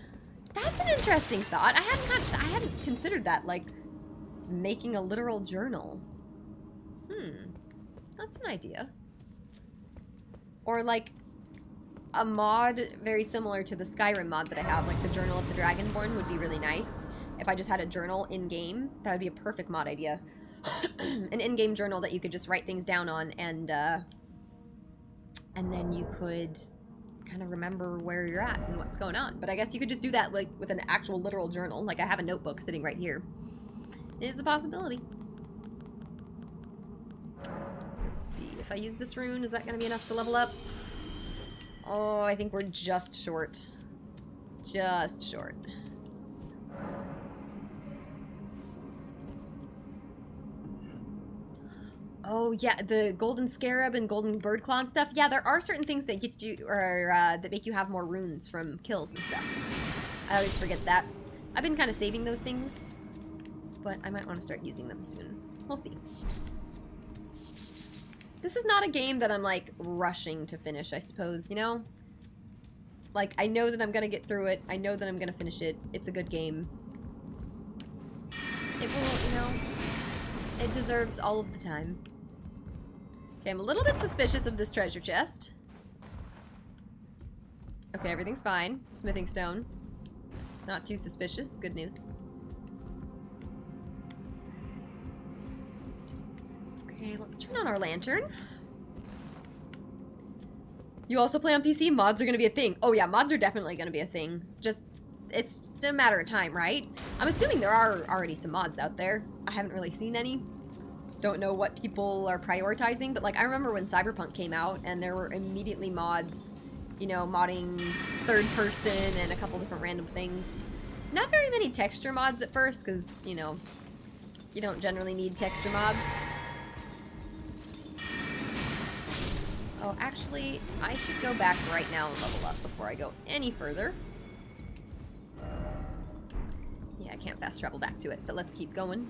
That's an interesting thought. I hadn't considered that, like making a literal journal. That's an idea. Or like a mod very similar to the Skyrim mod that I have, like the Journal of the Dragonborn would be really nice. If I just had a journal in-game, that would be a perfect mod idea. An in-game journal that you could just write things down on, and then you could kind of remember where you're at and what's going on. But I guess you could just do that like with an actual literal journal. Like I have a notebook sitting right here. It is a possibility. Let's see, if I use this rune, is that going to be enough to level up? Oh, I think we're just short. Just short. Oh yeah, the golden scarab and golden bird claw and stuff. Yeah, there are certain things that get you, or that make you have more runes from kills and stuff. I always forget that. I've been kind of saving those things, but I might want to start using them soon. We'll see. This is not a game that I'm like rushing to finish, I suppose, you know? Like, I know that I'm gonna get through it. I know that I'm gonna finish it. It's a good game. It will, you know, it deserves all of the time. Okay, I'm a little bit suspicious of this treasure chest. Okay, everything's fine. Smithing stone. Not too suspicious. Good news. Okay, let's turn on our lantern. You also play on PC? Mods are gonna be a thing. Oh yeah, mods are definitely gonna be a thing. Just, it's a matter of time, right? I'm assuming there are already some mods out there. I haven't really seen any. Don't know what people are prioritizing, but like I remember when Cyberpunk came out and there were immediately mods, you know, modding third person and a couple different random things. Not very many texture mods at first, because, you know, you don't generally need texture mods. Oh, actually, I should go back right now and level up before I go any further. Yeah, I can't fast travel back to it, but let's keep going.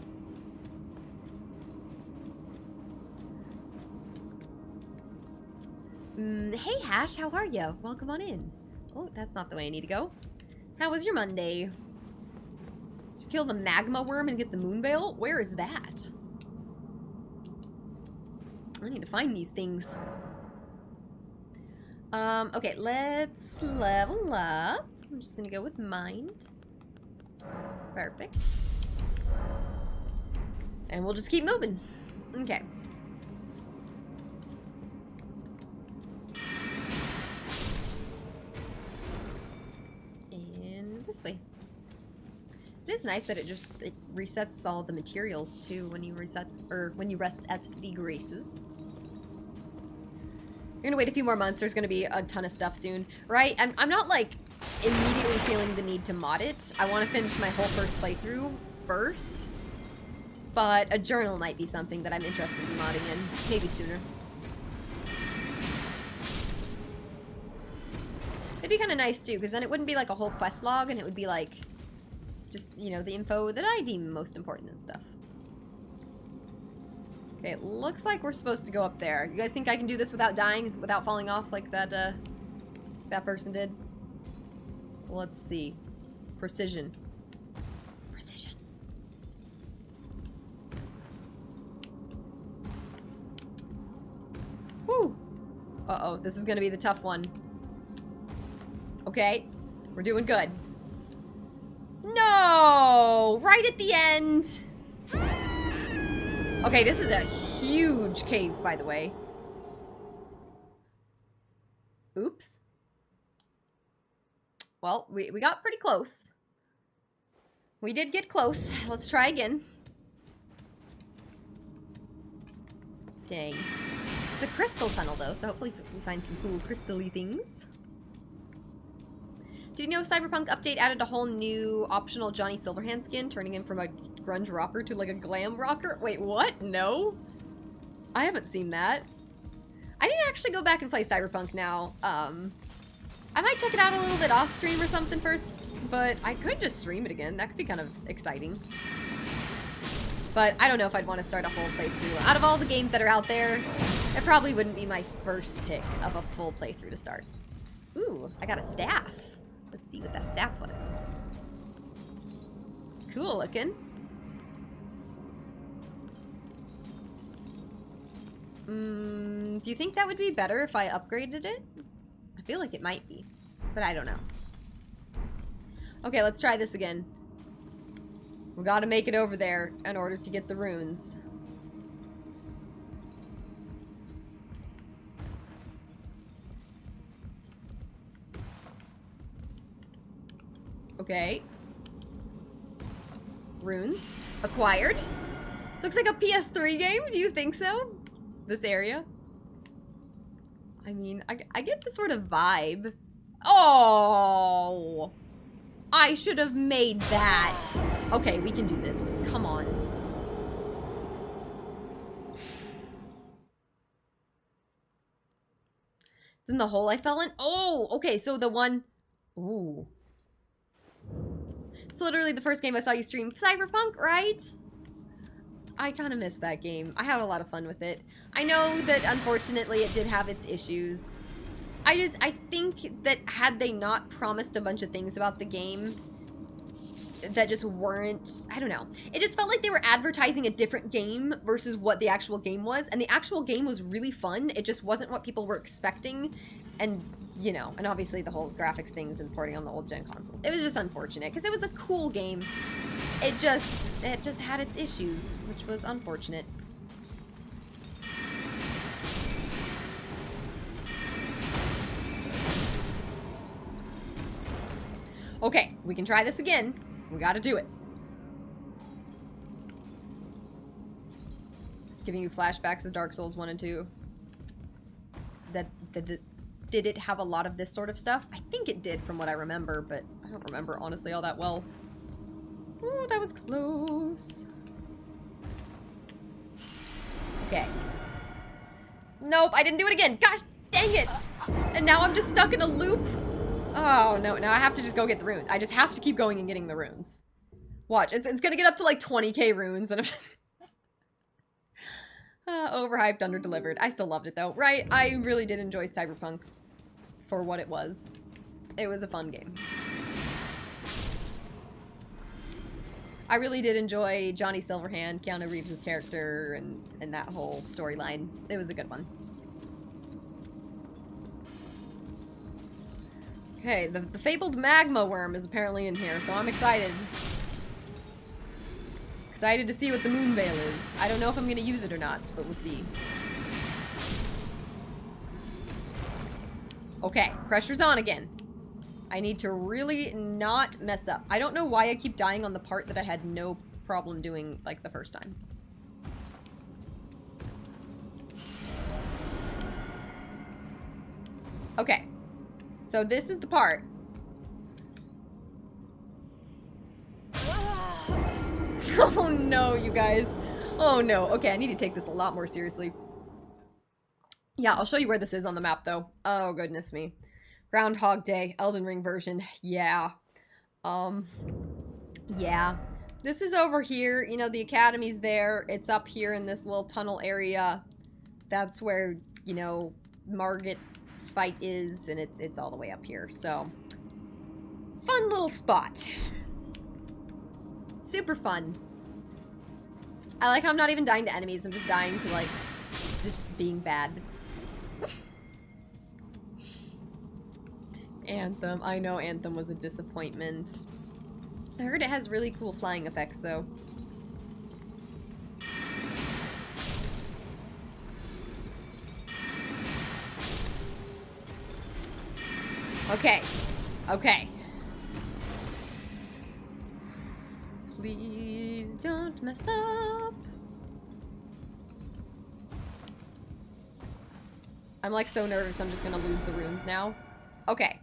Hey Hash, how are you? Welcome on in. Oh, that's not the way I need to go. How was your Monday? Did you kill the magma worm and get the moon veil? Where is that? I need to find these things. Okay, let's level up. I'm just gonna go with mind. Perfect. And we'll just keep moving. Okay. This way. It is nice that it resets all the materials too when you reset, or when you rest at the graces. You're gonna wait a few more months. There's gonna be a ton of stuff soon, right? I'm not like immediately feeling the need to mod it. I want to finish my whole first playthrough first, but a journal might be something that I'm interested in modding in, maybe sooner. It'd be kind of nice too, because then it wouldn't be like a whole quest log, and it would be like just, you know, the info that I deem most important and stuff. Okay, it looks like we're supposed to go up there. You guys think I can do this without dying, without falling off like that that person did? Let's see. Precision. Precision. Woo! Uh-oh, this is gonna be the tough one. Okay, we're doing good. No! Right at the end! Okay, this is a huge cave, by the way. Oops. Well, we got pretty close. We did get close. Let's try again. Dang. It's a crystal tunnel, though, so hopefully we find some cool crystal-y things. Did you know Cyberpunk update added a whole new optional Johnny Silverhand skin, turning him from a grunge rocker to like a glam rocker? Wait, what? No? I haven't seen that. I need to actually go back and play Cyberpunk now. I might check it out a little bit off stream or something first, but I could just stream it again. That could be kind of exciting. But I don't know if I'd want to start a whole playthrough. Out of all the games that are out there, it probably wouldn't be my first pick of a full playthrough to start. Ooh, I got a staff. Let's see what that staff was. Cool looking. Do you think that would be better if I upgraded it? I feel like it might be, but I don't know. Okay, let's try this again. We gotta make it over there in order to get the runes. Okay. Runes. Acquired. This looks like a PS3 game, do you think so? This area? I mean, I get the sort of vibe. Oh! I should have made that. Okay, we can do this. Come on. It's in the hole I fell in? Oh, okay, so the one... Ooh. It's literally the first game I saw you stream. Cyberpunk, right? I kind of missed that game. I had a lot of fun with it. I know that, unfortunately, it did have its issues. I think that had they not promised a bunch of things about the game that just weren't, I don't know. It just felt like they were advertising a different game versus what the actual game was. And the actual game was really fun. It just wasn't what people were expecting. And, you know, and obviously the whole graphics things and porting on the old gen consoles. It was just unfortunate because it was a cool game. It just had its issues, which was unfortunate. Okay, we can try this again. We gotta do it. It's giving you flashbacks of Dark Souls 1 and 2. Did it have a lot of this sort of stuff? I think it did from what I remember, but I don't remember honestly all that well. Oh, that was close. Okay. Nope, I didn't do it again. Gosh, dang it. And now I'm just stuck in a loop. Oh, no, now I have to just go get the runes. I just have to keep going and getting the runes. Watch, it's gonna get up to like 20k runes, and I'm just... overhyped, underdelivered. I still loved it, though, right? I really did enjoy Cyberpunk for what it was. It was a fun game. I really did enjoy Johnny Silverhand, Keanu Reeves' character, and that whole storyline. It was a good one. Okay, the fabled magma worm is apparently in here, so I'm excited. Excited to see what the moon veil is. I don't know if I'm gonna use it or not, but we'll see. Okay, pressure's on again. I need to really not mess up. I don't know why I keep dying on the part that I had no problem doing, like, the first time. Okay. So this is the part. Oh no, you guys. Oh no. Okay, I need to take this a lot more seriously. Yeah, I'll show you where this is on the map, though. Oh, goodness me. Groundhog Day, Elden Ring version. Yeah. Yeah. This is over here. You know, the academy's there. It's up here in this little tunnel area. That's where, you know, Margit's fight is, and it's all the way up here. So, fun little spot. Super fun. I like how I'm not even dying to enemies. I'm just dying to, like, just being bad. Anthem. I know Anthem was a disappointment. I heard it has really cool flying effects, though. Okay. Okay. Please don't mess up. I'm like so nervous I'm just gonna lose the runes now. Okay.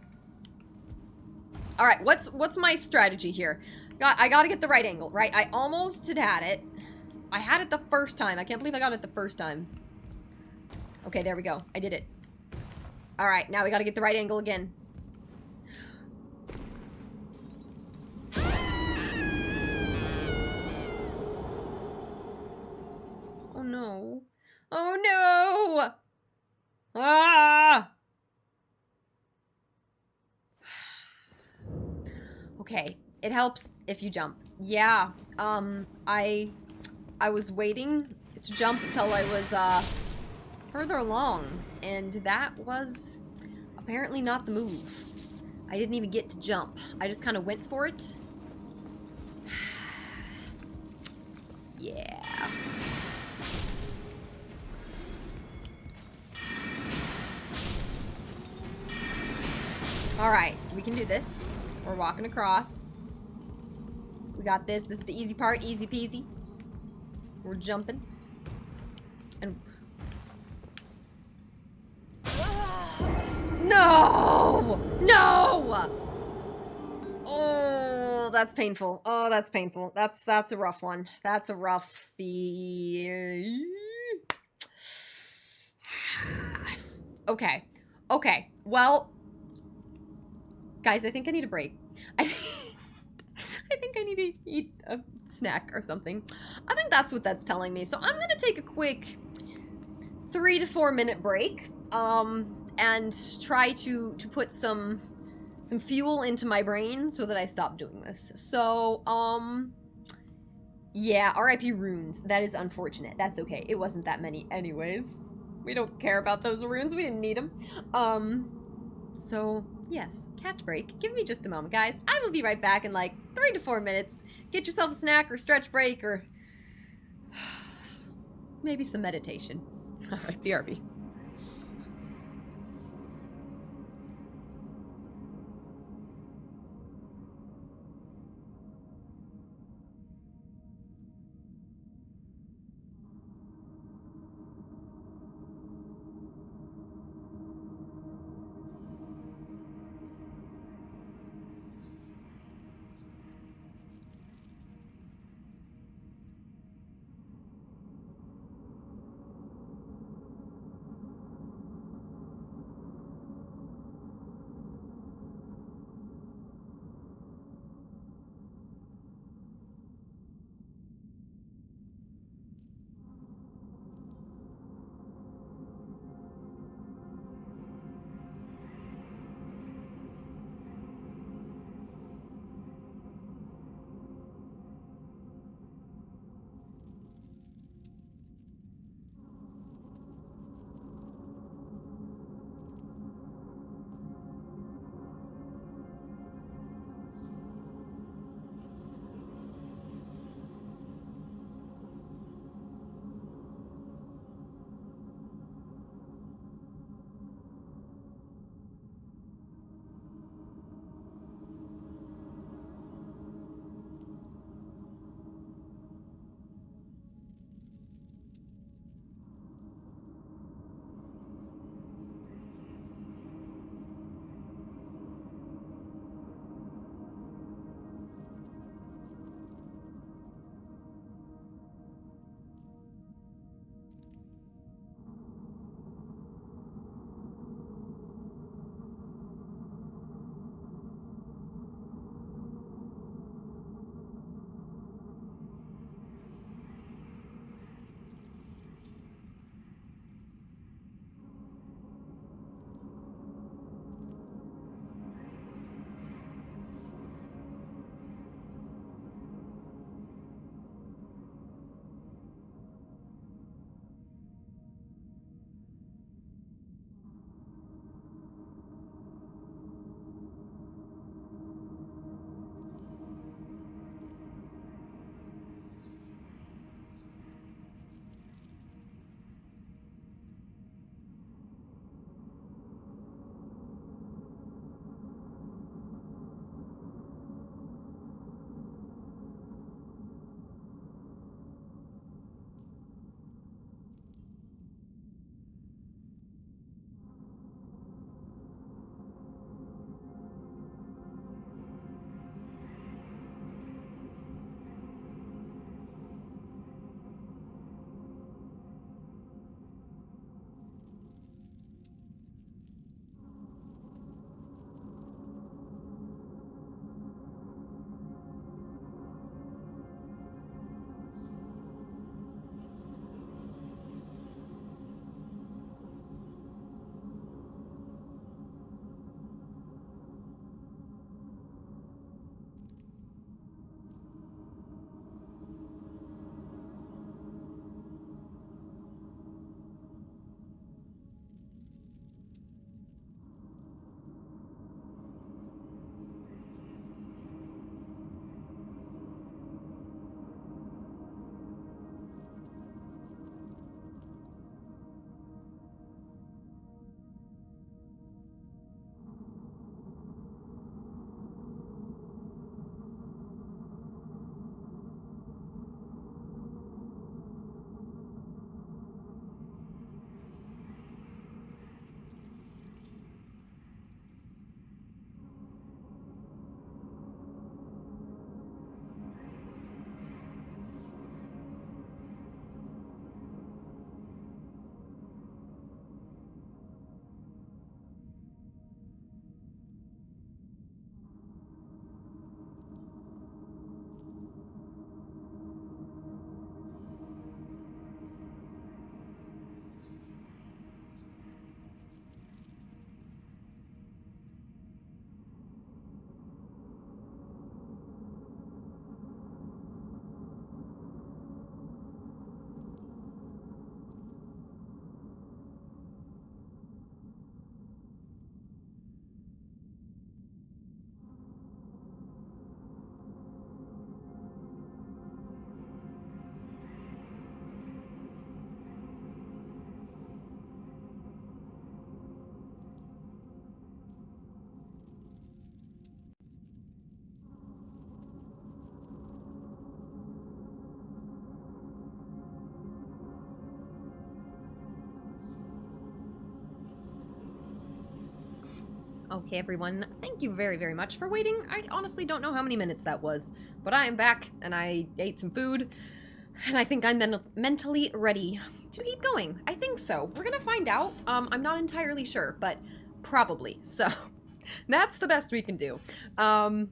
Alright, what's my strategy here? I gotta get the right angle, right? I almost had it. I had it the first time. I can't believe I got it the first time. Okay, there we go. I did it. Alright, now we gotta get the right angle again. Oh no. Oh no! Ah! Okay, it helps if you jump. Yeah, I was waiting to jump until I was, further along, and that was apparently not the move. I didn't even get to jump. I just kind of went for it. Yeah. Alright, we can do this. We're walking across. We got this. This is the easy part. Easy peasy. We're jumping. And... No! No! Oh, that's painful. Oh, that's painful. That's a rough one. That's a rough... Okay. Okay. Well... Guys, I think I need a break. I think I need to eat a snack or something. I think that's what that's telling me. So I'm gonna take a quick 3 to 4 minute break, and try to put some fuel into my brain so that I stop doing this. So, yeah, RIP runes. That is unfortunate. That's okay. It wasn't that many anyways. We don't care about those runes. We didn't need them. So, yes, catch break. Give me just a moment, guys. I will be right back in like 3 to 4 minutes. Get yourself a snack or stretch break or maybe some meditation. Alright, BRB. Okay, everyone, thank you very, very much for waiting. I honestly don't know how many minutes that was, but I am back, and I ate some food, and I think I'm mentally ready to keep going. I think so. We're gonna find out. I'm not entirely sure, but probably. So, that's the best we can do. Sir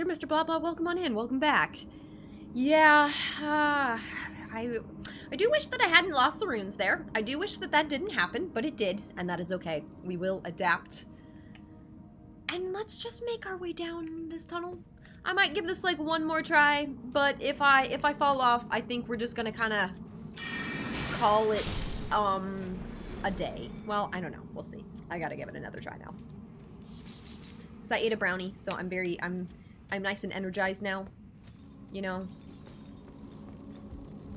Mr. Blah Blah, welcome on in. Welcome back. Yeah, I do wish that I hadn't lost the runes there. I do wish that that didn't happen, but it did, and that is okay. We will adapt. And let's just make our way down this tunnel. I might give this like one more try, but if I fall off, I think we're just gonna kind of call it a day. Well, I don't know. We'll see. I gotta give it another try now. So I ate a brownie, so I'm nice and energized now. You know,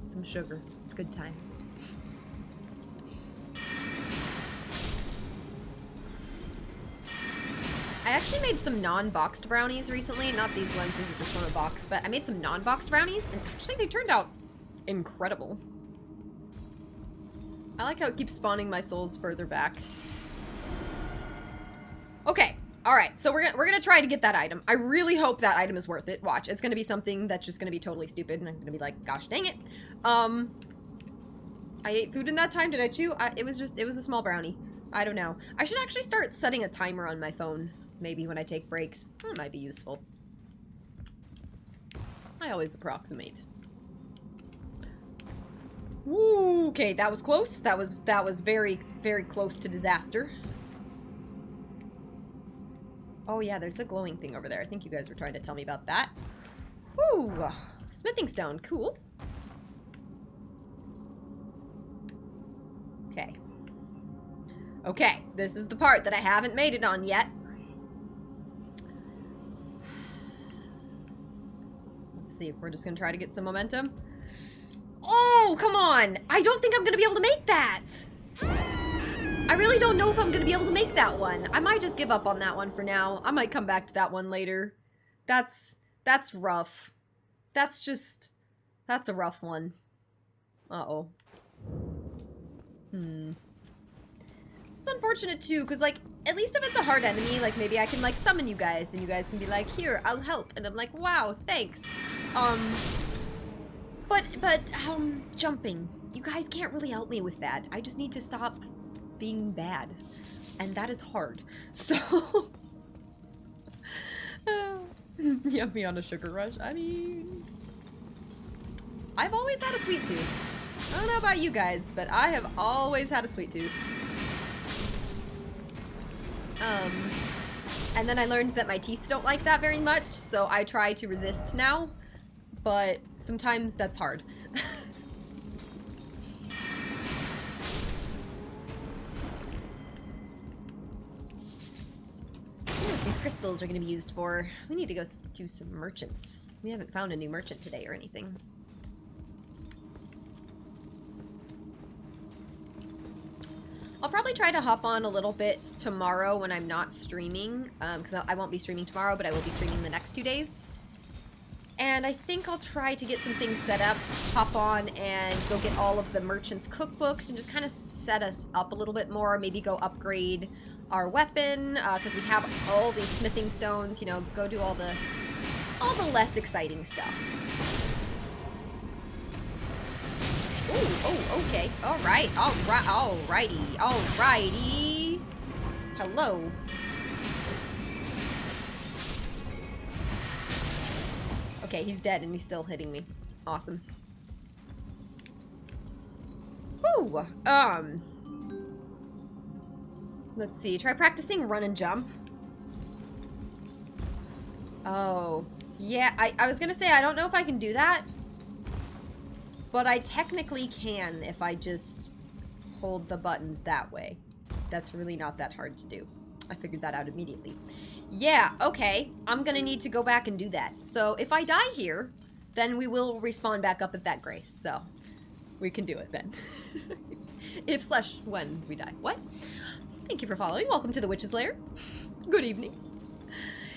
some sugar, good times. I actually made some non-boxed brownies recently. Not these ones, these are just from a box, but I made some non-boxed brownies, and actually they turned out incredible. I like how it keeps spawning my souls further back. Okay, alright, so we're gonna try to get that item. I really hope that item is worth it. Watch, it's gonna be something that's just gonna be totally stupid, and I'm gonna be like, gosh dang it. I ate food in that time, did I chew? It was a small brownie. I don't know. I should actually start setting a timer on my phone. Maybe when I take breaks. That might be useful. I always approximate. Woo, okay, that was close. That was very, very close to disaster. Oh yeah, there's a glowing thing over there. I think you guys were trying to tell me about that. Woo! Smithing stone, cool. Okay. Okay, this is the part that I haven't made it on yet. Let's see if we're just gonna try to get some momentum. Oh, come on! I don't think I'm gonna be able to make that! I really don't know if I'm gonna be able to make that one. I might just give up on that one for now. I might come back to that one later. That's rough. That's a rough one. Uh-oh. This is unfortunate too, because like, at least if it's a hard enemy, like maybe I can like summon you guys and you guys can be like, here, I'll help. And I'm like, wow, thanks. But jumping. You guys can't really help me with that. I just need to stop being bad. And that is hard. So, you have me on a sugar rush. I mean, I've always had a sweet tooth. I don't know about you guys, but I have always had a sweet tooth. And then I learned that my teeth don't like that very much, so I try to resist now. But sometimes that's hard. These crystals are going to be used for. We need to go do some merchants. We haven't found a new merchant today or anything. I'll probably try to hop on a little bit tomorrow when I'm not streaming, because I won't be streaming tomorrow, but I will be streaming the next 2 days. And I think I'll try to get some things set up, hop on and go get all of the merchants' cookbooks and just kind of set us up a little bit more, maybe go upgrade our weapon, because we have all these smithing stones, you know, go do all the less exciting stuff. Oh, okay. Alrighty. Hello. Okay, he's dead and he's still hitting me. Awesome. Woo! Let's see. Try practicing run and jump. Oh. Yeah, I was gonna say, I don't know if I can do that. But I technically can if I just hold the buttons that way. That's really not that hard to do. I figured that out immediately. Yeah, okay. I'm gonna need to go back and do that. So if I die here, then we will respawn back up at that grace. So we can do it then. If/when we die. What? Thank you for following. Welcome to the Witch's Lair. Good evening.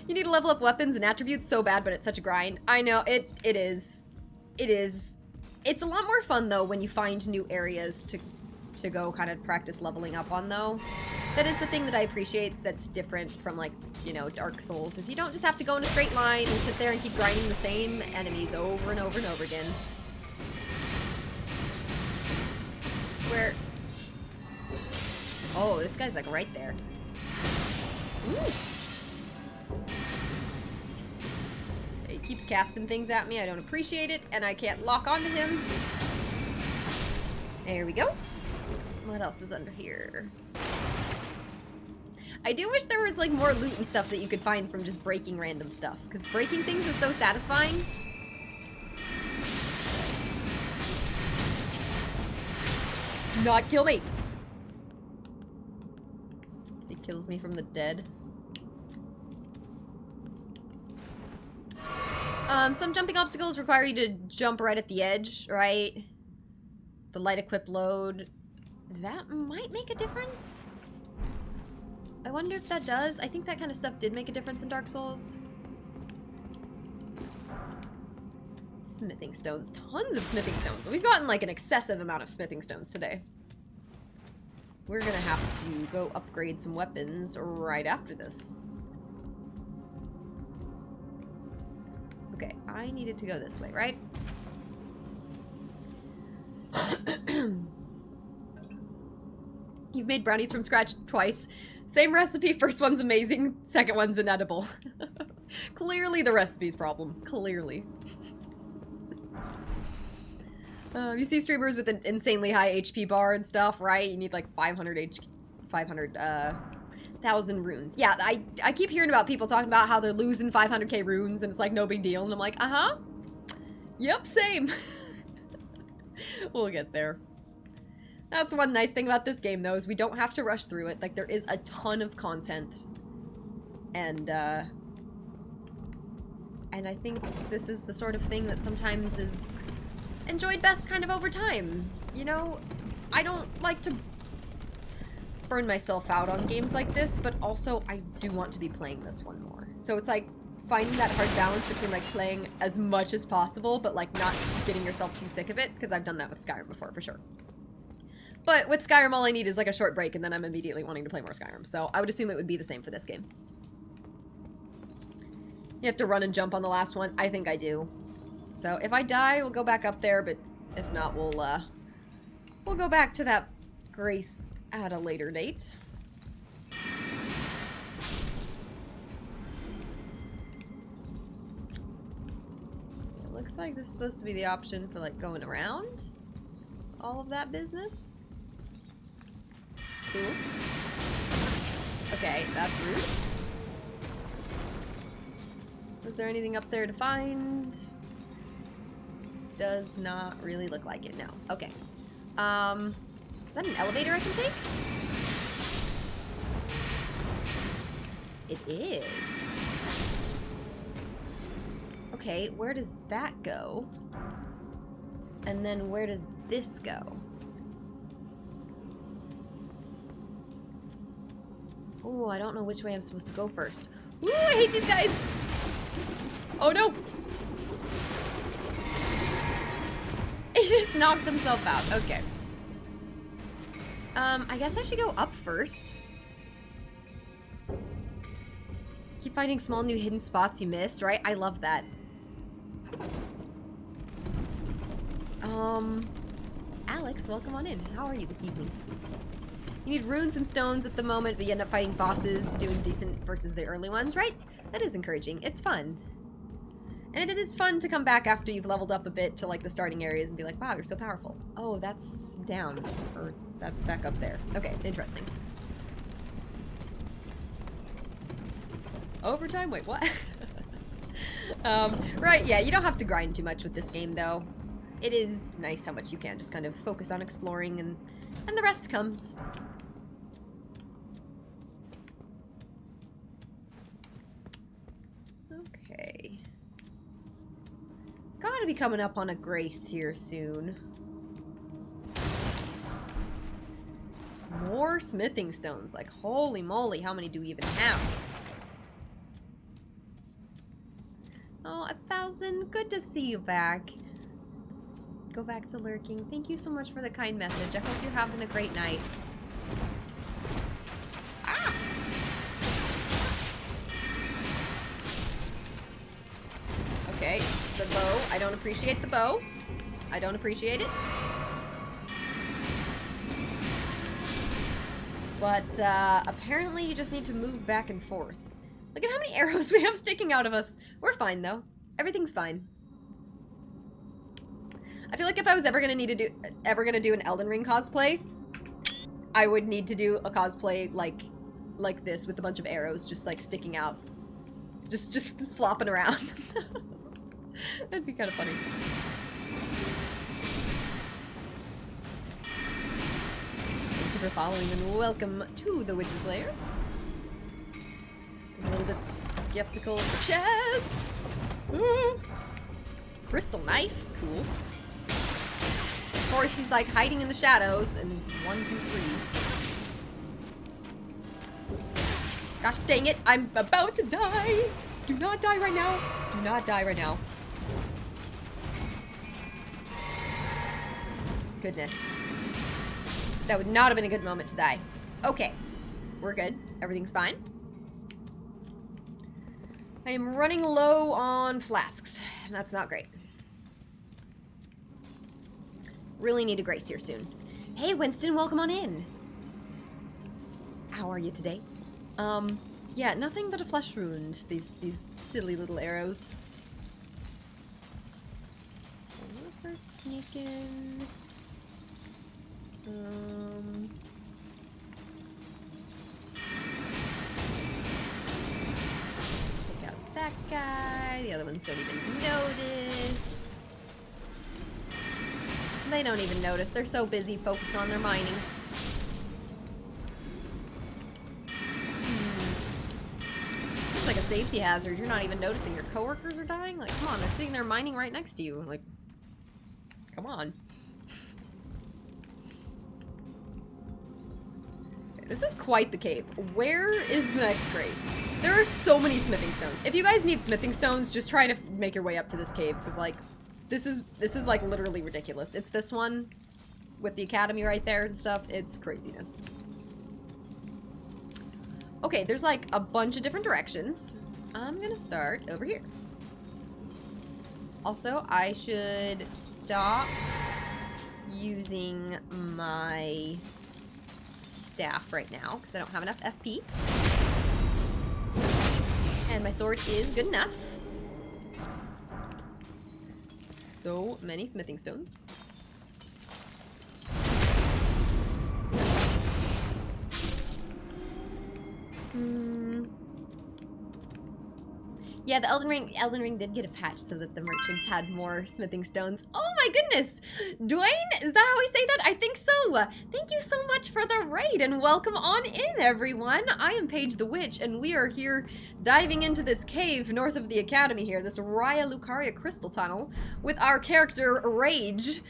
You need to level up weapons and attributes so bad, but it's such a grind. I know, it is. It is. It's a lot more fun, though, when you find new areas to to go kind of practice leveling up on, though. That is the thing that I appreciate that's different from, like, you know, Dark Souls, is you don't just have to go in a straight line and sit there and keep grinding the same enemies over and over and over again. Where... Oh, this guy's, like, right there. Ooh. He keeps casting things at me. I don't appreciate it, and I can't lock onto him. There we go. What else is under here? I do wish there was, like, more loot and stuff that you could find from just breaking random stuff, because breaking things is so satisfying. Not kill me! It kills me from the dead. Some jumping obstacles require you to jump right at the edge, right? The light equip load. That might make a difference. I wonder if that does. I think that kind of stuff did make a difference in Dark Souls. Smithing stones. Tons of smithing stones. We've gotten like an excessive amount of smithing stones today. We're gonna have to go upgrade some weapons right after this. Okay, I needed to go this way, right? You've made brownies from scratch twice. Same recipe, first one's amazing, second one's inedible. Clearly the recipe's problem. Clearly. You see streamers with an insanely high HP bar and stuff, right? You need like 500,000 runes. Yeah, I keep hearing about people talking about how they're losing 500k runes and it's like no big deal. And I'm like, uh-huh. Yep, same. We'll get there. That's one nice thing about this game, though, is we don't have to rush through it. Like, there is a ton of content. And I think this is the sort of thing that sometimes is enjoyed best kind of over time. You know, I don't like to burn myself out on games like this, but also I do want to be playing this one more. So it's like finding that hard balance between like playing as much as possible, but like not getting yourself too sick of it, because I've done that with Skyrim before, for sure. But with Skyrim, all I need is like a short break, and then I'm immediately wanting to play more Skyrim. So I would assume it would be the same for this game. You have to run and jump on the last one. I think I do. So if I die, we'll go back up there, but if not, we'll go back to that grace at a later date. It looks like this is supposed to be the option for like going around all of that business. Cool. Okay, that's rude. Is there anything up there to find? Does not really look like it, no. Okay. Is that an elevator I can take? It is. Okay, where does that go? And then where does this go? Oh, I don't know which way I'm supposed to go first. Ooh, I hate these guys! Oh no! He just knocked himself out. Okay. I guess I should go up first. Keep finding small new hidden spots you missed, right? I love that. Alex, welcome on in. How are you this evening? You need runes and stones at the moment, but you end up fighting bosses, doing decent versus the early ones, right? That is encouraging. It's fun. And it is fun to come back after you've leveled up a bit to like the starting areas and be like, wow, you're so powerful. Oh, that's down. Or that's back up there. Okay, interesting. Overtime? Wait, what? Right, yeah, you don't have to grind too much with this game, though. It is nice how much you can just kind of focus on exploring and the rest comes. Okay. Gotta be coming up on a grace here soon. More smithing stones. Like, holy moly, how many do we even have? Oh, 1,000. Good to see you back. go back to lurking. Thank you so much for the kind message. I hope you're having a great night. Ah! Okay, the bow. I don't appreciate the bow. I don't appreciate it. But apparently you just need to move back and forth. Look at how many arrows we have sticking out of us. We're fine though. Everything's fine. I feel like if I was ever gonna do an Elden Ring cosplay, I would need to do a cosplay like this with a bunch of arrows just like sticking out, just flopping around. That'd be kind of funny. Thank you for following and welcome to the Witch's Lair. I'm a little bit skeptical of the chest. Crystal knife, cool. Of course, he's like hiding in the shadows. And 1, 2, 3. Gosh dang it! I'm about to die. Do not die right now. Do not die right now. Goodness. That would not have been a good moment to die. Okay. We're good. Everything's fine. I am running low on flasks. That's not great. Really need a grace here soon. Hey, Winston, welcome on in. How are you today? Yeah, nothing but a flesh wound. These silly little arrows. I'm gonna start sneaking. Take out that guy. The other ones don't even notice. They don't even notice. They're so busy focused on their mining. It's like a safety hazard. You're not even noticing your coworkers are dying? Like, come on, they're sitting there mining right next to you. Like, come on. This is quite the cave. Where is the next grace? There are so many smithing stones. If you guys need smithing stones, just try to make your way up to this cave, because, like, this is like literally ridiculous. It's this one with the academy right there and stuff. It's craziness. Okay, there's like a bunch of different directions. I'm gonna start over here. Also, I should stop using my staff right now because I don't have enough FP. And my sword is good enough. So many smithing stones. Yeah, the Elden Ring did get a patch so that the merchants had more smithing stones. Oh my goodness! Dwayne, is that how we say that? I think so. Thank you so much for the raid and welcome on in, everyone. I am Paige the Witch and we are here diving into this cave north of the academy here, this Raya Lucaria crystal tunnel with our character Rage,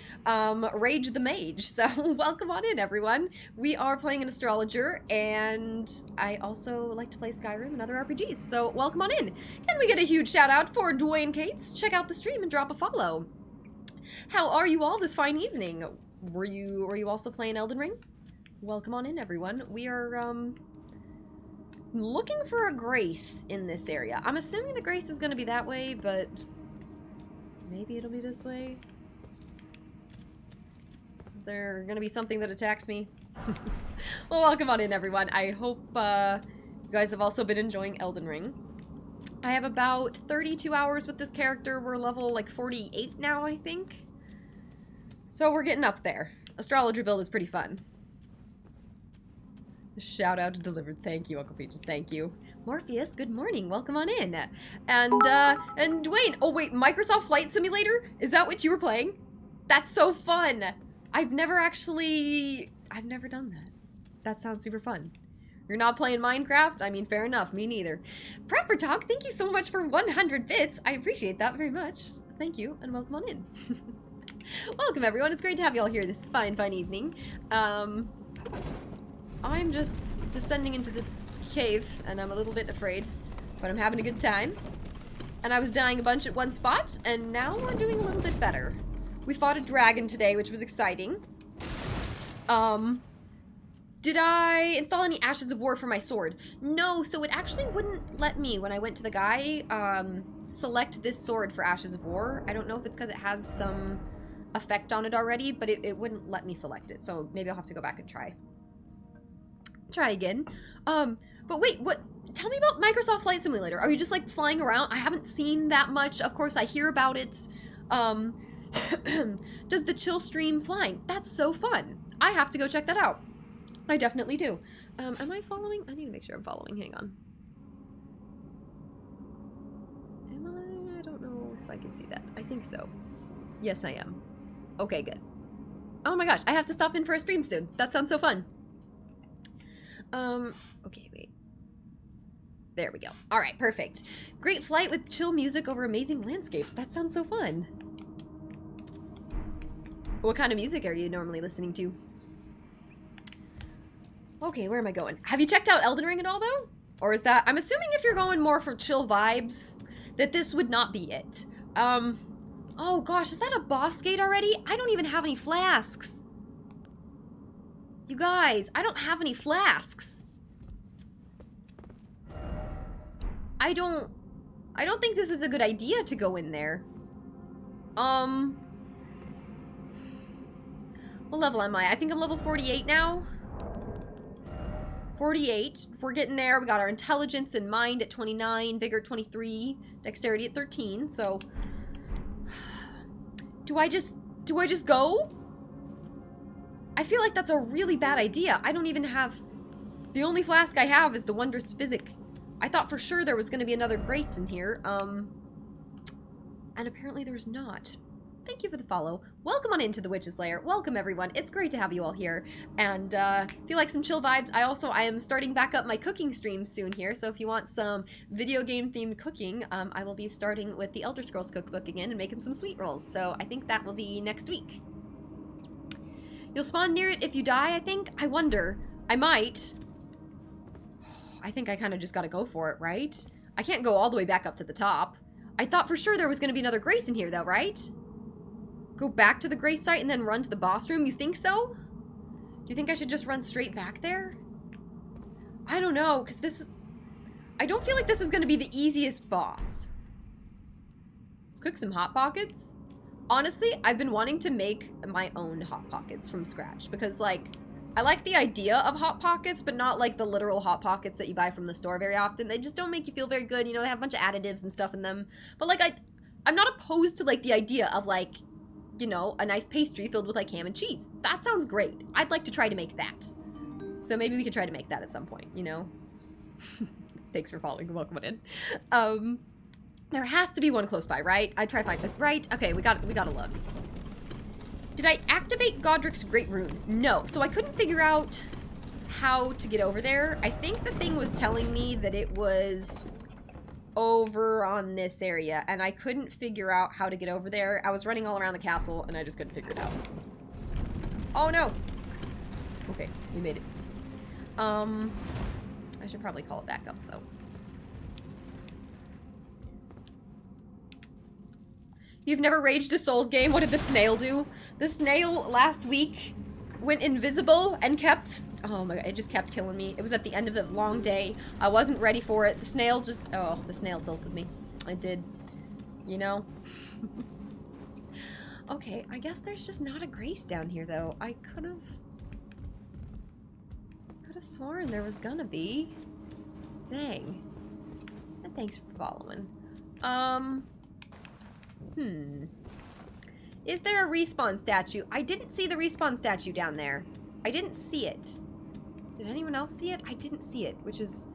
Rage the Mage. So welcome on in, everyone. We are playing an Astrologer and I also like to play Skyrim and other RPGs. So welcome on in. Can we get a huge shout out for Dwayne Cates? Check out the stream and drop a follow. How are you all this fine evening? Were you also playing Elden Ring? Welcome on in, everyone. We are looking for a grace in this area. I'm assuming the grace is going to be that way, but maybe it'll be this way. Is there going to be something that attacks me? Well, welcome on in, everyone. I hope you guys have also been enjoying Elden Ring. I have about 32 hours with this character. We're level like 48 now, I think. So we're getting up there. Astrologer build is pretty fun. Shout out delivered. Thank you, Uncle Peaches. Thank you. Morpheus, good morning. Welcome on in. And Dwayne. Oh wait, Microsoft Flight Simulator? Is that what you were playing? That's so fun. I've never done that. That sounds super fun. You're not playing Minecraft? I mean, fair enough. Me neither. Prepper Talk, thank you so much for 100 bits. I appreciate that very much. Thank you, and welcome on in. Welcome, everyone. It's great to have you all here this fine evening. I'm just descending into this cave, and I'm a little bit afraid, but I'm having a good time. And I was dying a bunch at one spot, and now we're doing a little bit better. We fought a dragon today, which was exciting. Did I install any Ashes of War for my sword? No, so it actually wouldn't let me, when I went to the guy, select this sword for Ashes of War. I don't know if it's because it has some effect on it already, but it wouldn't let me select it. So maybe I'll have to go back and try again. But wait, what? Tell me about Microsoft Flight Simulator. Are you just like flying around? I haven't seen that much. Of course, I hear about it. Does the chill stream flying? That's so fun. I have to go check that out. I definitely do. Am I following? I need to make sure I'm following. Hang on. Am I? I don't know if I can see that. I think so. Yes, I am. Okay, good. Oh my gosh, I have to stop in for a stream soon. That sounds so fun. Okay, wait. There we go. All right, perfect. Great flight with chill music over amazing landscapes. That sounds so fun. What kind of music are you normally listening to? Okay, where am I going? Have you checked out Elden Ring at all, though? Or is that... I'm assuming if you're going more for chill vibes, that this would not be it. Oh gosh, is that a boss gate already? I don't even have any flasks. You guys, I don't have any flasks. I don't think this is a good idea to go in there. What level am I? I think I'm level 48 now. 48. We're getting there. We got our intelligence and mind at 29, vigor at 23, dexterity at 13. So, do I just go? I feel like that's a really bad idea. I don't even have... The only flask I have is the Wondrous Physic. I thought for sure there was going to be another Grace in here. And apparently there's not. Thank you for the follow. Welcome on into the Witch's Lair. Welcome, everyone. It's great to have you all here. And if you like some chill vibes, I am starting back up my cooking streams soon here. So if you want some video game themed cooking, I will be starting with the Elder Scrolls cookbook again and making some sweet rolls. So I think that will be next week. You'll spawn near it if you die, I think. I wonder. I might. I think I kind of just got to go for it, right? I can't go all the way back up to the top. I thought for sure there was going to be another Grace in here, though, right? Go back to the Grace site and then run to the boss room? You think so? Do you think I should just run straight back there? I don't know, because this is... I don't feel like this is going to be the easiest boss. Let's cook some Hot Pockets. Honestly, I've been wanting to make my own Hot Pockets from scratch, because, like, I like the idea of Hot Pockets, but not, like, the literal Hot Pockets that you buy from the store very often. They just don't make you feel very good. You know, they have a bunch of additives and stuff in them. But, like, I'm not opposed to, like, the idea of, like, you know, a nice pastry filled with like ham and cheese. That sounds great. I'd like to try to make that. So maybe we could try to make that at some point, you know? Thanks for following. Welcome in. There has to be one close by, right? I tried my fifth, right? Okay, we gotta look. Did I activate Godric's Great Rune? No. So I couldn't figure out how to get over there. I think the thing was telling me that it was over on this area, and I couldn't figure out how to get over there. I was running all around the castle, and I just couldn't figure it out. Oh, no! Okay, we made it. I should probably call it back up, though. You've never raged a Souls game? What did the Snail do? The Snail last week went invisible and kept... Oh my god, it just kept killing me. It was at the end of the long day. I wasn't ready for it. The Snail just... Oh, the Snail tilted me. It did. You know? Okay, I guess there's just not a Grace down here, though. I could have sworn there was gonna be. Dang. And thanks for following. Is there a respawn statue? I didn't see the respawn statue down there. I didn't see it. Did anyone else see it? I didn't see it, which is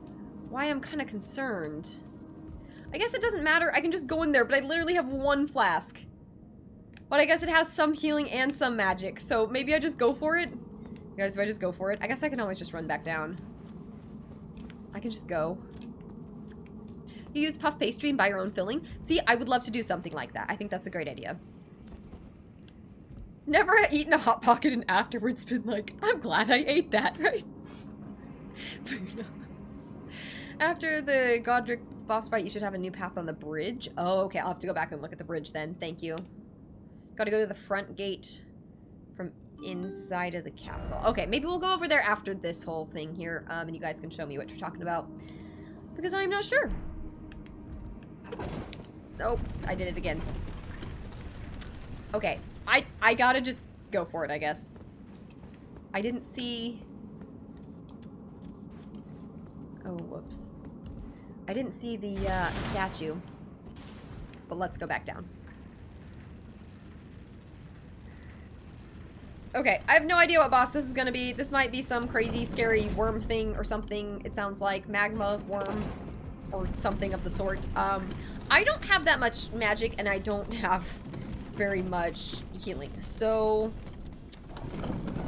why I'm kind of concerned. I guess it doesn't matter. I can just go in there, but I literally have one flask. But I guess it has some healing and some magic, so maybe I just go for it? Guys, if I just go for it, I guess I can always just run back down. I can just go. You use puff pastry and buy your own filling? See, I would love to do something like that. I think that's a great idea. Never eaten a Hot Pocket and afterwards been like, I'm glad I ate that, right? After the Godric boss fight, you should have a new path on the bridge. Oh, okay, I'll have to go back and look at the bridge then. Thank you. Gotta go to the front gate from inside of the castle. Okay, maybe we'll go over there after this whole thing here, and you guys can show me what you're talking about. Because I'm not sure. Nope, I did it again. Okay, I gotta just go for it, I guess. I didn't see... Oh, whoops. I didn't see the statue. But let's go back down. Okay, I have no idea what boss this is gonna be. This might be some crazy, scary worm thing or something. It sounds like magma worm or something of the sort. I don't have that much magic, and I don't have very much healing. So,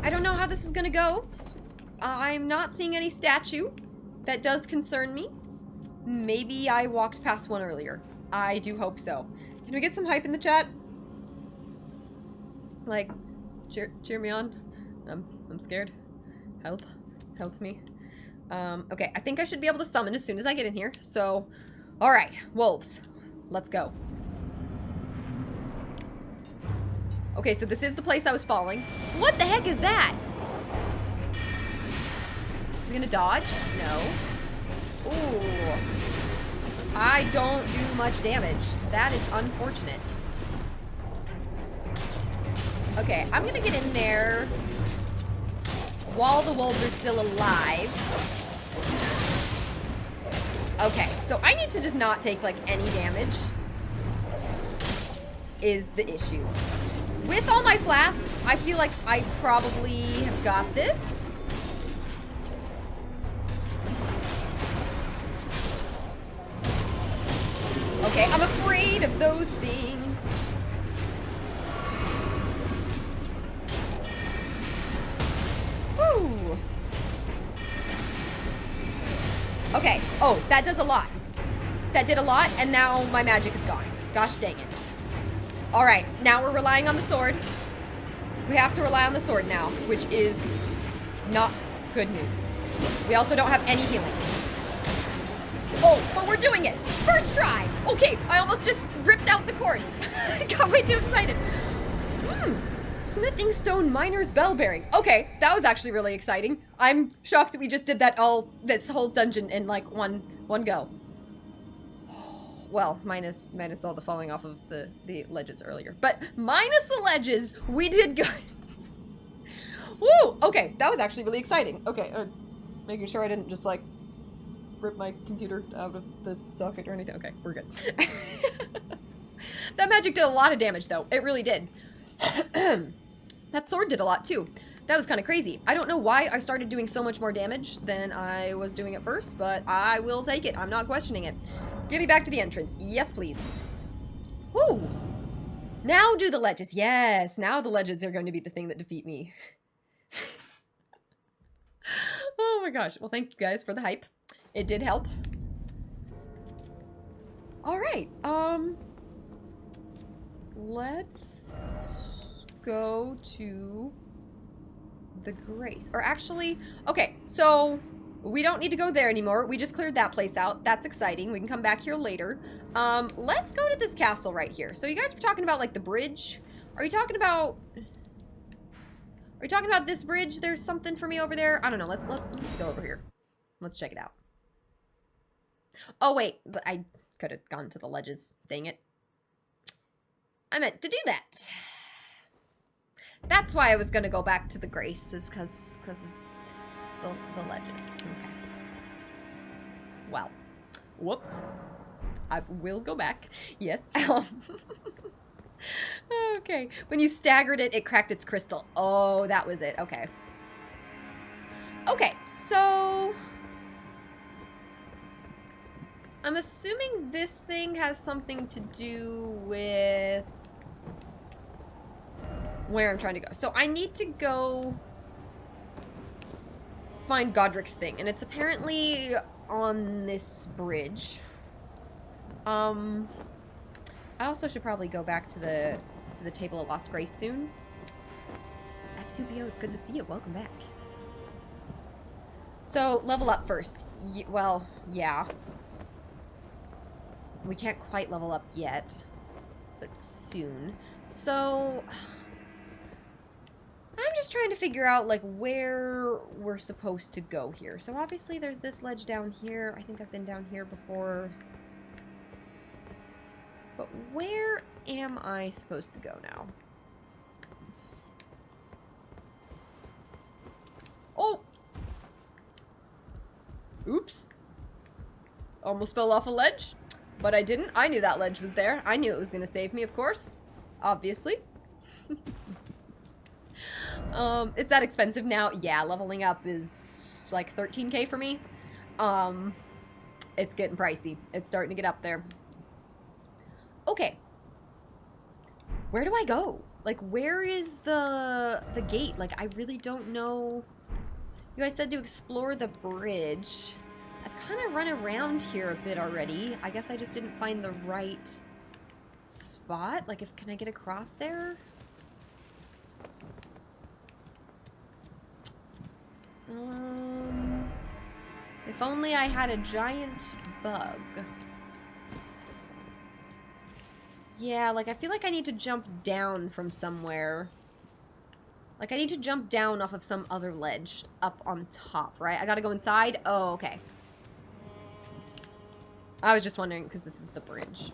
I don't know how this is gonna go. I'm not seeing any statue. That does concern me. Maybe I walked past one earlier. I do hope so. Can we get some hype in the chat? Like, cheer me on. I'm scared. Help me. Okay, I think I should be able to summon as soon as I get in here. So, all right, wolves, let's go. Okay, so this is the place I was following. What the heck is that? Is he gonna dodge? No. Ooh. I don't do much damage. That is unfortunate. Okay, I'm gonna get in there while the wolves are still alive. Okay, so I need to just not take, like, any damage is the issue. With all my flasks, I feel like I probably have got this. Okay, I'm afraid of those things. Woo! Okay, oh, that does a lot. That did a lot, and now my magic is gone. Gosh dang it. Alright, now we're relying on the sword. We have to rely on the sword now, which is not good news. We also don't have any healing. Oh, but we're doing it! First try! Okay, I almost just ripped out the cord. I got way too excited. Smithing stone miner's bell bearing. Okay, that was actually really exciting. I'm shocked that we just did that this whole dungeon in like one go. Well, minus all the falling off of the ledges earlier. But minus the ledges, we did good. Woo! Okay, that was actually really exciting. Okay, making sure I didn't just like rip my computer out of the socket or anything. Okay, we're good. That magic did a lot of damage though. It really did. That sword did a lot too. That was kind of crazy. I don't know why I started doing so much more damage than I was doing at first, but I will take it. I'm not questioning it. Get me back to the entrance. Yes, please. Woo! Now do the ledges. Yes, now the ledges are going to be the thing that defeat me. Oh my gosh. Well, thank you guys for the hype. It did help. All right. Let's go to the Grace. Or actually, okay, so we don't need to go there anymore. We just cleared that place out. That's exciting. We can come back here later. Let's go to this castle right here. So you guys were talking about like the bridge. Are you talking about this bridge? There's something for me over there. I don't know. Let's go over here. Let's check it out. Oh wait, but I could have gone to the ledges. Dang it. I meant to do that. That's why I was gonna go back to the Grace, is because of the ledges. Okay. Well, whoops. I will go back. Yes. Okay. When you staggered it, it cracked its crystal. Oh, that was it. Okay. Okay, so I'm assuming this thing has something to do with where I'm trying to go. So I need to go find Godric's thing, and it's apparently on this bridge. I also should probably go back to the Table of Lost Grace soon. F2PO, it's good to see you. Welcome back. So, level up first. Well, yeah. We can't quite level up yet, but soon. So I'm just trying to figure out like where we're supposed to go here. So obviously there's this ledge down here. I think I've been down here before. But where am I supposed to go now? Oh! Oops. Almost fell off a ledge. But I didn't. I knew that ledge was there. I knew it was going to save me, of course. Obviously. It's that expensive now. Yeah, leveling up is like 13k for me. It's getting pricey. It's starting to get up there. Okay. Where do I go? Like, where is the gate? Like, I really don't know. You guys said to explore the bridge. I've kind of run around here a bit already. I guess I just didn't find the right spot. Like, can I get across there? If only I had a giant bug. Yeah, like, I feel like I need to jump down from somewhere. Like, I need to jump down off of some other ledge up on top, right? I gotta go inside? Oh, okay. I was just wondering, because this is the bridge.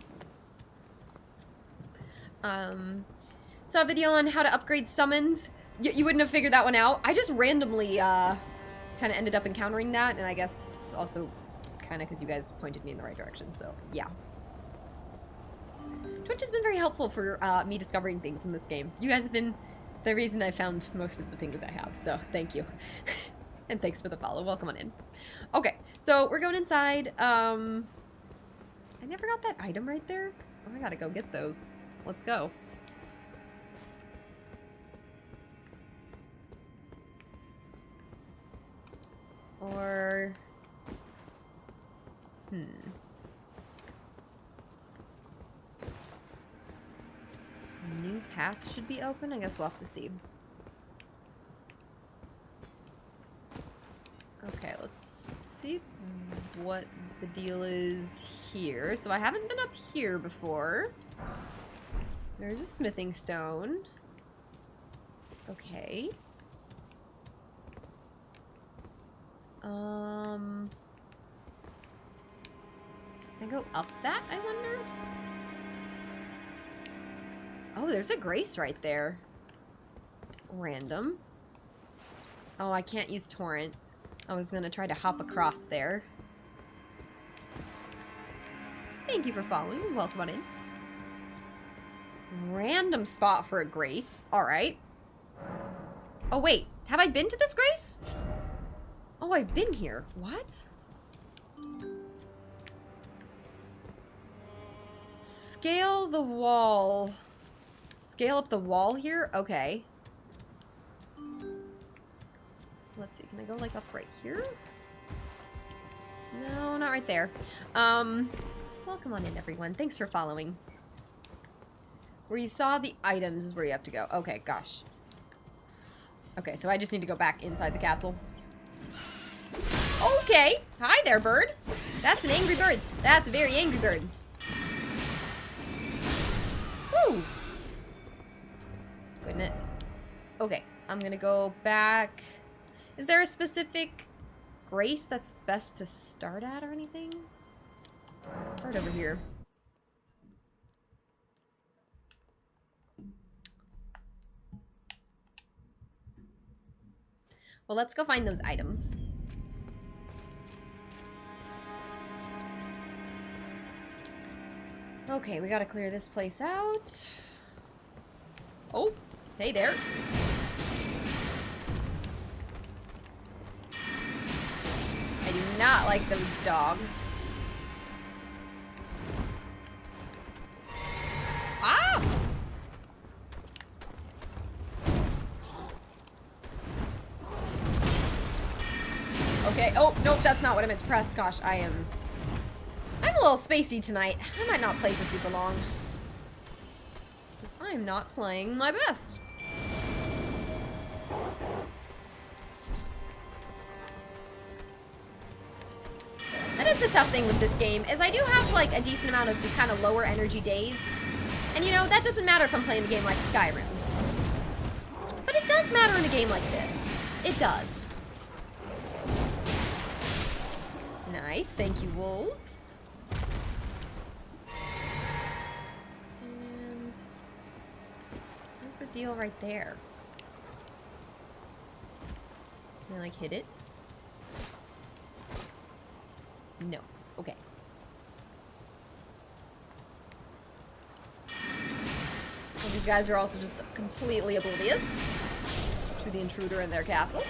Saw a video on how to upgrade summons. You wouldn't have figured that one out. I just randomly, kind of ended up encountering that, and I guess also kind of because you guys pointed me in the right direction, so yeah. Twitch has been very helpful for me discovering things in this game. You guys have been the reason I found most of the things I have, so thank you. And thanks for the follow. Welcome on in. Okay, so we're going inside. I never got that item right there. Oh, I gotta go get those. Let's go. Or... New path should be open? I guess we'll have to see. Okay, let's see what the deal is here. So I haven't been up here before. There's a smithing stone. Okay. Can I go up that, I wonder? Oh, there's a grace right there. Random. Oh, I can't use torrent. I was gonna try to hop across there. Thank you for following. Welcome on in. Random spot for a grace. Alright. Oh, wait. Have I been to this grace? Oh, I've been here. What? Scale the wall. Scale up the wall here? Okay. Let's see. Can I go, like, up right here? No, not right there. Welcome on in, everyone. Thanks for following. Where you saw the items is where you have to go. Okay, gosh. Okay, so I just need to go back inside the castle. Okay. Hi there, bird. That's an angry bird. That's a very angry bird. Woo! Goodness. Okay, I'm gonna go back. Is there a specific grace that's best to start at or anything? Start over here. Well, let's go find those items. Okay, we gotta clear this place out. Oh, hey there. I do not like those dogs. Ah! Okay, oh, nope, that's not what I meant to press. Gosh, I'm a little spacey tonight. I might not play for super long. Because I'm not playing my best. That is the tough thing with this game, is I do have like a decent amount of just kind of lower energy days. And And you know, that doesn't matter if I'm playing a game like Skyrim. But it does matter in a game like this. It does. Nice, thank you, wolves. And what's the deal right there? Can I like hit it? No. Okay. Well, these guys are also just completely oblivious to the intruder in their castle.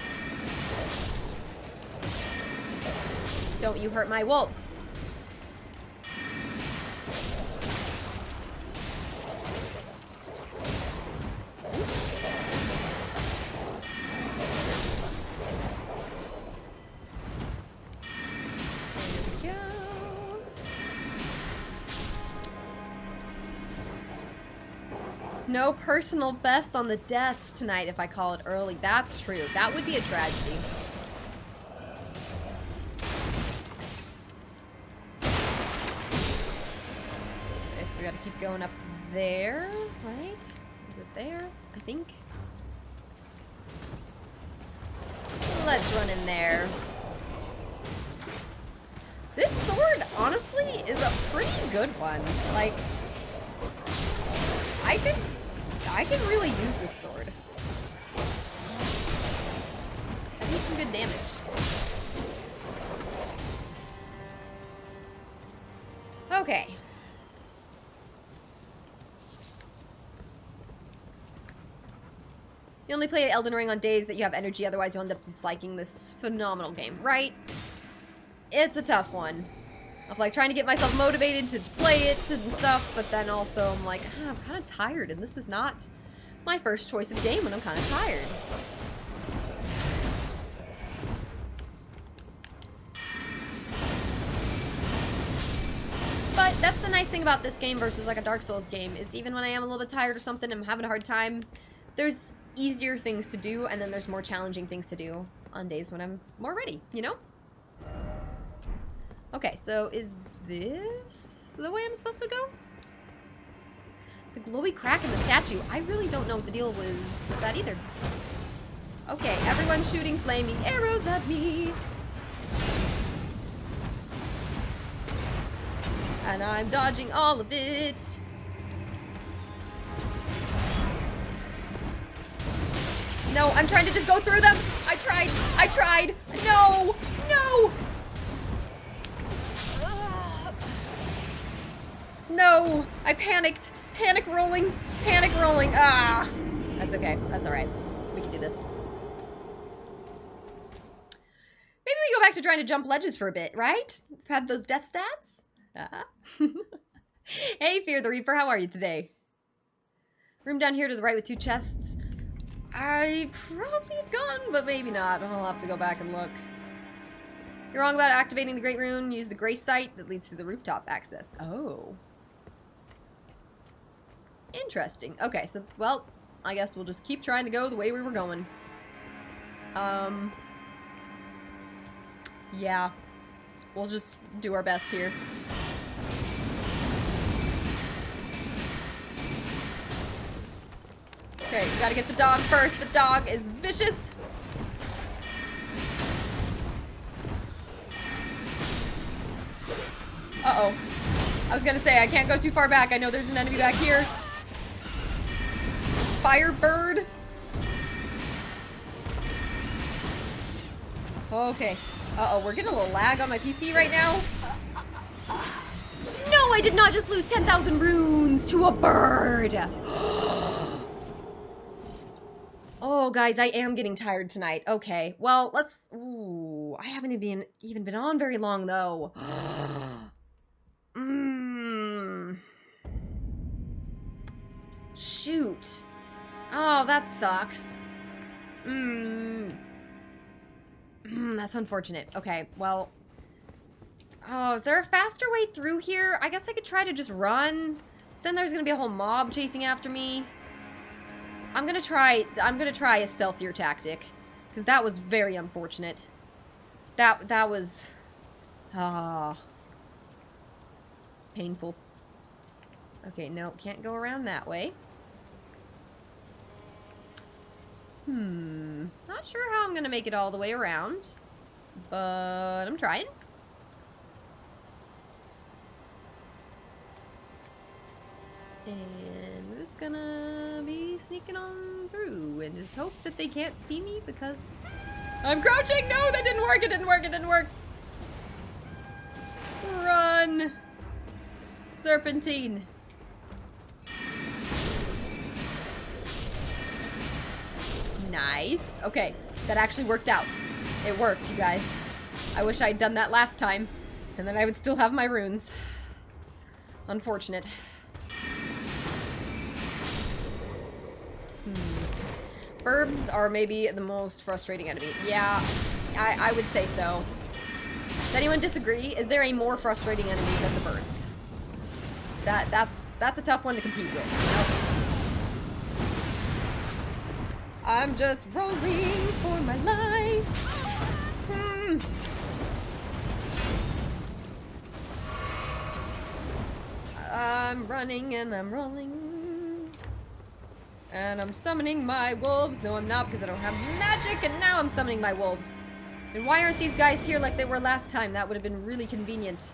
Don't you hurt my wolves. There we go. No personal best on the deaths tonight if I call it early. That's true. That would be a tragedy. We gotta keep going up there, right? Is it there? I think. Let's run in there. This sword, honestly, is a pretty good one. Like, I can really use this sword. I do some good damage. Okay. You only play Elden Ring on days that you have energy, otherwise you'll end up disliking this phenomenal game, right? It's a tough one. Of like trying to get myself motivated to play it and stuff, but then also I'm like, I'm kind of tired, and this is not my first choice of game when I'm kind of tired. But that's the nice thing about this game versus like a Dark Souls game, is even when I am a little bit tired or something, I'm having a hard time, there's easier things to do, and then there's more challenging things to do on days when I'm more ready, you know? Okay, so is this the way I'm supposed to go? The glowy crack in the statue. I really don't know what the deal was with that either. Okay, everyone's shooting flaming arrows at me. And I'm dodging all of it. No, I'm trying to just go through them. I tried. No, no. No, I panicked. Panic rolling. Ah, that's okay. That's all right. We can do this. Maybe we go back to trying to jump ledges for a bit, right? We've had those death stats. Hey, Fear the Reaper, how are you today? Room down here to the right with 2 chests. I probably had gone, but maybe not. I'll have to go back and look. You're wrong about activating the Great Rune. Use the Grace Site that leads to the rooftop access. Oh. Interesting. Okay, so, well, I guess we'll just keep trying to go the way we were going. Yeah. We'll just do our best here. Okay, we gotta get the dog first. The dog is vicious. Uh-oh. I was gonna say, I can't go too far back. I know there's an enemy back here. Firebird. Okay. Uh-oh, we're getting a little lag on my PC right now. No, I did not just lose 10,000 runes to a bird. Oh, guys, I am getting tired tonight. Okay, well, let's... Ooh, I haven't even been on very long, though. Shoot. Oh, that sucks. That's unfortunate. Okay, well... Oh, is there a faster way through here? I guess I could try to just run. Then there's gonna be a whole mob chasing after me. I'm gonna try a stealthier tactic. Because that was very unfortunate. That was... painful. Okay, no, can't go around that way. Not sure how I'm gonna make it all the way around, but I'm trying. And we're just gonna be sneaking on through and just hope that they can't see me because I'm crouching! No, that didn't work! It didn't work! It didn't work! Run! Serpentine. Nice. Okay, that actually worked out. It worked, you guys. I wish I'd done that last time, and then I would still have my runes. Unfortunate. Burbs are maybe the most frustrating enemy. Yeah, I would say so. Does anyone disagree? Is there a more frustrating enemy than the birds? That's a tough one to compete with. I'm just rolling for my life. I'm running and I'm rolling. And I'm summoning my wolves. No, I'm not because I don't have magic. And now I'm summoning my wolves. And why aren't these guys here like they were last time? That would have been really convenient.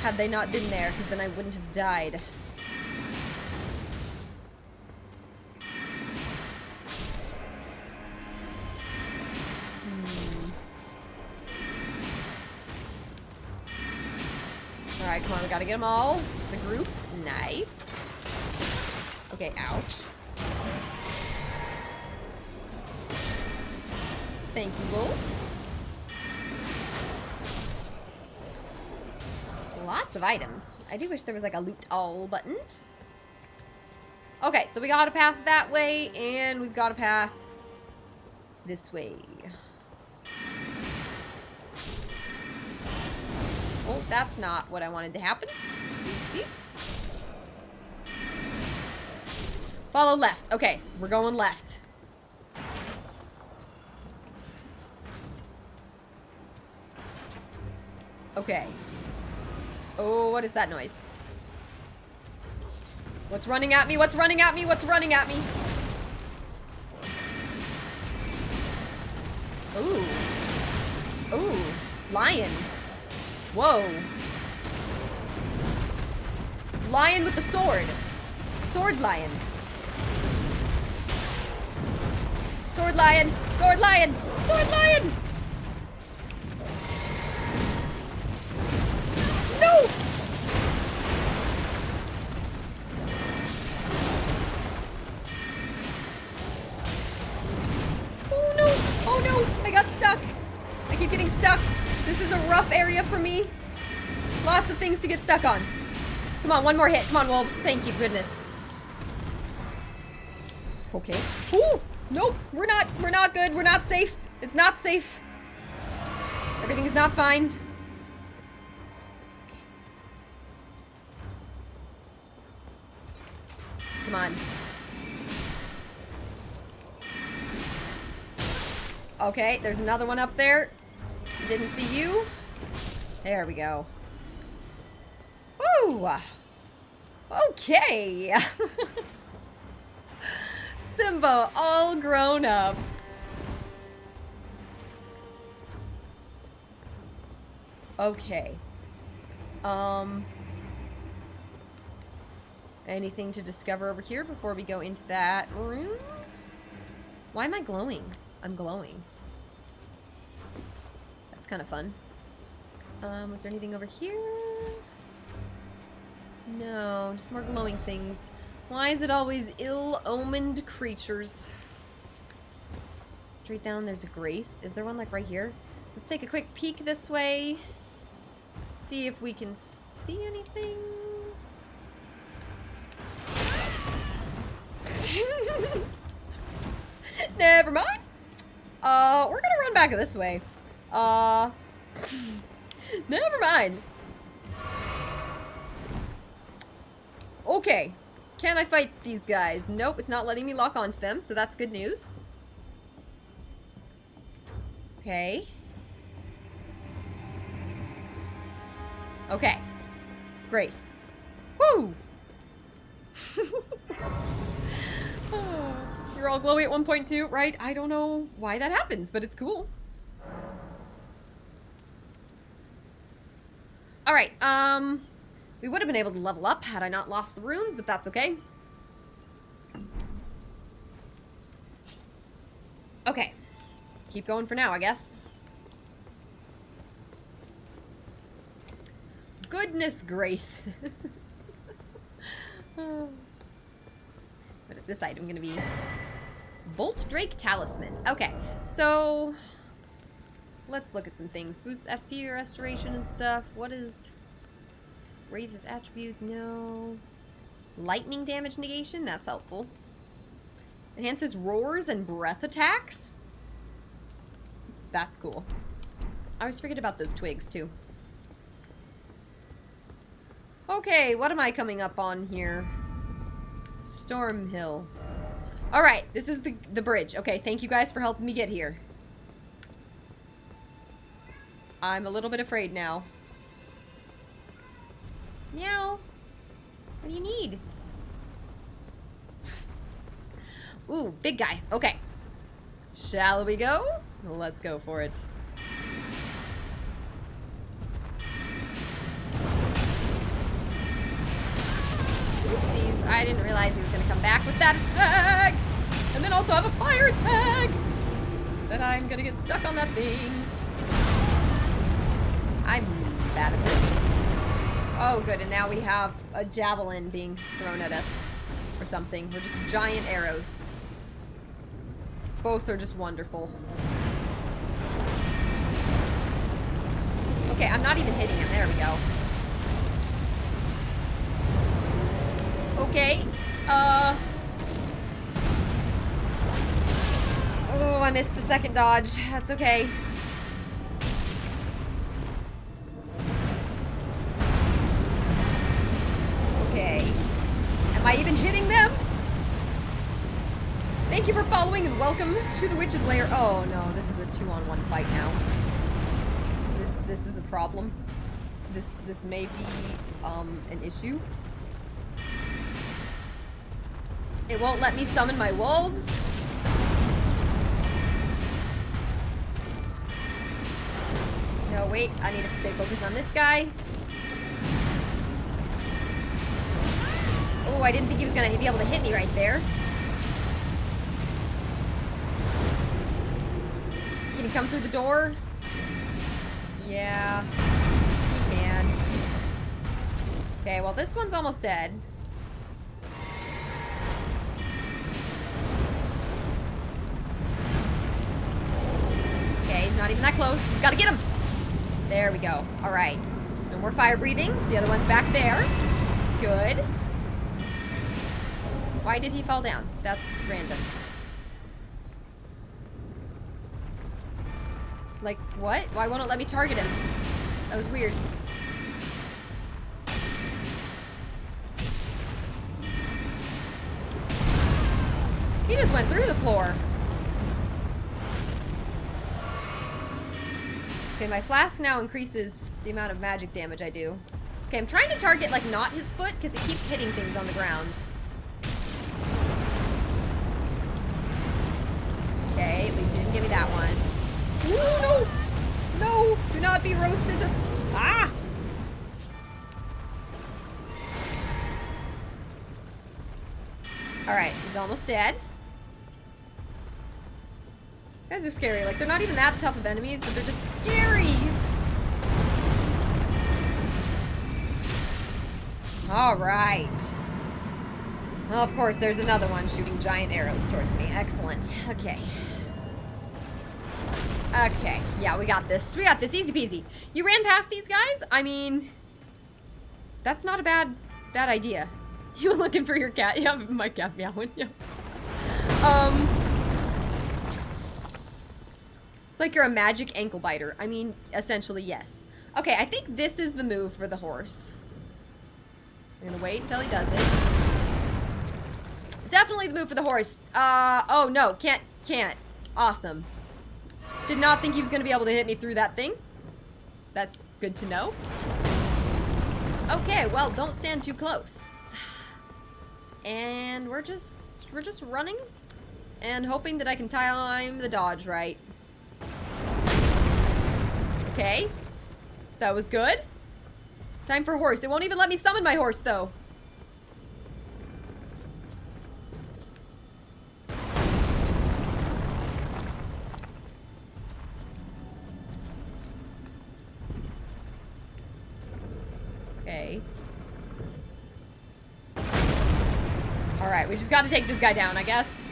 Had they not been there, because then I wouldn't have died. Alright, come on, we gotta get them all. The group. Nice. Okay, ouch. Thank you, wolves. Lots of items. I do wish there was like a loot all button. Okay, so we got a path that way, and we've got a path this way. Oh, that's not what I wanted to happen. Oopsie. Follow left. Okay, we're going left. Okay. Oh, what is that noise? What's running at me? What's running at me? What's running at me? Ooh. Ooh. Lion. Whoa. Lion with the sword. Sword lion. Sword lion. Sword lion. Sword lion. No! Oh no! Oh no! I got stuck! I keep getting stuck. This is a rough area for me. Lots of things to get stuck on. Come on, one more hit. Come on, wolves. Thank you, goodness. Okay. Ooh! Nope! We're not good. We're not safe. It's not safe. Everything is not fine. Come on. Okay, there's another one up there. Didn't see you. There we go. Woo! Okay. Simba, all grown up. Okay. Anything to discover over here before we go into that room? Why am I glowing? I'm glowing. That's kind of fun. Was there anything over here? No, just more glowing things. Why is it always ill-omened creatures? Straight down, there's a grace. Is there one like right here? Let's take a quick peek this way. See if we can see anything. Never mind. We're gonna run back this way. Never mind. Okay. Can I fight these guys? Nope, it's not letting me lock onto them, so that's good news. Okay. Okay. Grace. Woo! You're all glowy at 1.2, right? I don't know why that happens, but it's cool. Alright, we would have been able to level up had I not lost the runes, but that's okay. Okay. Keep going for now, I guess. Goodness gracious. What is this item going to be? Bolt Drake Talisman. Okay, so let's look at some things. Boosts FP restoration and stuff. What is... Raises attributes? No. Lightning damage negation? That's helpful. Enhances roars and breath attacks? That's cool. I always forget about those twigs, too. Okay, what am I coming up on here? Storm Hill. Alright, this is the bridge. Okay, thank you guys for helping me get here. I'm a little bit afraid now. Meow. What do you need? Ooh, big guy. Okay. Shall we go? Let's go for it. Oopsies, I didn't realize he was going to come back with that attack! And then also have a fire attack! That I'm going to get stuck on that thing. I'm bad at this. Oh, good, and now we have a javelin being thrown at us. Or something. We're just giant arrows. Both are just wonderful. Okay, I'm not even hitting him. There we go. Okay. Oh, I missed the second dodge. That's okay. Okay. Am I even hitting them? Thank you for following and welcome to the Witch's Lair. Oh no, this is a 2-on-1 fight now. This is a problem. This may be an issue. It won't let me summon my wolves. No, wait. I need to stay focused on this guy. Oh, I didn't think he was going to be able to hit me right there. Can he come through the door? Yeah, he can. Okay, well, this one's almost dead. Okay, he's not even that close. He's got to get him. There we go. All right. No more fire breathing. The other one's back there. Good. Why did he fall down? That's random. Like, what? Why won't it let me target him? That was weird. He just went through the floor. Okay, my flask now increases the amount of magic damage I do. Okay, I'm trying to target, like, not his foot, because it keeps hitting things on the ground. Okay, at least he didn't give me that one. Ooh, no! No! Do not be roasted! Ah! Alright, he's almost dead. Guys are scary. Like, they're not even that tough of enemies, but they're just scary! Alright. Well, of course, there's another one shooting giant arrows towards me. Excellent. Okay. Okay. Yeah, we got this. We got this. Easy peasy. You ran past these guys? I mean... That's not a bad idea. You were looking for your cat? Yeah, my cat meowing. Yeah. It's like you're a magic ankle biter. I mean, essentially, yes. Okay, I think this is the move for the horse. I'm gonna wait until he does it. Definitely the move for the horse. Oh no, can't. Awesome. Did not think he was gonna be able to hit me through that thing. That's good to know. Okay, well, don't stand too close. And we're just running and hoping that I can time the dodge right. Okay. That was good. Time for horse. It won't even let me summon my horse, though. Okay. Alright, we just gotta take this guy down, I guess.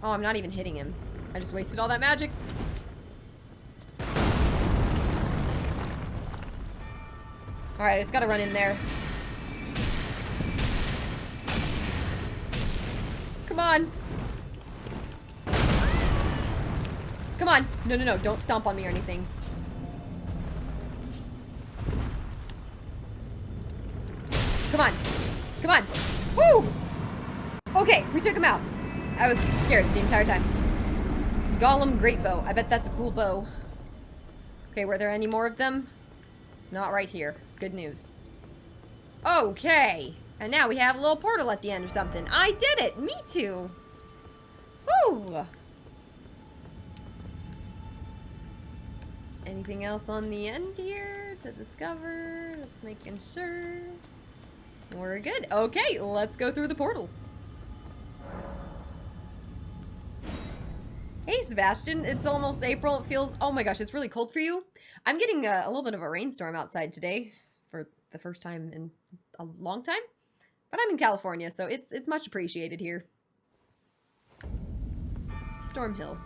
Oh, I'm not even hitting him. I just wasted all that magic. Alright, I just gotta run in there. Come on. Come on. No, no, no. Don't stomp on me or anything. Come on. Come on. Woo! Okay, we took him out. I was scared the entire time. Golem great bow. I bet that's a cool bow. Okay, were there any more of them? Not right here. Good news. Okay. And now we have a little portal at the end or something. I did it! Me too! Woo! Anything else on the end here to discover? Just making sure. We're good. Okay, let's go through the portal. Hey, Sebastian. It's almost April. It feels... Oh my gosh, it's really cold for you. I'm getting a little bit of a rainstorm outside today for the first time in a long time. But I'm in California, so it's much appreciated here. Stormhill.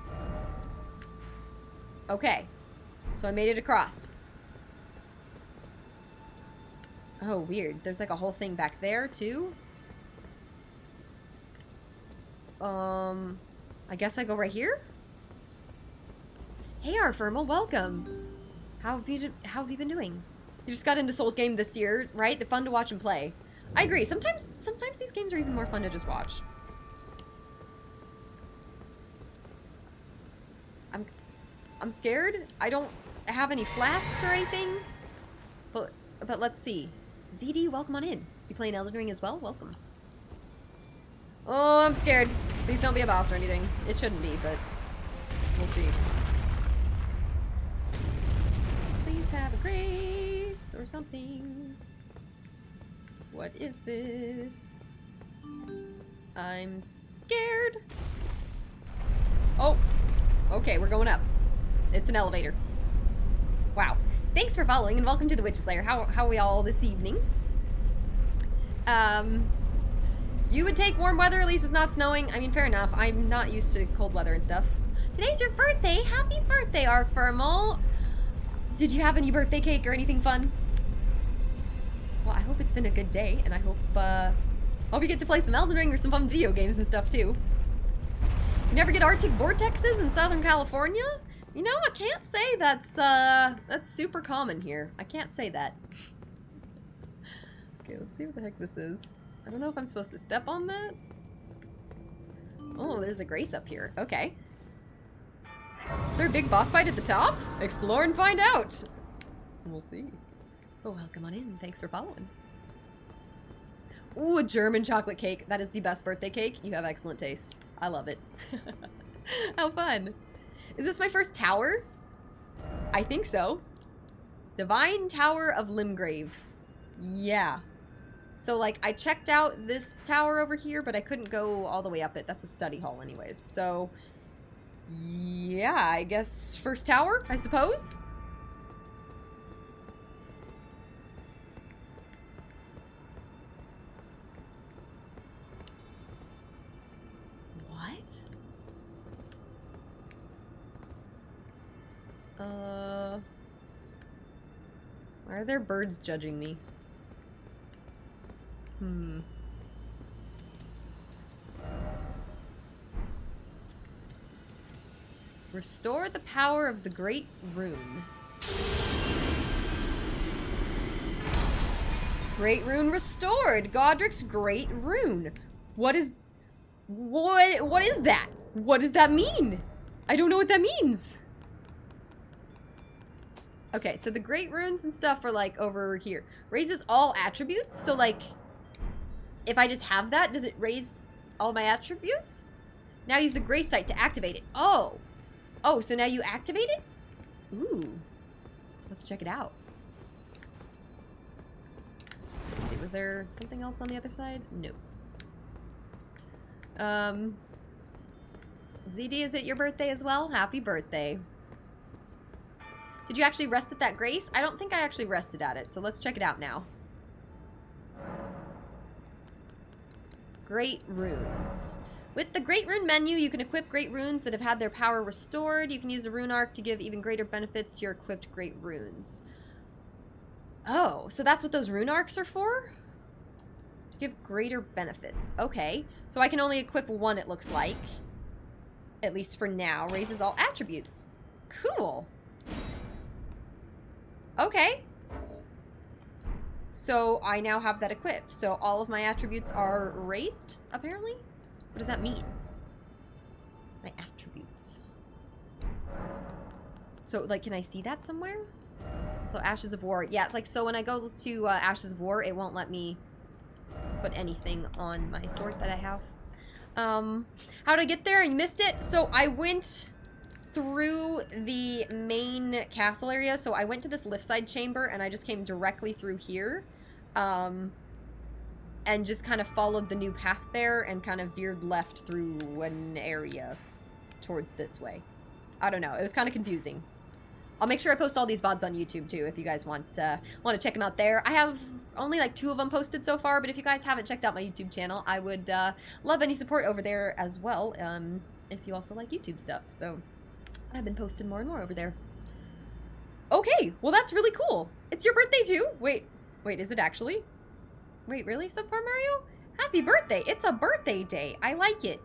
Okay. So I made it across. Oh, weird. There's like a whole thing back there, too. I guess I go right here? Hey, Arfermal, welcome. How have you been doing? You just got into Souls game this year, right? They're fun to watch and play. I agree. Sometimes these games are even more fun to just watch. I'm scared. I don't have any flasks or anything. But let's see. ZD, welcome on in. You playing Elden Ring as well? Welcome. Oh, I'm scared. Please don't be a boss or anything. It shouldn't be, but we'll see. Please have a grace or something. What is this? I'm scared. Oh, okay, we're going up. It's an elevator. Wow. Thanks for following and welcome to the Witch Slayer. How are we all this evening? You would take warm weather, at least it's not snowing. I mean, fair enough. I'm not used to cold weather and stuff. Today's your birthday. Happy birthday, Arfermal. Did you have any birthday cake or anything fun? Well, I hope it's been a good day, and I hope you get to play some Elden Ring or some fun video games and stuff, too. You never get Arctic vortexes in Southern California? You know, I can't say that's super common here. I can't say that. Okay, let's see what the heck this is. I don't know if I'm supposed to step on that. Oh, there's a grace up here. Okay. Is there a big boss fight at the top? Explore and find out. We'll see. Oh, welcome on in. Thanks for following. Ooh, a German chocolate cake. That is the best birthday cake. You have excellent taste. I love it. How fun. Is this my first tower? I think so. Divine Tower of Limgrave. Yeah. So, like, I checked out this tower over here, but I couldn't go all the way up it. That's a study hall anyways. So, yeah, I guess first tower, I suppose? Why are there birds judging me? Restore the power of the Great Rune. Great Rune restored! Godric's Great Rune. What is that? What does that mean? I don't know what that means. Okay, so the great runes and stuff are like over here. Raises all attributes. So like, if I just have that, does it raise all my attributes? Now use the grace site to activate it. Oh. Oh, so now you activate it? Ooh. Let's check it out. Let's see, was there something else on the other side? No. ZD, is it your birthday as well? Happy birthday. Did you actually rest at that grace? I don't think I actually rested at it, so let's check it out now. Great runes. With the Great Rune menu, you can equip Great Runes that have had their power restored. You can use a Rune Arc to give even greater benefits to your equipped Great Runes. Oh, so that's what those Rune Arcs are for? To give greater benefits. Okay, so I can only equip one, it looks like. At least for now. Raises all attributes. Cool. Okay. So I now have that equipped. So all of my attributes are raised, apparently? What does that mean? My attributes. So, like, can I see that somewhere? So Ashes of War. Yeah, it's like, so when I go to Ashes of War, it won't let me put anything on my sword that I have. How did I get there? I missed it. So I went through the main castle area. So I went to this lift side chamber and I just came directly through here. And just kind of followed the new path there and kind of veered left through an area towards this way. I don't know. It was kind of confusing. I'll make sure I post all these VODs on YouTube too if you guys want to check them out there. I have only like 2 of them posted so far, but if you guys haven't checked out my YouTube channel, I would love any support over there as well, if you also like YouTube stuff. So I've been posting more and more over there. Okay, well that's really cool. It's your birthday too? Wait, is it actually? Wait, really, Subpar Mario? Happy birthday! It's a birthday day! I like it!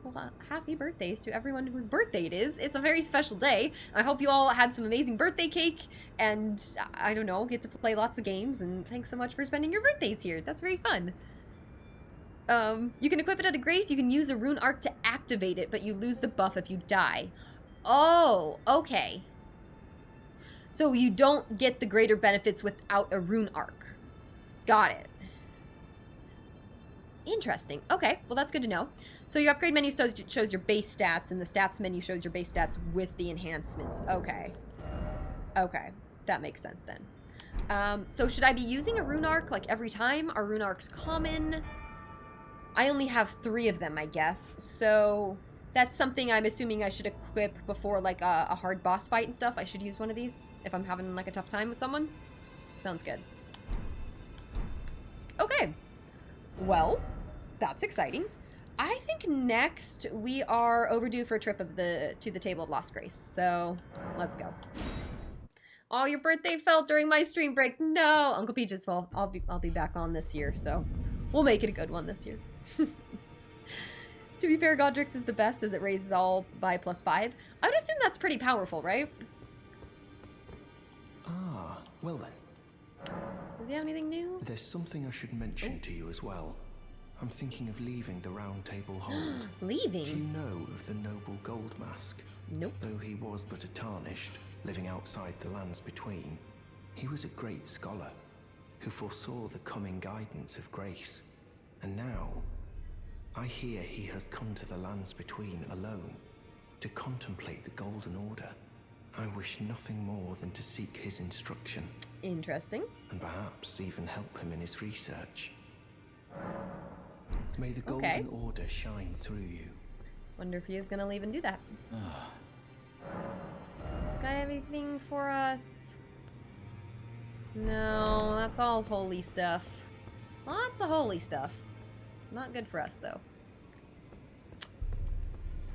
Well, happy birthdays to everyone whose birthday it is. It's a very special day. I hope you all had some amazing birthday cake, and, I don't know, get to play lots of games, and thanks so much for spending your birthdays here. That's very fun. You can equip it at a grace, you can use a Rune Arc to activate it, but you lose the buff if you die. Oh, okay. So you don't get the greater benefits without a Rune Arc. Got it. Interesting. Okay, well that's good to know. So your upgrade menu shows your base stats, and the stats menu shows your base stats with the enhancements. Okay. Okay, that makes sense then. So should I be using a Rune Arc like every time? Are Rune Arcs common? I only have 3 of them, I guess. So that's something I'm assuming I should equip before like a hard boss fight and stuff. I should use one of these if I'm having like a tough time with someone. Sounds good. Okay, well, that's exciting. I think next we are overdue for a trip to the Table of Lost Grace, so let's go. Oh, your birthday fell during my stream break. No, Uncle Peaches. Well, I'll be back on this year, so we'll make it a good one this year. To be fair, Godrix is the best as it raises all by +5. I would assume that's pretty powerful, right? Ah, well then. Does he have anything new? There's something I should mention to you as well. I'm thinking of leaving the Roundtable hold. Leaving? Do you know of the noble Gold Mask? Nope. Though he was but a tarnished, living outside the lands between, he was a great scholar who foresaw the coming guidance of grace. And now, I hear he has come to the lands between alone to contemplate the Golden Order. I wish nothing more than to seek his instruction. Interesting. And perhaps even help him in his research. May the Golden Order shine through you. Wonder if he is gonna leave and do that. This guy have anything for us? No, that's all holy stuff. Lots of holy stuff. Not good for us, though.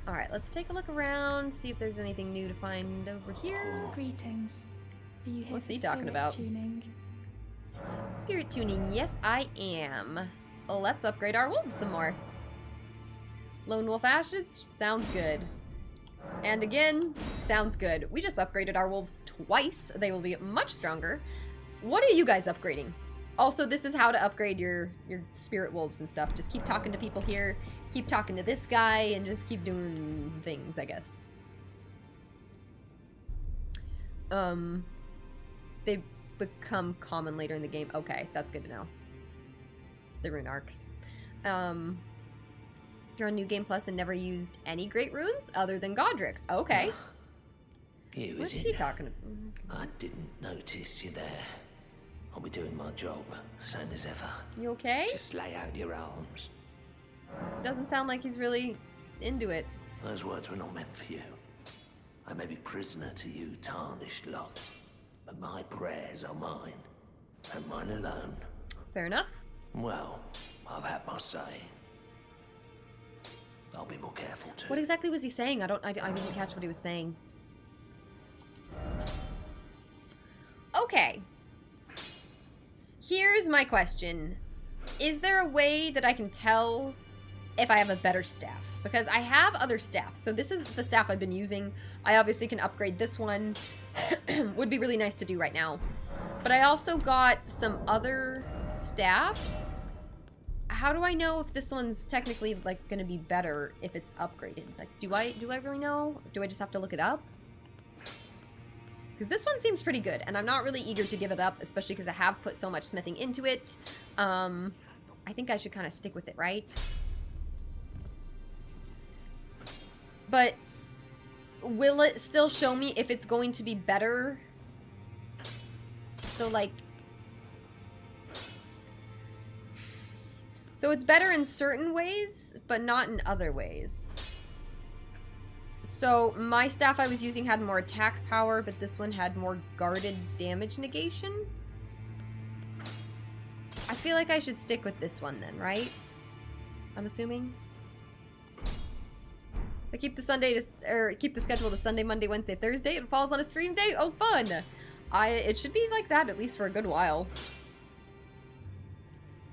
Alright, let's take a look around, see if there's anything new to find over here. Greetings. Are you here What's for he talking about? Tuning? Spirit tuning, yes I am. Well, let's upgrade our wolves some more. Lone Wolf Ashes, sounds good. And again, sounds good. We just upgraded our wolves twice. They will be much stronger. What are you guys upgrading? Also, this is how to upgrade your spirit wolves and stuff. Just keep talking to people here, keep talking to this guy, and just keep doing things, I guess. they become common later in the game. Okay, that's good to know. The rune arcs. You're on New Game Plus and never used any great runes other than Godric's. Okay. What's he talking about? I didn't notice you there. I'll be doing my job, same as ever. You okay? Just lay out your arms. Doesn't sound like he's really into it. Those words were not meant for you. I may be prisoner to you, tarnished lot, but my prayers are mine, and mine alone. Fair enough. Well, I've had my say. I'll be more careful too. What exactly was he saying? I didn't catch what he was saying. Okay. Here's my question. Is there a way that I can tell if I have a better staff? Because I have other staffs. So this is the staff I've been using. I obviously can upgrade this one. Would be really nice to do right now. But I also got some other staffs. How do I know if this one's technically like going to be better if it's upgraded? Like, do I really know? Do I just have to look it up? Because this one seems pretty good, and I'm not really eager to give it up, especially because I have put so much smithing into it. I think I should kind of stick with it, right? But will it still show me if it's going to be better? So, like... So it's better in certain ways, but not in other ways. So my staff I was using had more attack power, but this one had more guarded damage negation. I feel like I should stick with this one then, right? I'm assuming. I keep the schedule to Sunday, Monday, Wednesday, Thursday. It falls on a stream day. Oh, fun! It should be like that at least for a good while.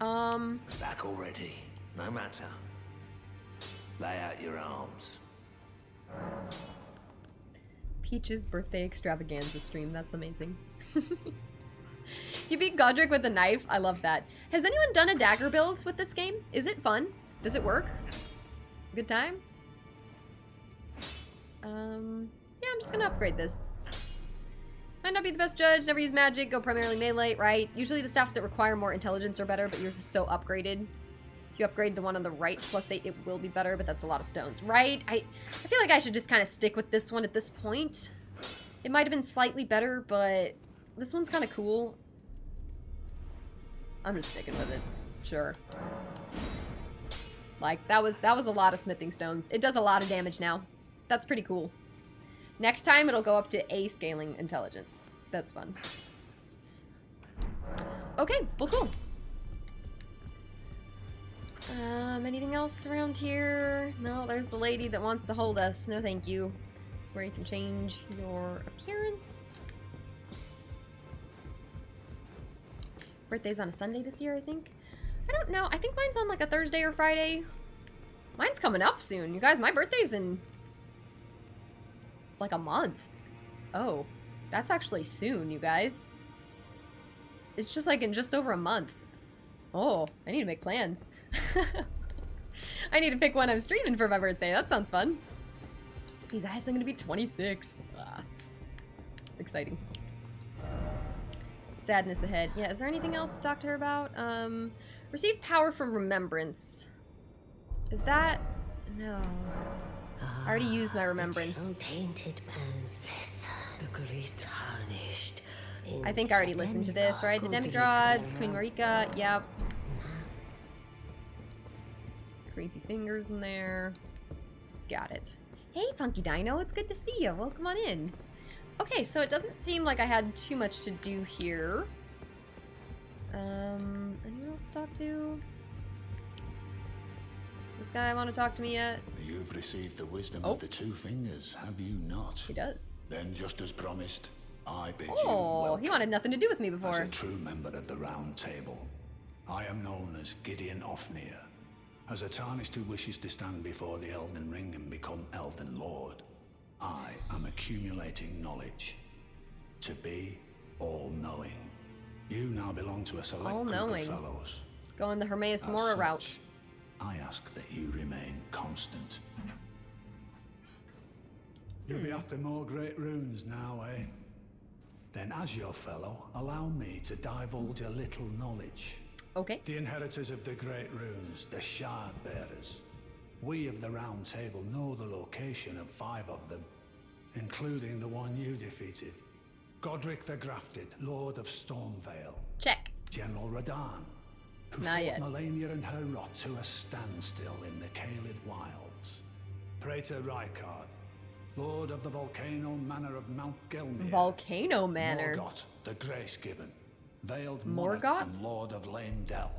Back already. No matter. Lay out your arms. Peach's birthday extravaganza stream. That's amazing. You beat Godric with a knife. I love that. Has anyone done a dagger build with this game? Is it fun? Does it work? Good times? Yeah, I'm just gonna upgrade this. Might not be the best judge, never use magic, go primarily melee, right? Usually the staffs that require more intelligence are better, but yours is so upgraded. If you upgrade the one on the right, +8, it will be better, but that's a lot of stones, right? I feel like I should just kind of stick with this one at this point. It might have been slightly better, but this one's kind of cool. I'm just sticking with it. Sure. Like, that was a lot of smithing stones. It does a lot of damage now. That's pretty cool. Next time, it'll go up to A scaling intelligence. That's fun. Okay, well, cool. Anything else around here? No, there's the lady that wants to hold us. No, thank you. It's where you can change your appearance. Birthday's on a Sunday this year, I think. I don't know. I think mine's on like a Thursday or Friday. Mine's coming up soon. You guys, my birthday's in like a month. Oh, that's actually soon, you guys. It's just like in just over a month. Oh, I need to make plans. I need to pick when I'm streaming for my birthday. That sounds fun. You guys, I'm gonna be 26. Exciting. Sadness ahead. Yeah, is there anything else to talk to her about? Receive power from remembrance. Is that... No. I already used my remembrance. Tainted bones, the great tarnished. I think I already listened to this, right? The Demigods, Queen Marika, yep. Creepy fingers in there. Got it. Hey, Funky Dino, it's good to see you. Welcome on in. Okay, so it doesn't seem like I had too much to do here. Anyone else to talk to? This guy want to talk to me yet? You've received the wisdom Oh. of the two fingers, have you not? He does. Then, just as promised, I bid you Oh, welcome. he wanted nothing to do with me As before. a true member of the Roundtable, I am known as Gideon Ofnir. As a tarnished who wishes to stand before the Elden Ring and become Elden Lord, I am accumulating knowledge. To be all-knowing. You now belong to a select group of All-knowing. fellows. Let's go on the Hermaeus As Mora such, route. I ask that you remain constant. You'll be after more great runes now, eh? Then as your fellow, allow me to divulge a little knowledge. Okay. The inheritors of the Great Runes, the Shard Bearers. We of the Round Table know the location of 5 of them, including the one you defeated. Godric the Grafted, Lord of Stormvale. Check. General Radahn, who Not fought yet. Melania and her rot to a standstill in the Caelid Wilds. Praetor Rykard, Lord of the Volcano Manor of Mount Gelmir. Volcano Manor. Morgott, the Grace-Given, Veiled Morgott? Monarch and Lord of Lane-Dell.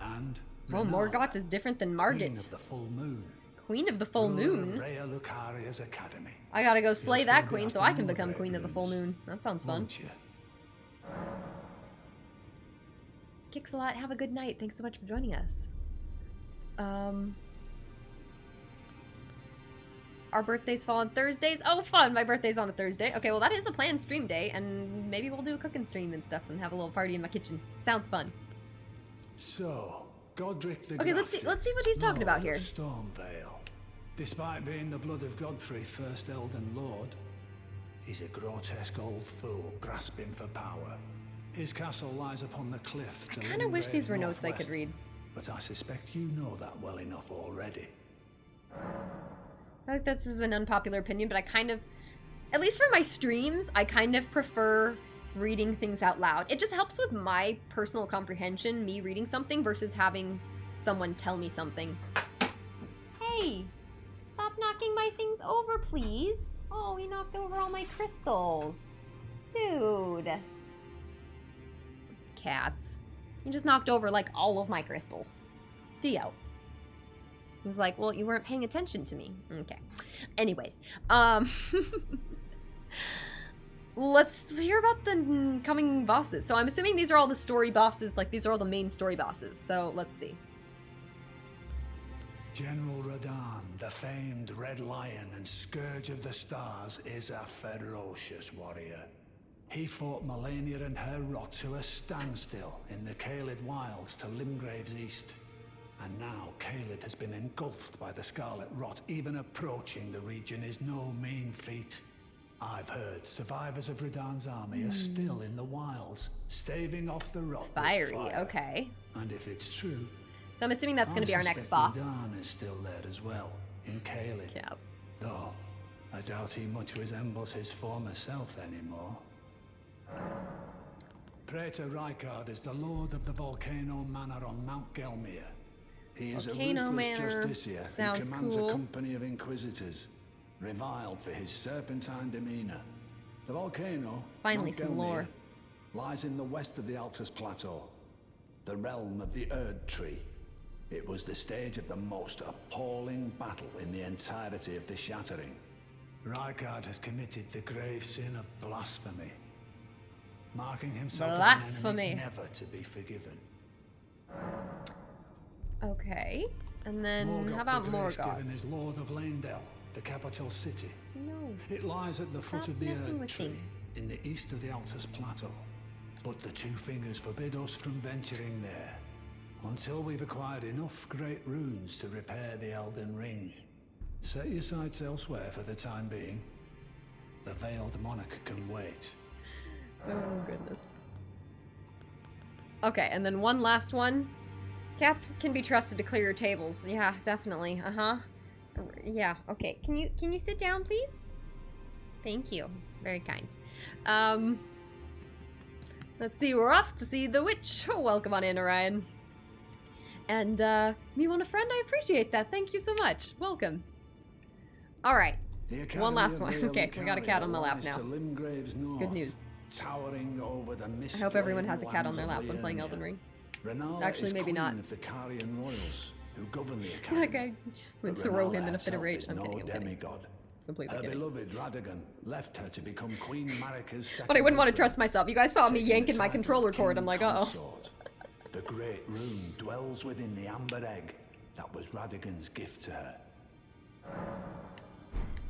And Well, Renala, Morgott is different than Queen Margit. of the Full Moon. Queen of the Full Ruler of Moon? Rhea Lucaria's Academy. I gotta go slay You'll that still be queen so after I can more become Great Queen of the Full Runes, Moon. That sounds fun. won't you? Kicks a lot. Have a good night. Thanks so much for joining us. Our birthdays fall on Thursdays. Oh, fun! My birthday's on a Thursday. Okay, well that is a planned stream day, and maybe we'll do a cooking stream and stuff and have a little party in my kitchen. Sounds fun. So, Godric the Okay, let's see what he's talking about here. Lord of Stormvale. Despite being the blood of Godfrey, first Elden Lord, he's a grotesque old fool grasping for power. His castle lies upon the cliff. I kind of wish these were notes I could read. But I suspect you know that well enough already. I think this is an unpopular opinion, but I kind of, at least for my streams, I kind of prefer reading things out loud. It just helps with my personal comprehension, me reading something versus having someone tell me something. Hey, stop knocking my things over, please. Oh, he knocked over all my crystals. Dude. Cats. He just knocked over, like, all of my crystals. Theo. He's like, well, you weren't paying attention to me. Okay. Anyways, let's hear about the coming bosses. So I'm assuming these are all the story bosses, like these are all the main story bosses. So let's see. General Radahn, the famed Red Lion and Scourge of the Stars, is a ferocious warrior. He fought Melania and her rot to a standstill in the Caelid Wilds to Limgrave's east. And now Caelid has been engulfed by the Scarlet Rot. Even approaching the region is no mean feat. I've heard survivors of Radahn's army are still in the wilds, staving off the rot. Fiery, with fire. okay. And if it's true, So I'm assuming that's going to be our next suspect boss. Radahn is still there as well, in Caelid. Cats. Though, I doubt he much resembles his former self anymore. Praetor Rykard is the Lord of the Volcano Manor on Mount Gelmir. He is Volcano a ruthless Manor. justiciar who Sounds commands cool. a company of inquisitors, reviled for his serpentine demeanor. The volcano, Finally, Mount some Gelmir, lore. lies in the west of the Altus Plateau, the realm of the Erd Tree. It was the stage of the most appalling battle in the entirety of the Shattering. Rykard has committed the grave sin of blasphemy, marking himself Blasphemy. as an enemy never to be forgiven. Okay. And then, Morgott how about the Grace-Given Morgott? is Lord of Lane-Dell, the capital city. No. It lies at the foot Stop of the messing Erd with Tree, things. in the east of the Altus Plateau. But the Two Fingers forbid us from venturing there, until we've acquired enough great runes to repair the Elden Ring. Set your sights elsewhere for the time being. The Veiled Monarch can wait. Oh, goodness. Okay, and then one last one. Cats can be trusted to clear your tables. Yeah, definitely. Uh-huh. Yeah, okay. Can you sit down, please? Thank you. Very kind. Let's see, we're off to see the witch. Oh, welcome on in, Orion. And, me want a friend? I appreciate that. Thank you so much. Welcome. Alright. One last one. Okay, we got a cat on my lap now. Good news. Towering over the I hope everyone has a cat on their lap when playing Elden Ring. Renala Actually, is maybe queen not. of the Carian royals who govern the academy. That guy would But throw him Renala in a fit of herself rage. is I'm no kidding, I'm kidding. demigod. Completely Her kidding. beloved Radagon left her to become Queen Marika's second But I wouldn't want to husband, trust myself. You guys saw me taking the yanking my title controller of cord. King I'm like, uh-oh. Consort. The great rune dwells within the amber egg that was Radagon's gift to her.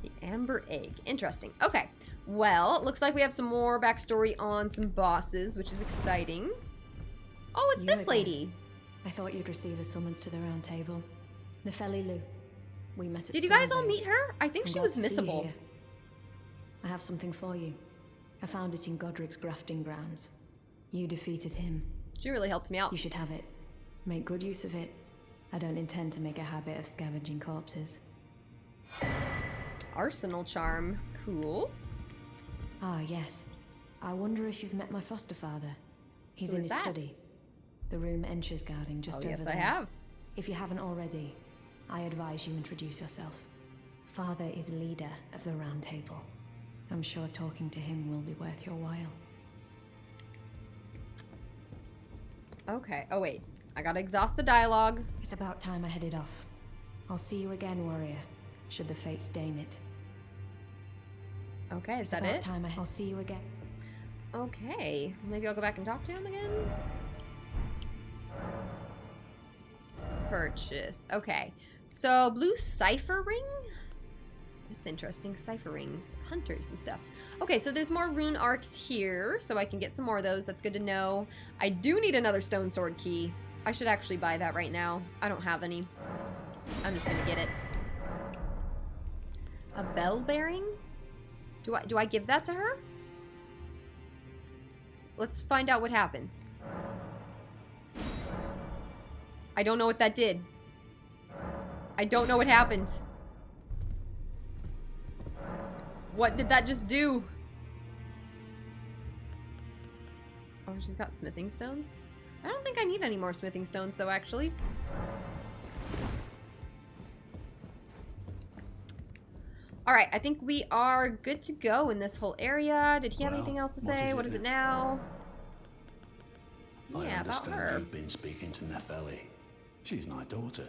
The Amber Egg. Interesting. Okay. Well, it looks like we have some more backstory on some bosses, which is exciting. Oh, it's You this again. lady. I thought you'd receive a summons to the round table. Nefeli Lu. We met at Did you guys all Stormvale. meet her? I think I'm she glad was to see you missable. here. I have something for you. I found it in Godric's grafting grounds. You defeated him. She really helped me out. You should have it. Make good use of it. I don't intend to make a habit of scavenging corpses. Arsenal charm. Cool. Ah, yes. I wonder if you've met my foster father. He's Who in is his that? study. The room Encher's guarding just over Yes, there. I have. If you haven't already, I advise you introduce yourself. Father is leader of the Roundtable. I'm sure talking to him will be worth your while. Okay. Oh, wait. I gotta exhaust the dialogue. It's about time I headed off. I'll see you again, warrior, should the fates deign it. Okay, is It's that about it? time I'll see you again. Okay. Maybe I'll go back and talk to him again? Purchase. Okay. So, blue cipher ring? That's interesting. Cipher ring. Hunters and stuff. Okay, so there's more rune arcs here, so I can get some more of those. That's good to know. I do need another stone sword key. I should actually buy that right now. I don't have any. I'm just gonna get it. A bell bearing? Do I give that to her? Let's find out what happens. I don't know what that did. I don't know what happened. What did that just do? Oh, she's got smithing stones? I don't think I need any more smithing stones, though, actually. Alright, I think we are good to go in this whole area. Did he have anything else to say? What is it now? I Yeah, about understand her. you've been speaking to Nepheli. She's my daughter.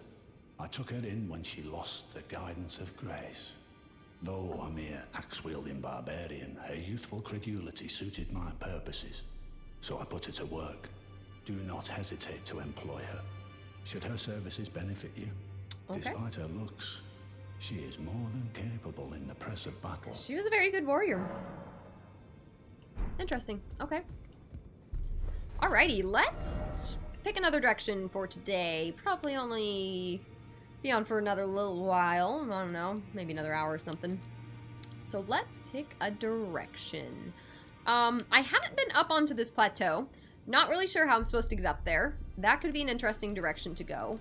I took her in when she lost the guidance of grace. Though a mere axe-wielding barbarian, her youthful credulity suited my purposes. So I put her to work. Do not hesitate to employ her. Should her services benefit you? Okay. Despite her looks, she is more than capable in the press of battle. She was a very good warrior. Interesting. Okay. Alrighty, let's pick another direction for today. Probably only be on for another little while. I don't know, maybe another hour or something. So let's pick a direction. I haven't been up onto this plateau. Not really sure how I'm supposed to get up there. That could be an interesting direction to go.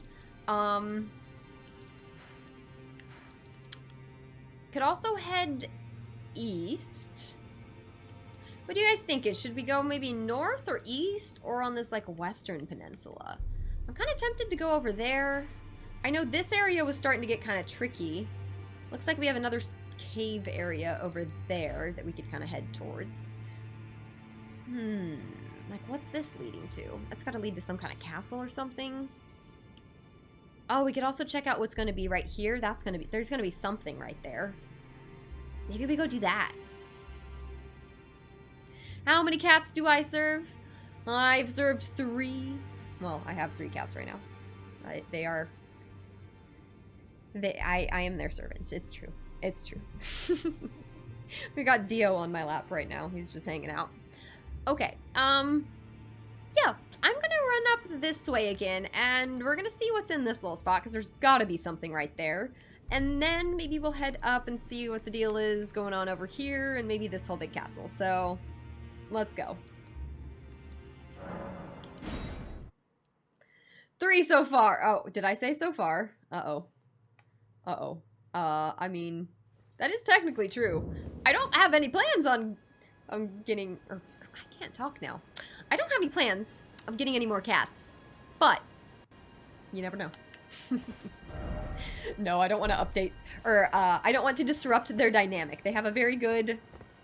Could also head east. What do you guys think? Should we go maybe north or east or on this like western peninsula? I'm kind of tempted to go over there. I know this area was starting to get kind of tricky. Looks like we have another cave area over there that we could kind of head towards. Like what's this leading to? That's got to lead to some kind of castle or something. Oh, we could also check out what's going to be right here. That's going to be, there's going to be something right there. Maybe we go do that. How many cats do I serve? I've served 3. Well, I have 3 cats right now. I am their servant. It's true. It's true. We got Dio on my lap right now. He's just hanging out. Okay. Yeah, I'm gonna run up this way again, and we're gonna see what's in this little spot, because there's gotta be something right there. And then maybe we'll head up and see what the deal is going on over here, and maybe this whole big castle. So, let's go. 3 so far. Oh, did I say so far? Uh-oh. Uh-oh. I mean, that is technically true. I don't have any plans on getting, or I can't talk now. I don't have any plans of getting any more cats, but you never know. No, I don't want to update, or I don't want to disrupt their dynamic. They have a very good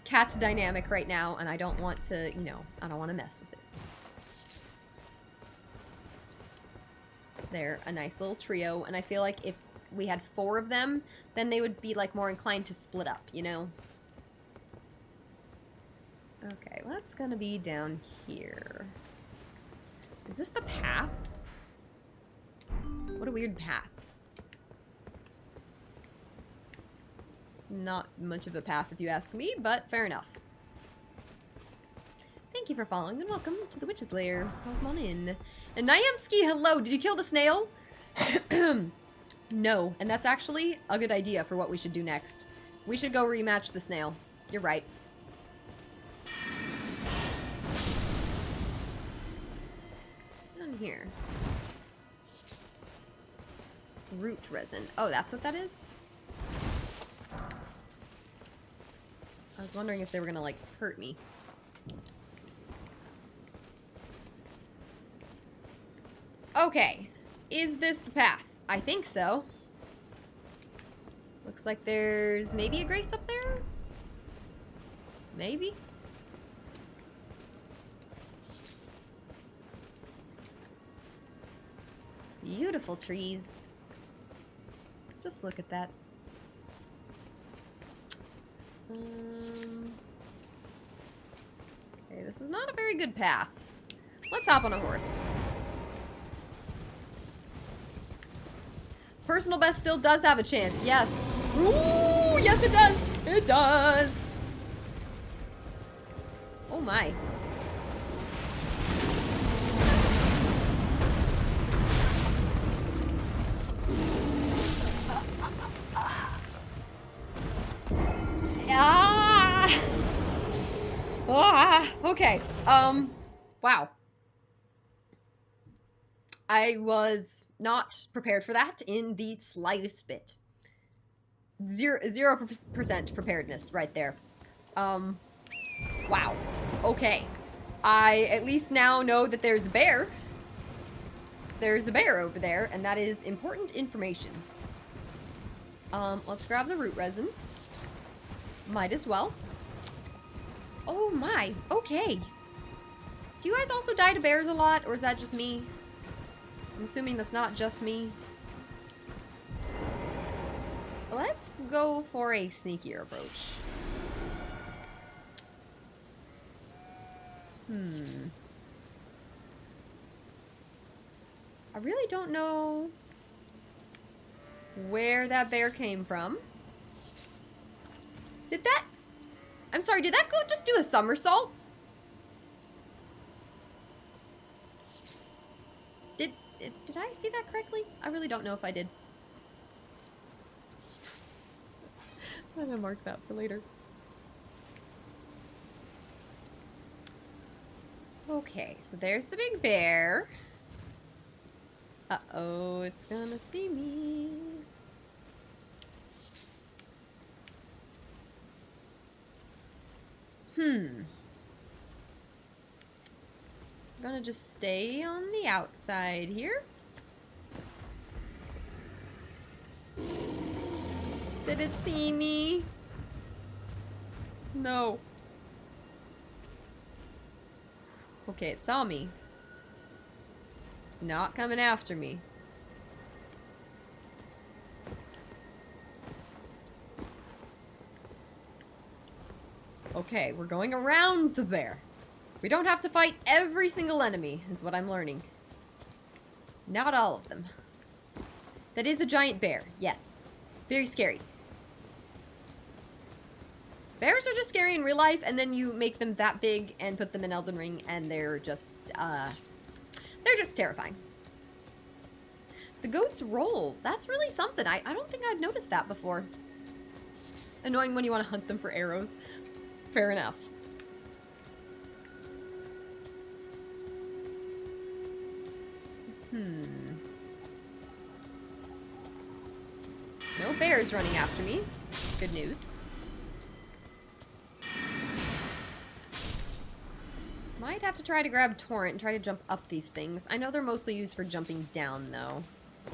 cat dynamic right now, and I don't want to, you know, I don't want to mess with it. They're a nice little trio, and I feel like if we had 4 of them, then they would be like more inclined to split up, you know? Okay, what's gonna be down here? Is this the path? What a weird path. It's not much of a path if you ask me, but fair enough. Thank you for following and welcome to the Witch's Lair. Welcome on in. And Nyemski, hello! Did you kill the snail? No, and that's actually a good idea for what we should do next. We should go rematch the snail. You're right. here? Root resin. Oh, that's what that is? I was wondering if they were gonna, like, hurt me. Okay. Is this the path? I think so. Looks like there's maybe a grace up there? Maybe? Beautiful trees. Just look at that. Okay, this is not a very good path. Let's hop on a horse. Personal best still does have a chance, yes. Ooh, yes it does! It does! Oh my. Ah! Ah! Okay. Wow. I was not prepared for that in the slightest bit. 0% preparedness right there. Wow. Okay. I at least now know that there's a bear. There's a bear over there, and that is important information. Let's grab the root resin. Might as well. Oh my. Okay. Do you guys also die to bears a lot, or is that just me? I'm assuming that's not just me. Let's go for a sneakier approach. I really don't know where that bear came from. Did that... I'm sorry, did that goat just do a somersault? Did I see that correctly? I really don't know if I did. I'm gonna mark that for later. Okay, so there's the big bear. Uh-oh, it's gonna see me. I'm gonna just stay on the outside here. Did it see me? No. Okay, it saw me. It's not coming after me. Okay, we're going around the bear. We don't have to fight every single enemy, is what I'm learning. Not all of them. That is a giant bear, yes. Very scary. Bears are just scary in real life, and then you make them that big and put them in Elden Ring, and they're just terrifying. The goats roll. That's really something. I don't think I'd noticed that before. Annoying when you want to hunt them for arrows. Fair enough. No bears running after me. Good news. Might have to try to grab Torrent and try to jump up these things. I know they're mostly used for jumping down, though.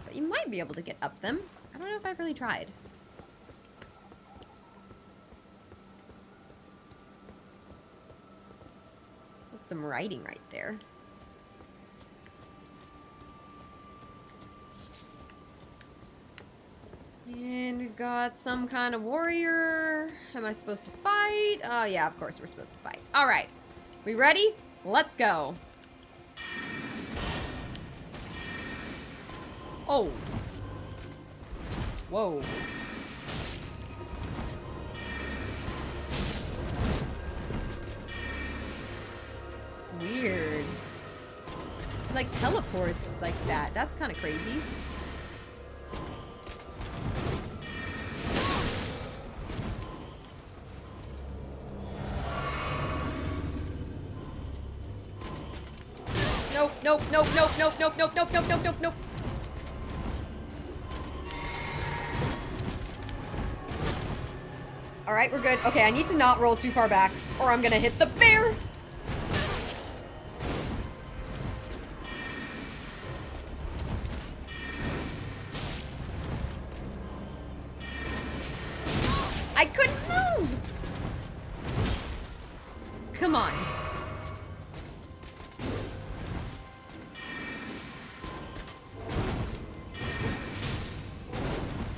But you might be able to get up them. I don't know if I've really tried. That's some writing right there. And we've got some kind of warrior. Am I supposed to fight? Oh, yeah, of course we're supposed to fight. All right. We ready? Let's go. Oh. Whoa. Weird. It, like, teleports like that. That's kind of crazy. Nope. Nope, nope, nope, nope, nope, nope, nope, nope, nope, nope, nope. Alright, we're good. Okay, I need to not roll too far back, or I'm gonna hit the bear! I couldn't move! Come on.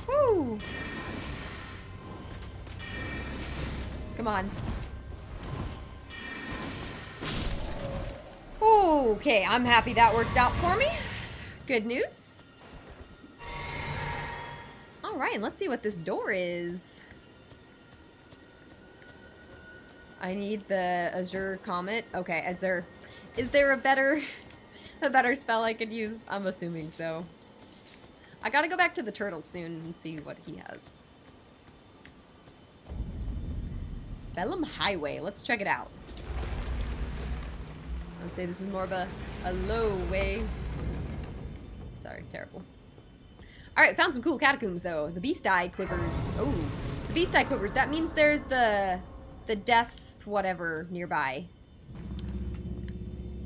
Woo! Come on. Okay, I'm happy that worked out for me. Good news. Alright, let's see what this door is. I need the Azure Comet. Okay, is there a better spell I could use? I'm assuming so. I gotta go back to the turtle soon and see what he has. Vellum Highway. Let's check it out. I would say this is more of a low way. Sorry, terrible. Alright, found some cool catacombs though. The Beast Eye Quivers. Oh, the Beast Eye Quivers. That means there's the death whatever nearby.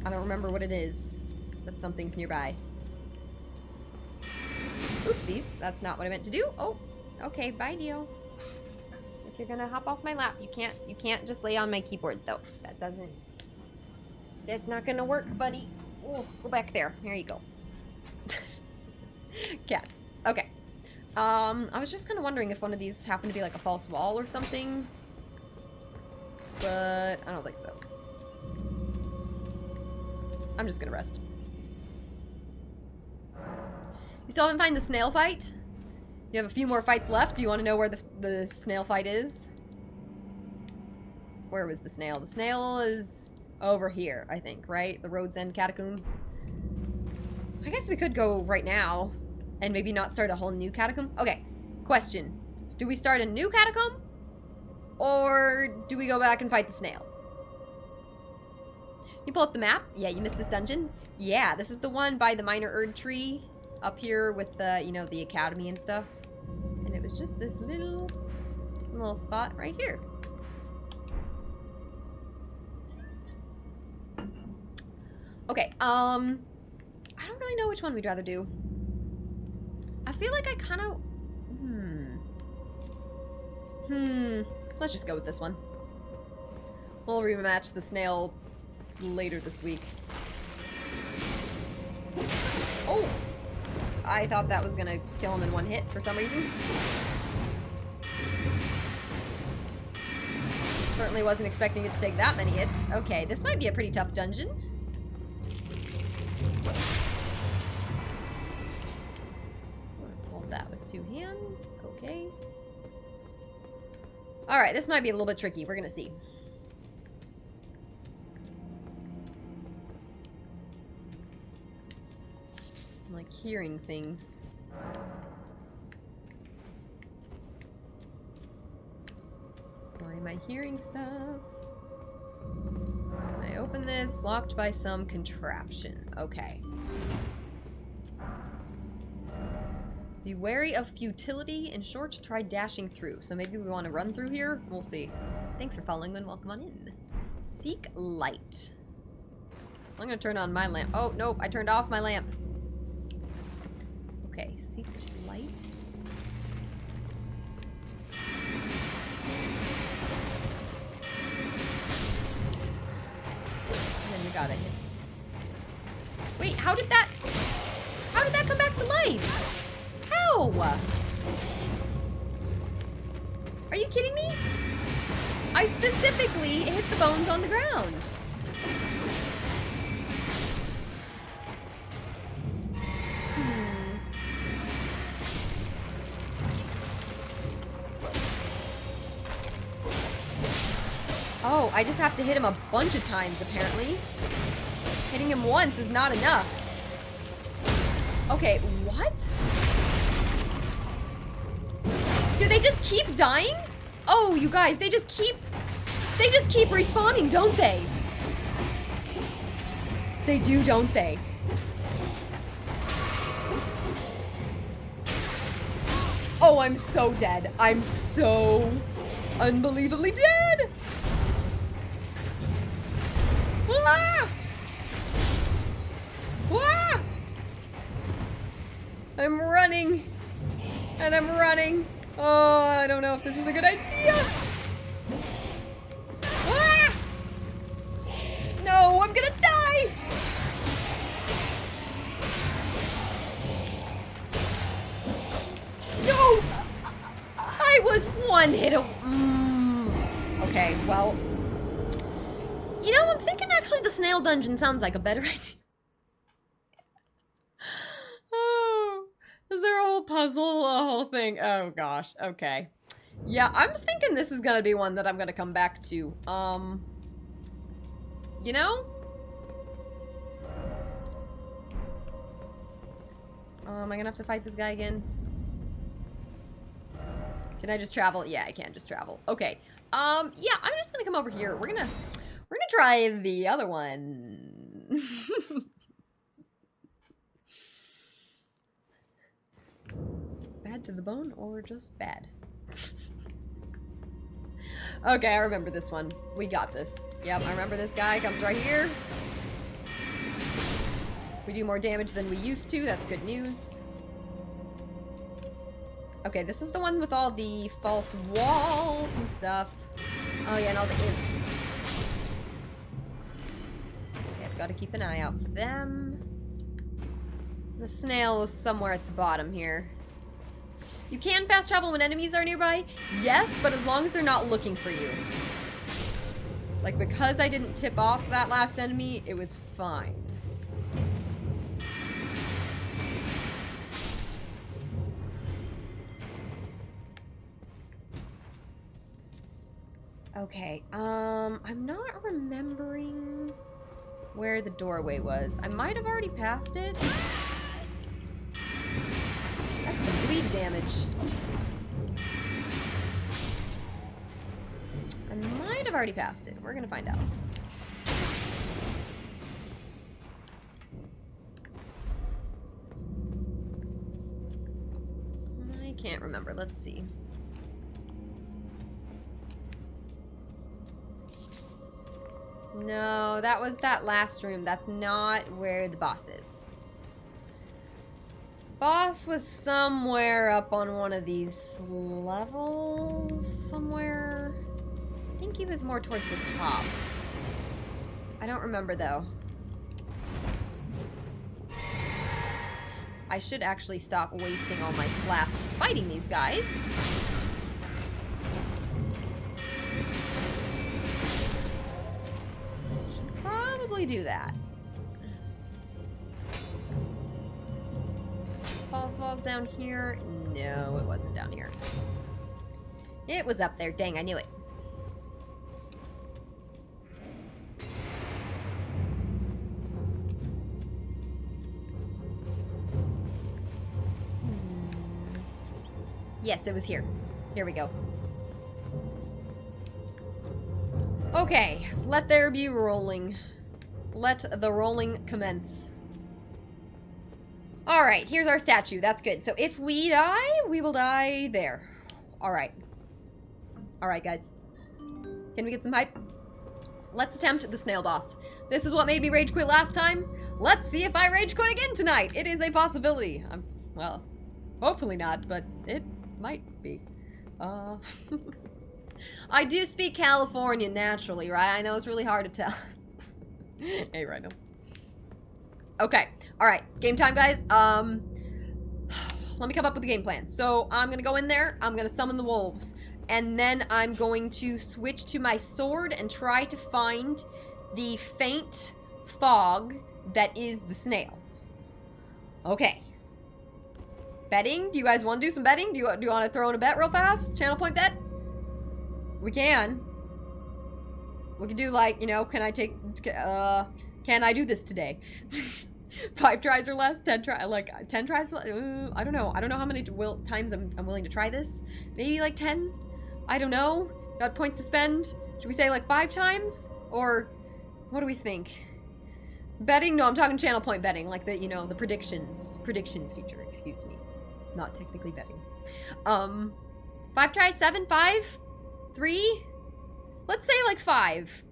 I don't remember what it is, but something's nearby. Oopsies, that's not what I meant to do. Oh, okay, bye Neo. If you're gonna hop off my lap, you can't just lay on my keyboard though. That's not gonna work, buddy. Oh, go back there. Here you go. Cats. Okay. I was just kind of wondering if one of these happened to be like a false wall or something. But I don't think so. I'm just gonna rest. You still haven't found the snail fight? You have a few more fights left. Do you want to know where the snail fight is? Where was the snail? The snail is over here, I think, right? The Road's End Catacombs. I guess we could go right now and maybe not start a whole new catacomb. Okay, question. Do we start a new catacomb? Or do we go back and fight the snail? You pull up the map? Yeah, you missed this dungeon? Yeah, this is the one by the minor Erd tree up here with the, you know, the academy and stuff. And it was just this little spot right here. Okay, I don't really know which one we'd rather do. I feel like I kind of... Let's just go with this one. We'll rematch the snail later this week. Oh! I thought that was gonna kill him in one hit for some reason. Certainly wasn't expecting it to take that many hits. Okay, this might be a pretty tough dungeon. Let's hold that with two hands. Okay. Alright, this might be a little bit tricky. We're gonna see. I'm like hearing things. Why am I hearing stuff? Can I open this? Locked by some contraption. Okay. Be wary of futility. In short, try dashing through. So maybe we want to run through here? We'll see. Thanks for following and welcome on in. Seek light. I'm gonna turn on my lamp. Oh, nope, I turned off my lamp. Okay, seek light. And then we gotta hit. Wait, how did that come back to life? How? Are you kidding me? I specifically hit the bones on the ground. Oh, I just have to hit him a bunch of times, apparently. Hitting him once is not enough. Okay, what? Do they just keep dying? Oh, you guys, they just keep respawning, don't they? They do, don't they? Oh, I'm so dead. I'm so unbelievably dead. Ah! Ah! I'm running. And I'm running. Oh, I don't know if this is a good idea. Ah! No, I'm gonna die. No! I was one hit Okay, well. You know, I'm thinking actually the snail dungeon sounds like a better idea. Oh, is there a whole puzzle, a whole thing? Oh gosh, okay. Yeah, I'm thinking this is gonna be one that I'm gonna come back to. You know? Am I gonna have to fight this guy again? Can I just travel? Yeah, I can just travel. Okay. Yeah, I'm just gonna come over here. We're gonna try the other one. Bad to the bone or just bad? Okay, I remember this one. We got this. Yep, I remember this guy. Comes right here. We do more damage than we used to. That's good news. Okay, this is the one with all the false walls and stuff. Oh yeah, and all the imps. Okay, I've got to keep an eye out for them. The snail was somewhere at the bottom here. You can fast travel when enemies are nearby? Yes, but as long as they're not looking for you. Like, because I didn't tip off that last enemy, it was fine. Okay, I'm not remembering where the doorway was. I might have already passed it. That's some bleed damage. I might have already passed it. We're gonna find out. I can't remember. Let's see. No, that was that last room. That's not where the boss is. Boss was somewhere up on one of these levels. Somewhere. I think he was more towards the top. I don't remember though. I should actually stop wasting all my flasks fighting these guys. Do that. False walls down here? No, it wasn't down here. It was up there. Dang, I knew it. Yes, it was here. Here we go. Okay, let there be rolling. Let the rolling commence. Alright, here's our statue. That's good. So if we die, we will die there. Alright. Alright, guys. Can we get some hype? Let's attempt the snail boss. This is what made me rage quit last time. Let's see if I rage quit again tonight. It is a possibility. Well, hopefully not, but it might be. I do speak Californian naturally, right? I know it's really hard to tell. Hey, Rhino. Okay. Alright. Game time, guys. Let me come up with a game plan. So, I'm gonna go in there. I'm gonna summon the wolves. And then I'm going to switch to my sword and try to find the faint fog that is the snail. Okay. Betting? Do you guys want to do some betting? Do you want to throw in a bet real fast? Channel point bet? We can. We can do like, you know, can I do this today? 5 tries or less? 10 tries? Like, 10 tries? I don't know. I don't know how many times I'm willing to try this. Maybe like 10? I don't know. Got points to spend? Should we say like 5 times? Or, what do we think? Betting? No, I'm talking channel point betting, like the, you know, the predictions feature, excuse me. Not technically betting. 5 tries, 7, 5, 3? Let's say like 5.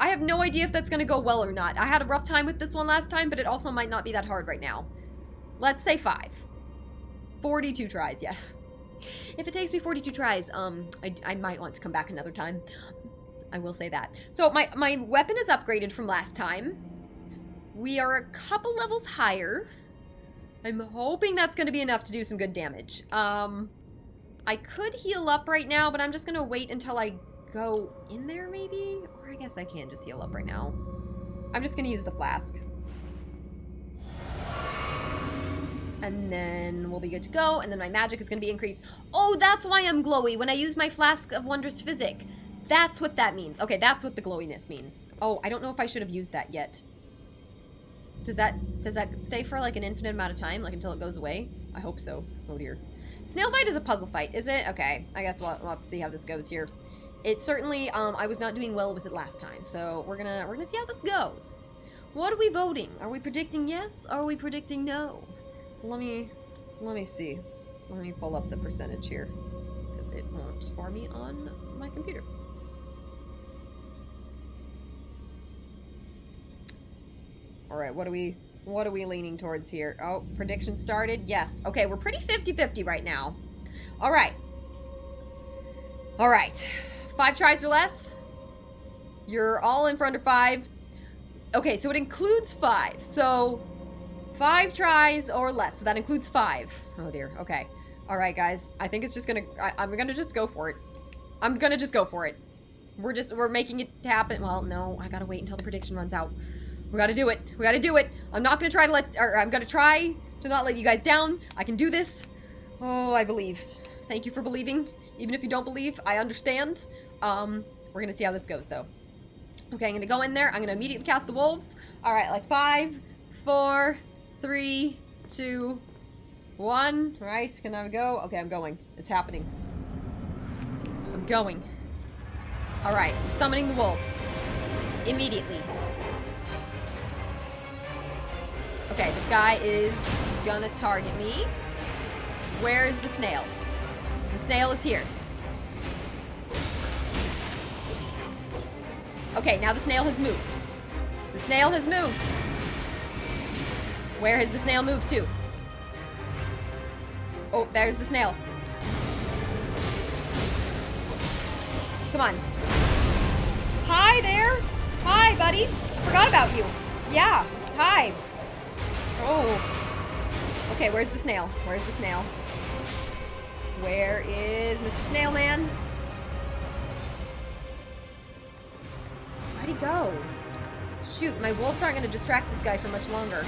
I have no idea if that's gonna go well or not. I had a rough time with this one last time, but it also might not be that hard right now. Let's say 5. 42 tries, yeah. If it takes me 42 tries, I might want to come back another time. I will say that. So my weapon is upgraded from last time. We are a couple levels higher. I'm hoping that's going to be enough to do some good damage. I could heal up right now, but I'm just going to wait until I go in there maybe? Or I guess I can just heal up right now. I'm just going to use the flask. And then we'll be good to go, and then my magic is going to be increased. Oh, that's why I'm glowy when I use my Flask of Wondrous Physic. That's what that means. Okay, that's what the glowiness means. Oh, I don't know if I should have used that yet. Does that stay for like an infinite amount of time, like until it goes away? I hope so. Oh dear. Snail fight is a puzzle fight, is it? Okay, I guess we'll have to see how this goes here. It certainly, I was not doing well with it last time, so we're gonna see how this goes. What are we voting? Are we predicting yes? Or are we predicting no? Let me see. Let me pull up the percentage here, because it won't for me on my computer. All right, what are we leaning towards here? Oh, prediction started. Yes. Okay, we're pretty 50-50 right now. All right. All right. 5 tries or less. You're all in for under 5. Okay, so it includes 5. So 5 tries or less. So that includes 5. Oh dear. Okay. All right, guys. I think it's just gonna. I'm gonna just go for it. I'm gonna just go for it. We're making it happen. Well, no, I gotta wait until the prediction runs out. We gotta do it. We gotta do it. I'm not gonna try to I'm gonna try to not let you guys down. I can do this. Oh, I believe. Thank you for believing. Even if you don't believe, I understand. We're gonna see how this goes, though. Okay, I'm gonna go in there. I'm gonna immediately cast the wolves. All right, like 5, 4, 3, 2, 1. All right, can I go? Okay, I'm going. It's happening. I'm going. All right, I'm summoning the wolves. Immediately. Okay, this guy is gonna target me. Where is the snail? The snail is here. Okay, now the snail has moved. The snail has moved. Where has the snail moved to? Oh, there's the snail. Come on. Hi there. Hi, buddy. Forgot about you. Yeah. Hi. Oh. Okay, where's the snail? Where's the snail? Where is Mr. Snail Man? Where'd he go? Shoot, my wolves aren't going to distract this guy for much longer.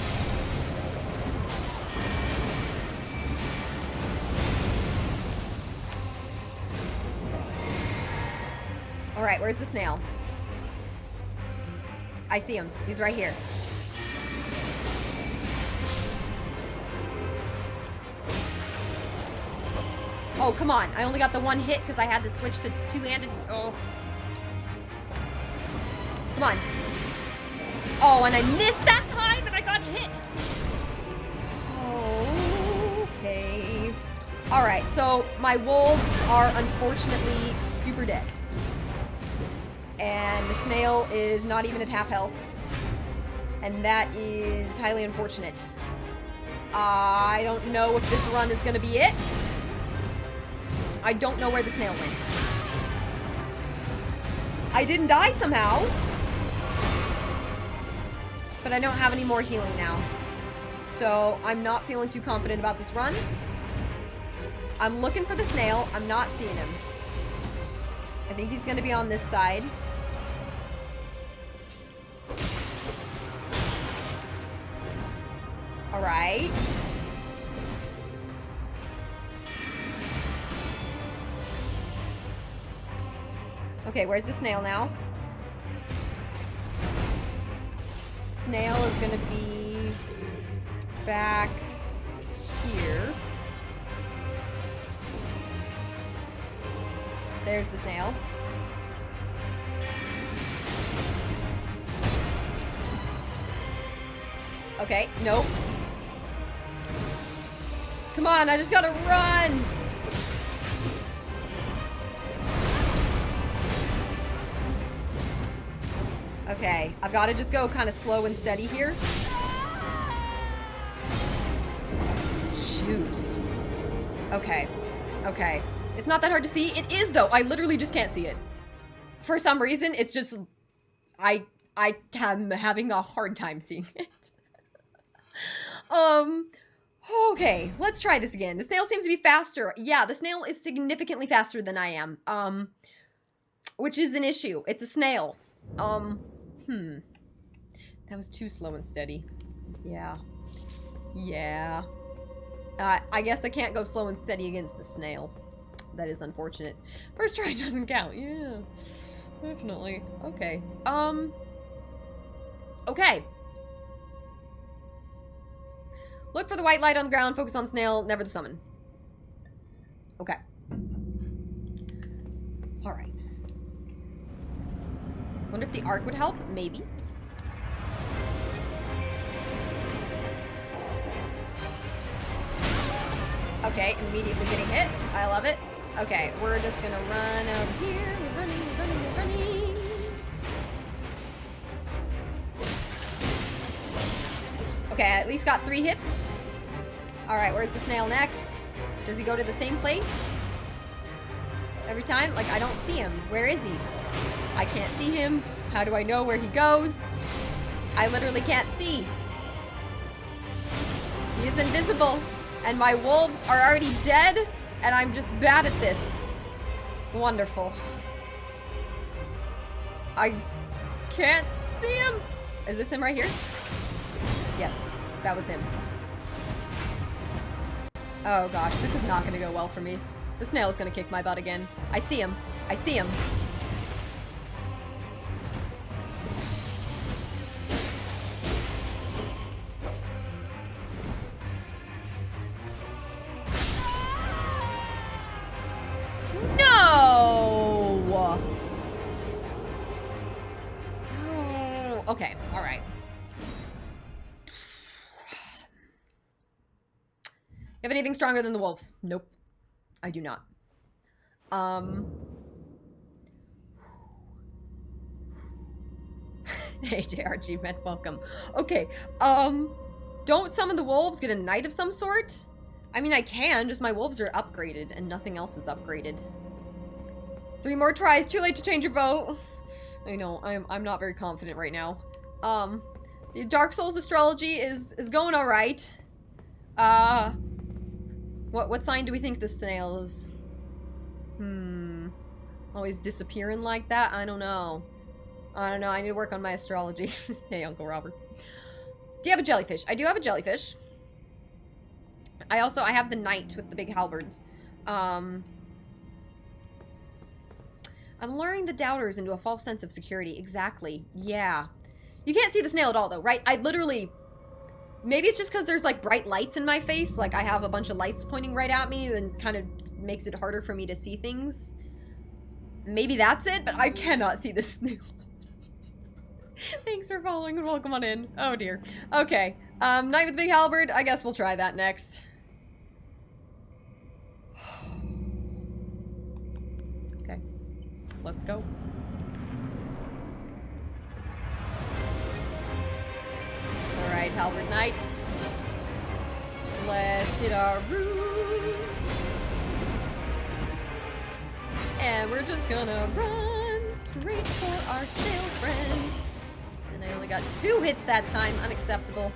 Alright, where's the snail? I see him. He's right here. Oh, come on. I only got the 1 hit because I had to switch to two-handed. Oh. Come on. Oh, and I missed that time and I got hit. Okay. All right, so my wolves are unfortunately super dead. And the snail is not even at half health. And that is highly unfortunate. I don't know if this run is going to be it. I don't know where the snail went. I didn't die somehow. But I don't have any more healing now. So I'm not feeling too confident about this run. I'm looking for the snail. I'm not seeing him. I think he's going to be on this side. All right. Okay, where's the snail now? Snail is gonna be back here. There's the snail. Okay, nope. Come on, I just gotta run! Okay, I've gotta just go kind of slow and steady here. Shoot. Okay, okay. It's not that hard to see. It is, though. I literally just can't see it. For some reason, it's just... I am having a hard time seeing it. Okay, let's try this again. The snail seems to be faster. Yeah, the snail is significantly faster than I am. Which is an issue. It's a snail. That was too slow and steady. Yeah. Yeah. I guess I can't go slow and steady against a snail. That is unfortunate. First try doesn't count. Yeah. Definitely. Okay. Okay. Look for the white light on the ground, focus on snail, never the summon. Okay. Alright. Wonder if the arc would help? Maybe. Okay, immediately getting hit. I love it. Okay, we're just gonna run over here. We're running, we're running, we're running. Okay, I at least got 3 hits. Alright, where's the snail next? Does he go to the same place? Every time? Like, I don't see him. Where is he? I can't see him. How do I know where he goes? I literally can't see. He is invisible. And my wolves are already dead. And I'm just bad at this. Wonderful. I can't see him. Is this him right here? Yes, that was him. Oh gosh, this is not gonna go well for me. The snail is gonna kick my butt again. I see him. I see him. No! Oh, okay, alright. You have anything stronger than the wolves? Nope. I do not. Hey, JRG, man, welcome. Okay, don't summon the wolves, get a knight of some sort? I mean, I can, just my wolves are upgraded, and nothing else is upgraded. 3 more tries, too late to change your vote. I know, I'm not very confident right now. The Dark Souls astrology is going alright. What sign do we think this snail is? Always disappearing like that? I don't know. I don't know. I need to work on my astrology. Hey, Uncle Robert. Do you have a jellyfish? I do have a jellyfish. I have the knight with the big halberd. I'm luring the doubters into a false sense of security. Exactly. Yeah. You can't see the snail at all, though, right? I literally... Maybe it's just because there's, like, bright lights in my face. Like, I have a bunch of lights pointing right at me, then kind of makes it harder for me to see things. Maybe that's it, but I cannot see the snail. Thanks for following and welcome on in. Oh, dear. Okay. Knight with big halberd. I guess we'll try that next. Okay. Let's go. Alright, halberd knight. Let's get our roots. And we're just gonna run straight for our snail friend. And I only got 2 hits that time. Unacceptable.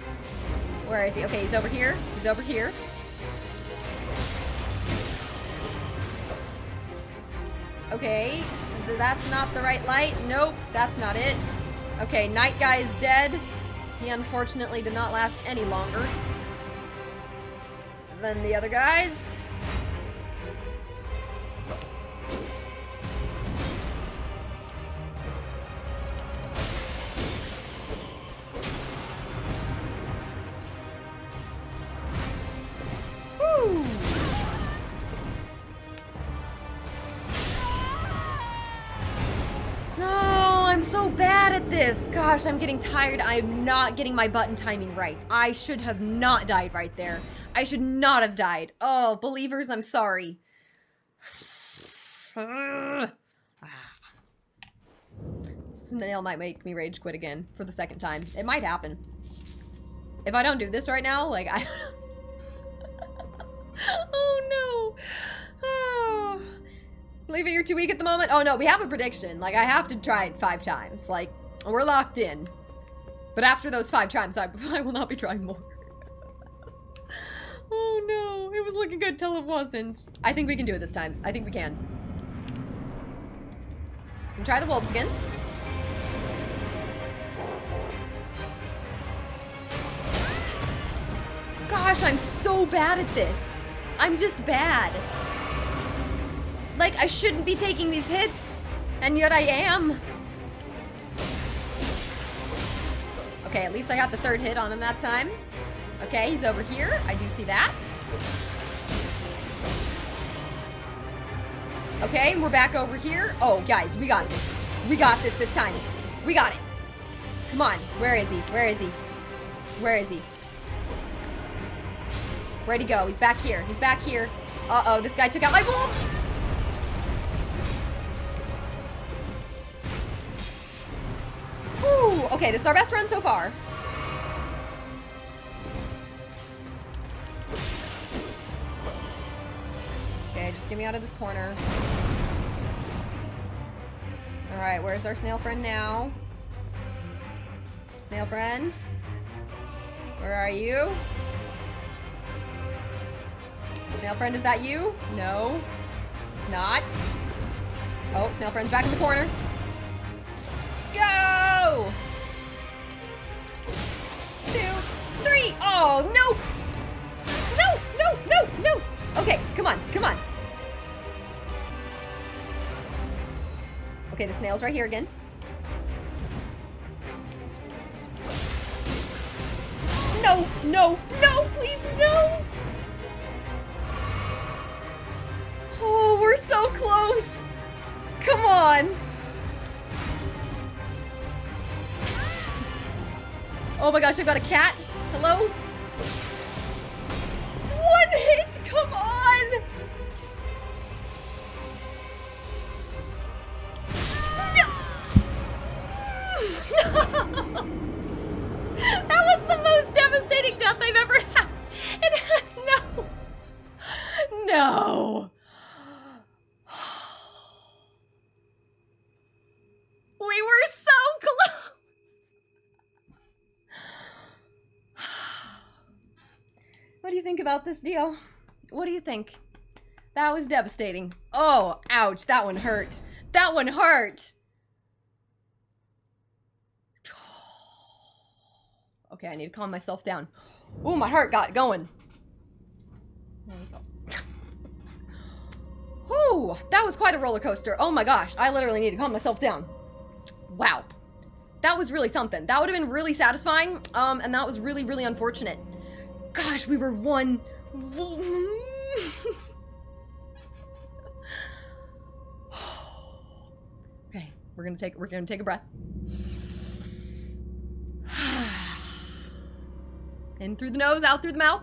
Where is he? Okay, he's over here. He's over here. Okay, that's not the right light. Nope, that's not it. Okay, night guy is dead. He unfortunately did not last any longer than the other guys. Woo! No, I'm so bad at this. Gosh, I'm getting tired. I'm not getting my button timing right. I should have not died right there. I should not have died. Oh, believers, I'm sorry. Snail might make me rage quit again for the second time. It might happen. If I don't do this right now, like, I don't know. Oh, no. Oh. Believe it, you're too weak at the moment? Oh, no, we have a prediction. Like, I have to try it 5 times. Like, we're locked in. But after those 5 times, I will not be trying more. Oh, no. It was looking good till it wasn't. I think we can do it this time. I think we can. We can try the wolves again. Gosh, I'm so bad at this. I'm just bad. Like, I shouldn't be taking these hits, and yet I am. Okay, at least I got the 3rd hit on him that time. Okay, he's over here. I do see that. Okay, we're back over here. Oh, guys, we got this. We got this time. We got it. Come on. Where is he? Where is he? Where is he? Where'd he go? He's back here. He's back here. Uh-oh, this guy took out my wolves! Whew. Okay, this is our best run so far. Okay, just get me out of this corner. Alright, where's our snail friend now? Snail friend? Where are you? Snail friend, is that you? No. It's not. Oh, snail friend's back in the corner. Go! 2, 3. Oh, no! No, no, no, no! Okay, come on, come on. Okay, the snail's right here again. No, no, no, please, no! Oh, we're so close. Come on. Oh my gosh, I've got a cat. Hello? 1 hit, come on. No. That was the most devastating death I've ever had. No. No. We were so close. What do you think about this deal? What do you think? That was devastating. Oh, ouch. That one hurt. That one hurt. Okay, I need to calm myself down. Ooh, my heart got going. There we go. Whew, that was quite a roller coaster. Oh my gosh, I literally need to calm myself down. Wow. That was really something. That would have been really satisfying, and that was really, really unfortunate. Gosh, we were one. Okay, we're gonna take a breath. In through the nose, out through the mouth.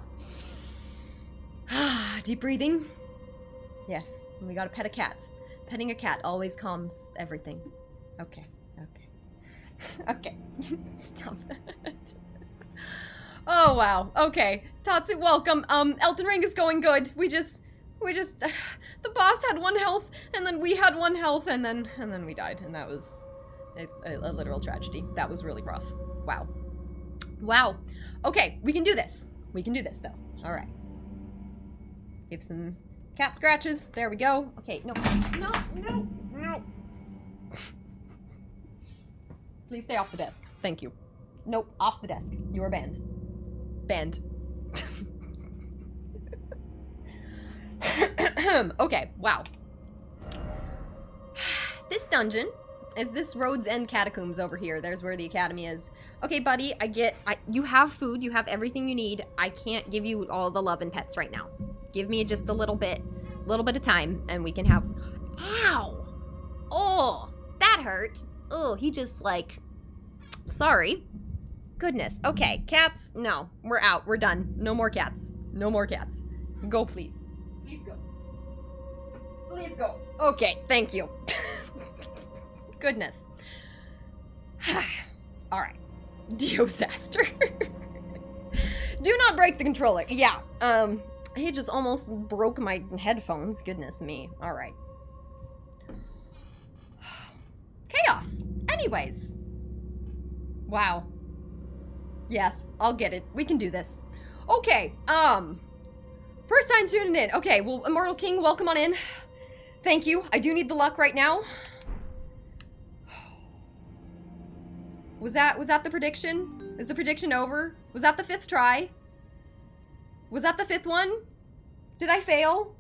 Deep breathing. Yes, and we gotta pet a cat. Petting a cat always calms everything. Okay, okay. Okay. Stop it. Oh, wow. Okay. Tatsu, welcome. Elden Ring is going good. We just, the boss had 1 health, and then we had 1 health, and then we died, and that was a literal tragedy. That was really rough. Wow. Wow. Okay, we can do this. We can do this, though. All right. Give some cat scratches. There we go. Okay, no. No, no, no. Please stay off the desk. Thank you. Nope, off the desk. You are banned. Banned. Okay, wow. This dungeon is this Road's End Catacombs over here. There's where the academy is. Okay, buddy, you have food, you have everything you need. I can't give you all the love and pets right now. Give me just a little bit of time, and we can have... Ow! Oh, that hurt. Oh, he just, like... Sorry. Goodness. Okay, cats. No, we're out. We're done. No more cats. No more cats. Go, please. Please go. Please go. Okay, thank you. Goodness. Alright. Diosaster. Do not break the controller. Yeah, he just almost broke my headphones. Goodness me. Alright. Chaos. Anyways. Wow. Yes, I'll get it. We can do this. Okay, first time tuning in. Okay, well, Immortal King, welcome on in. Thank you. I do need the luck right now. Was that the prediction? Is the prediction over? Was that the 5th try? Was that the 5th one? Did I fail?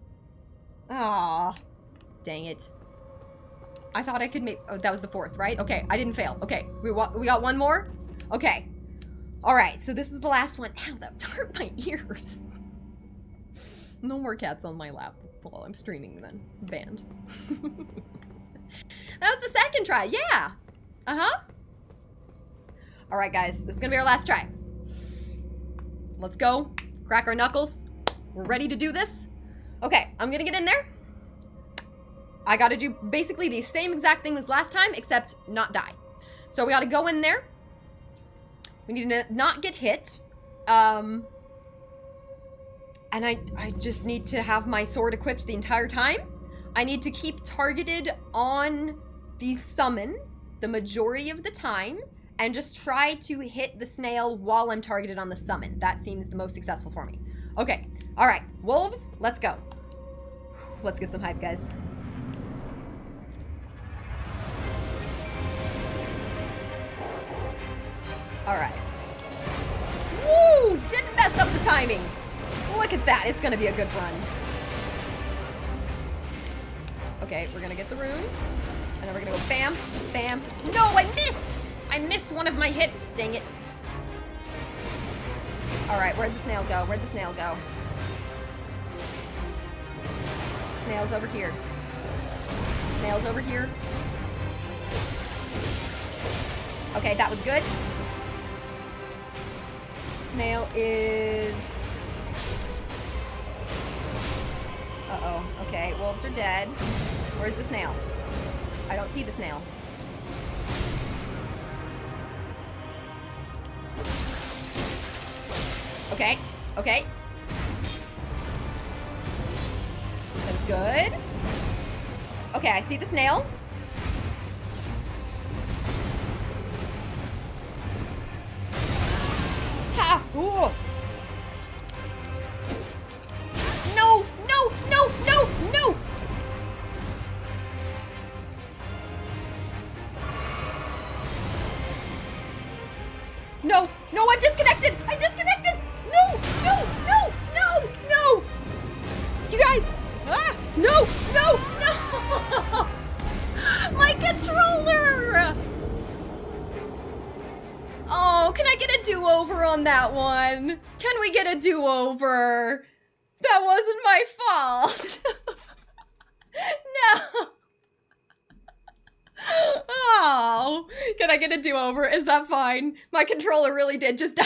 Ah, dang it. I thought I could make, oh, that was the 4th, right? Okay, I didn't fail. Okay, we got one more? Okay. All right, so this is the last one. Ow, that hurt my ears. No more cats on my lap while I'm streaming then. Banned. That was the 2nd try, yeah. Uh-huh. All right, guys, this is gonna be our last try. Let's go. Crack our knuckles. We're ready to do this. Okay, I'm gonna get in there. I gotta do basically the same exact thing as last time, except not die. So we gotta go in there. We need to not get hit. And I just need to have my sword equipped the entire time. I need to keep targeted on the summon the majority of the time, and just try to hit the snail while I'm targeted on the summon. That seems the most successful for me. Okay, all right, wolves, let's go. Let's get some hype, guys. All right. Woo! Didn't mess up the timing. Look at that, it's gonna be a good run. Okay, we're gonna get the runes, and then we're gonna go bam, bam. No, I missed! I missed one of my hits, dang it. All right, where'd the snail go? Where'd the snail go? Snail's over here. Snail's over here. Okay, that was good. Snail is... Uh-oh, okay, wolves are dead. Where's the snail? I don't see the snail. Okay, okay. That's good. Okay, I see the snail. Ha! Ooh. No, no, no, no, no! No, no, I'm disconnected! I'm disconnected! No, no, no, no, no! You guys! Ah! No, no, no! My controller! Oh, can I get a do-over on that one? Can we get a do-over? That wasn't my fault. No. Oh, can I get a do-over? Is that fine? My controller really did just die.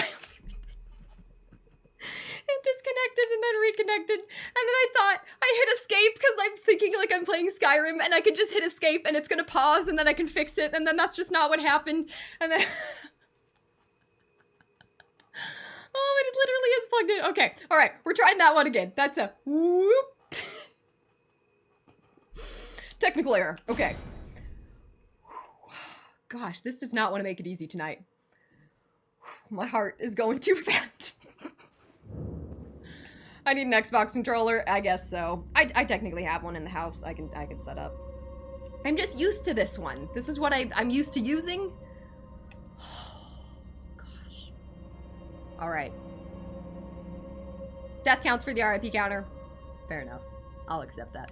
It disconnected and then reconnected. And then I thought I hit escape because I'm thinking like I'm playing Skyrim and I can just hit escape and it's gonna pause and then I can fix it, and then that's just not what happened. And then oh, it literally is plugged in. Okay, all right, we're trying that one again. That's a whoop. Technical error. Okay. Gosh, this does not want to make it easy tonight. My heart is going too fast. I need an Xbox controller. I guess so. I technically have one in the house. I can set up. I'm just used to this one. This is what I'm used to using. Gosh. All right. Death counts for the RIP counter. Fair enough. I'll accept that.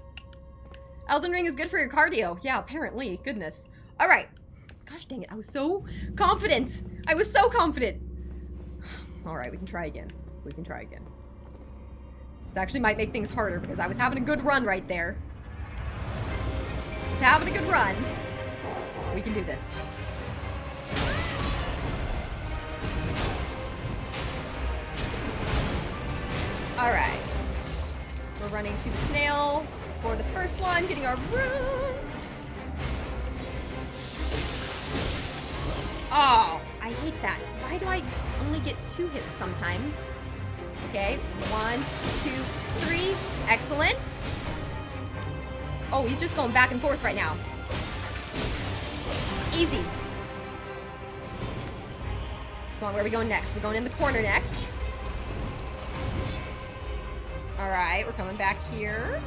Elden Ring is good for your cardio. Yeah, apparently. Goodness. All right. Gosh dang it. I was so confident. I was so confident. All right, we can try again. We can try again. This actually might make things harder because I was having a good run right there. I was having a good run. We can do this. Alright. We're running to the snail for the first one, getting our runes. Oh, I hate that. Why do I only get 2 hits sometimes? Okay, 1, 2, 3. Excellent. Oh, he's just going back and forth right now. Easy. Come on, where are we going next? We're going in the corner next. Alright, we're coming back here.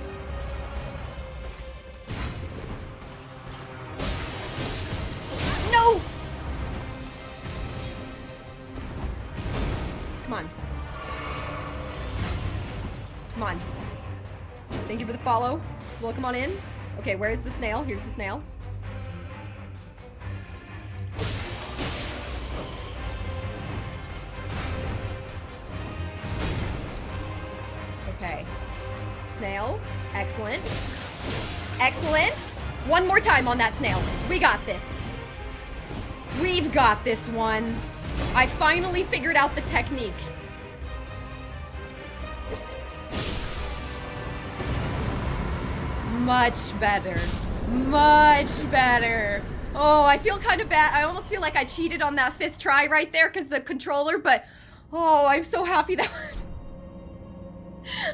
No! Come on. Come on. Thank you for the follow. Welcome on in. Okay, where's the snail? Here's the snail. Okay. Snail. Excellent. Excellent. One more time on that snail. We got this. We've got this one. I finally figured out the technique. Much better. Much better. Oh, I feel kind of bad. I almost feel like I cheated on that 5th try right there because the controller, but oh, I'm so happy that worked.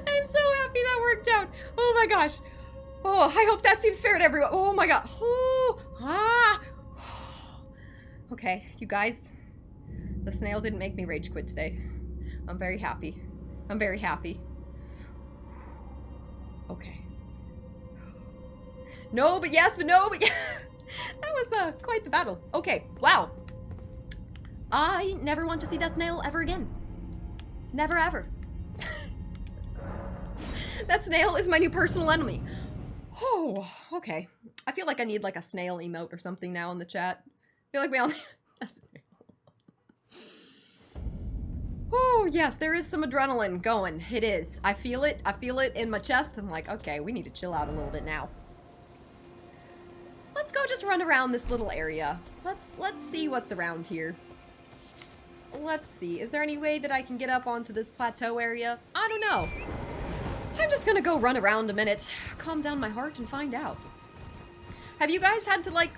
I'm so happy that worked out. Oh my gosh. Oh, I hope that seems fair to everyone. Oh my god. Oh, ah. Okay, you guys. The snail didn't make me rage quit today. I'm very happy. I'm very happy. Okay. No, but yes, but no, but yeah. That was quite the battle. Okay, wow. I never want to see that snail ever again. Never ever. That snail is my new personal enemy. Oh, okay. I feel like I need like a snail emote or something now in the chat. I feel like we all need a snail. Oh, yes, there is some adrenaline going. It is. I feel it. I feel it in my chest. I'm like, okay, we need to chill out a little bit now. Let's go just run around this little area. Let's see what's around here. Let's see. Is there any way that I can get up onto this plateau area? I don't know. I'm just gonna go run around a minute, calm down my heart, and find out. Have you guys had to, like,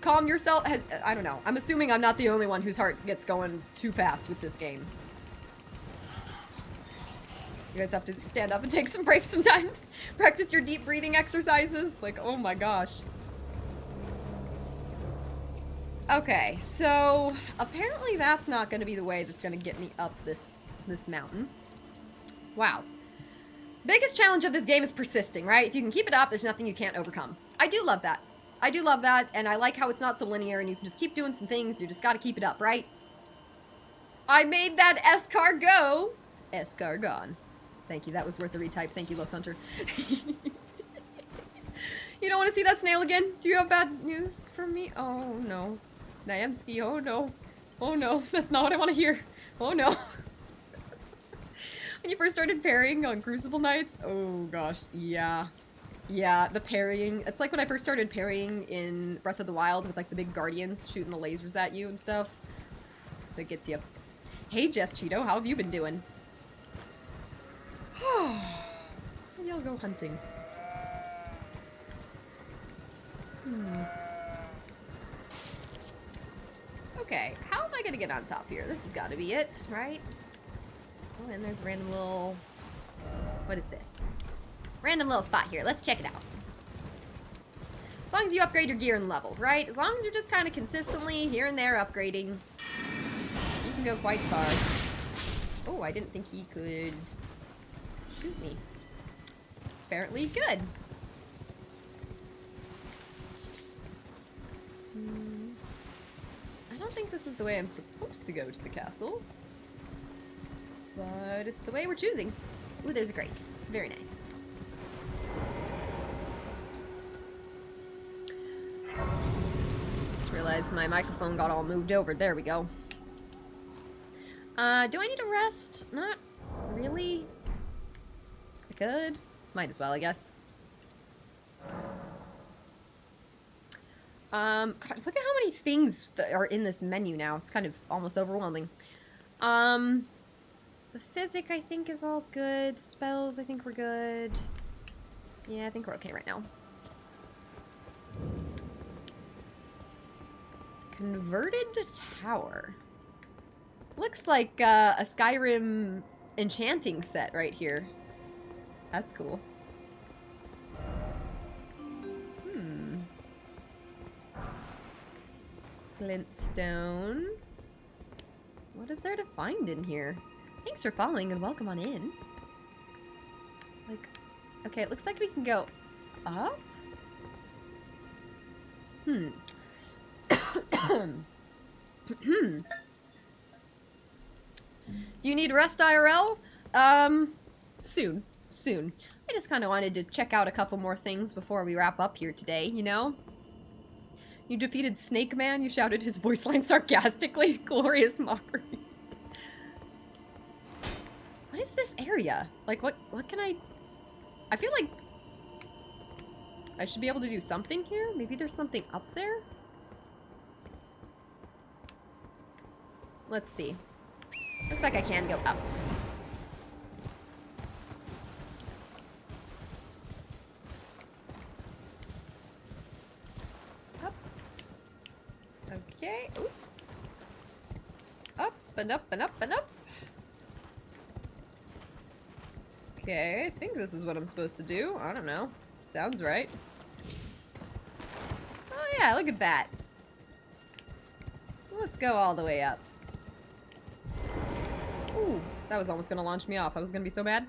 calm yourself? I don't know. I'm assuming I'm not the only one whose heart gets going too fast with this game. You guys have to stand up and take some breaks sometimes. Practice your deep breathing exercises. Like, oh my gosh. Okay, so apparently that's not going to be the way that's going to get me up this mountain. Wow. Biggest challenge of this game is persisting, right? If you can keep it up, there's nothing you can't overcome. I do love that. I do love that, and I like how it's not so linear and you can just keep doing some things. You just got to keep it up, right? I made that escargot. Escargon. Thank you. That was worth a retype. Thank you, Los Hunter. You don't want to see that snail again? Do you have bad news for me? Oh, no. Naemski, oh, no. Oh, no. That's not what I want to hear. Oh, no. When you first started parrying on Crucible Nights? Oh, gosh. Yeah. Yeah, the parrying. It's like when I first started parrying in Breath of the Wild with, like, the big guardians shooting the lasers at you and stuff. That gets you. Hey, Jess Cheeto, how have you been doing? Maybe I'll go hunting. Okay, how am I gonna get on top here? This has got to be it, right? Oh, and there's a random little... What is this? Random little spot here. Let's check it out. As long as you upgrade your gear and level, right? As long as you're just kind of consistently here and there upgrading, you can go quite far. Oh, I didn't think he could shoot me. Apparently good. I don't think this is the way I'm supposed to go to the castle. But it's the way we're choosing. Ooh, there's a grace. Very nice. Just realized my microphone got all moved over. There we go. Do I need a rest? Not really. I could. Might as well, I guess. God, look at how many things that are in this menu now. It's kind of almost overwhelming. Let's The physic, I think, is all good. Spells, I think we're good. Yeah, I think we're okay right now. Converted tower. Looks like a Skyrim enchanting set right here. That's cool. Glintstone. What is there to find in here? Thanks for following and welcome on in. Like, okay, it looks like we can go up. Do you need rest IRL? Soon. I just kind of wanted to check out a couple more things before we wrap up here today, you know? You defeated Snake Man, you shouted his voice line sarcastically. Glorious mockery. What is this area? Like, what can I feel like I should be able to do something here? Maybe there's something up there? Let's see. Looks like I can go up. Up. Okay. Ooh. Up and up and up and up. Okay, I think this is what I'm supposed to do. I don't know. Sounds right. Oh yeah, look at that. Let's go all the way up. Ooh, that was almost gonna launch me off. I was gonna be so mad.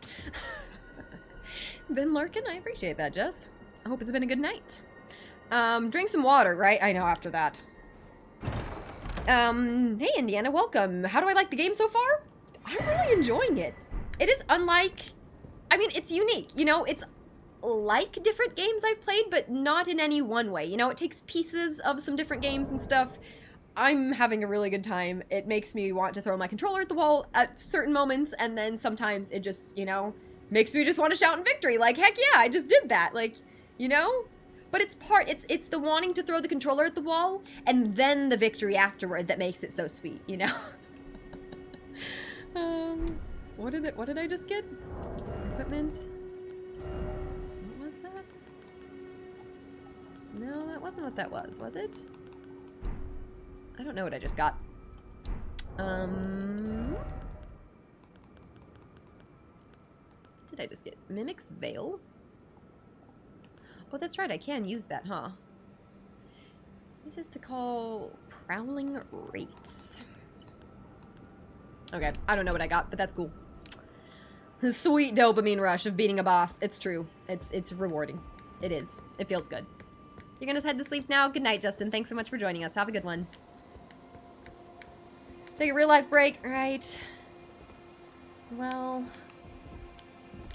Been lurking? I appreciate that, Jess. I hope it's been a good night. Drink some water, right? I know after that. Hey Indiana, welcome. How do I like the game so far? I'm really enjoying it. It is unlike... I mean, it's unique, you know? It's like different games I've played, but not in any one way. You know, it takes pieces of some different games and stuff. I'm having a really good time. It makes me want to throw my controller at the wall at certain moments, and then sometimes it just, you know, makes me just want to shout in victory. Like, heck yeah, I just did that. Like, you know? But it's the wanting to throw the controller at the wall, and then the victory afterward that makes it so sweet, you know? What did I just get? Equipment? What was that? No, that wasn't what that was it? I don't know what I just got. Did I just get? Mimic's Veil? Oh, that's right, I can use that, huh? This is to call Prowling Wraiths. Okay, I don't know what I got, but that's cool. The sweet dopamine rush of beating a boss. It's true. It's rewarding. It is. It feels good. You're gonna head to sleep now? Good night, Justin. Thanks so much for joining us. Have a good one. Take a real life break. Right. Well,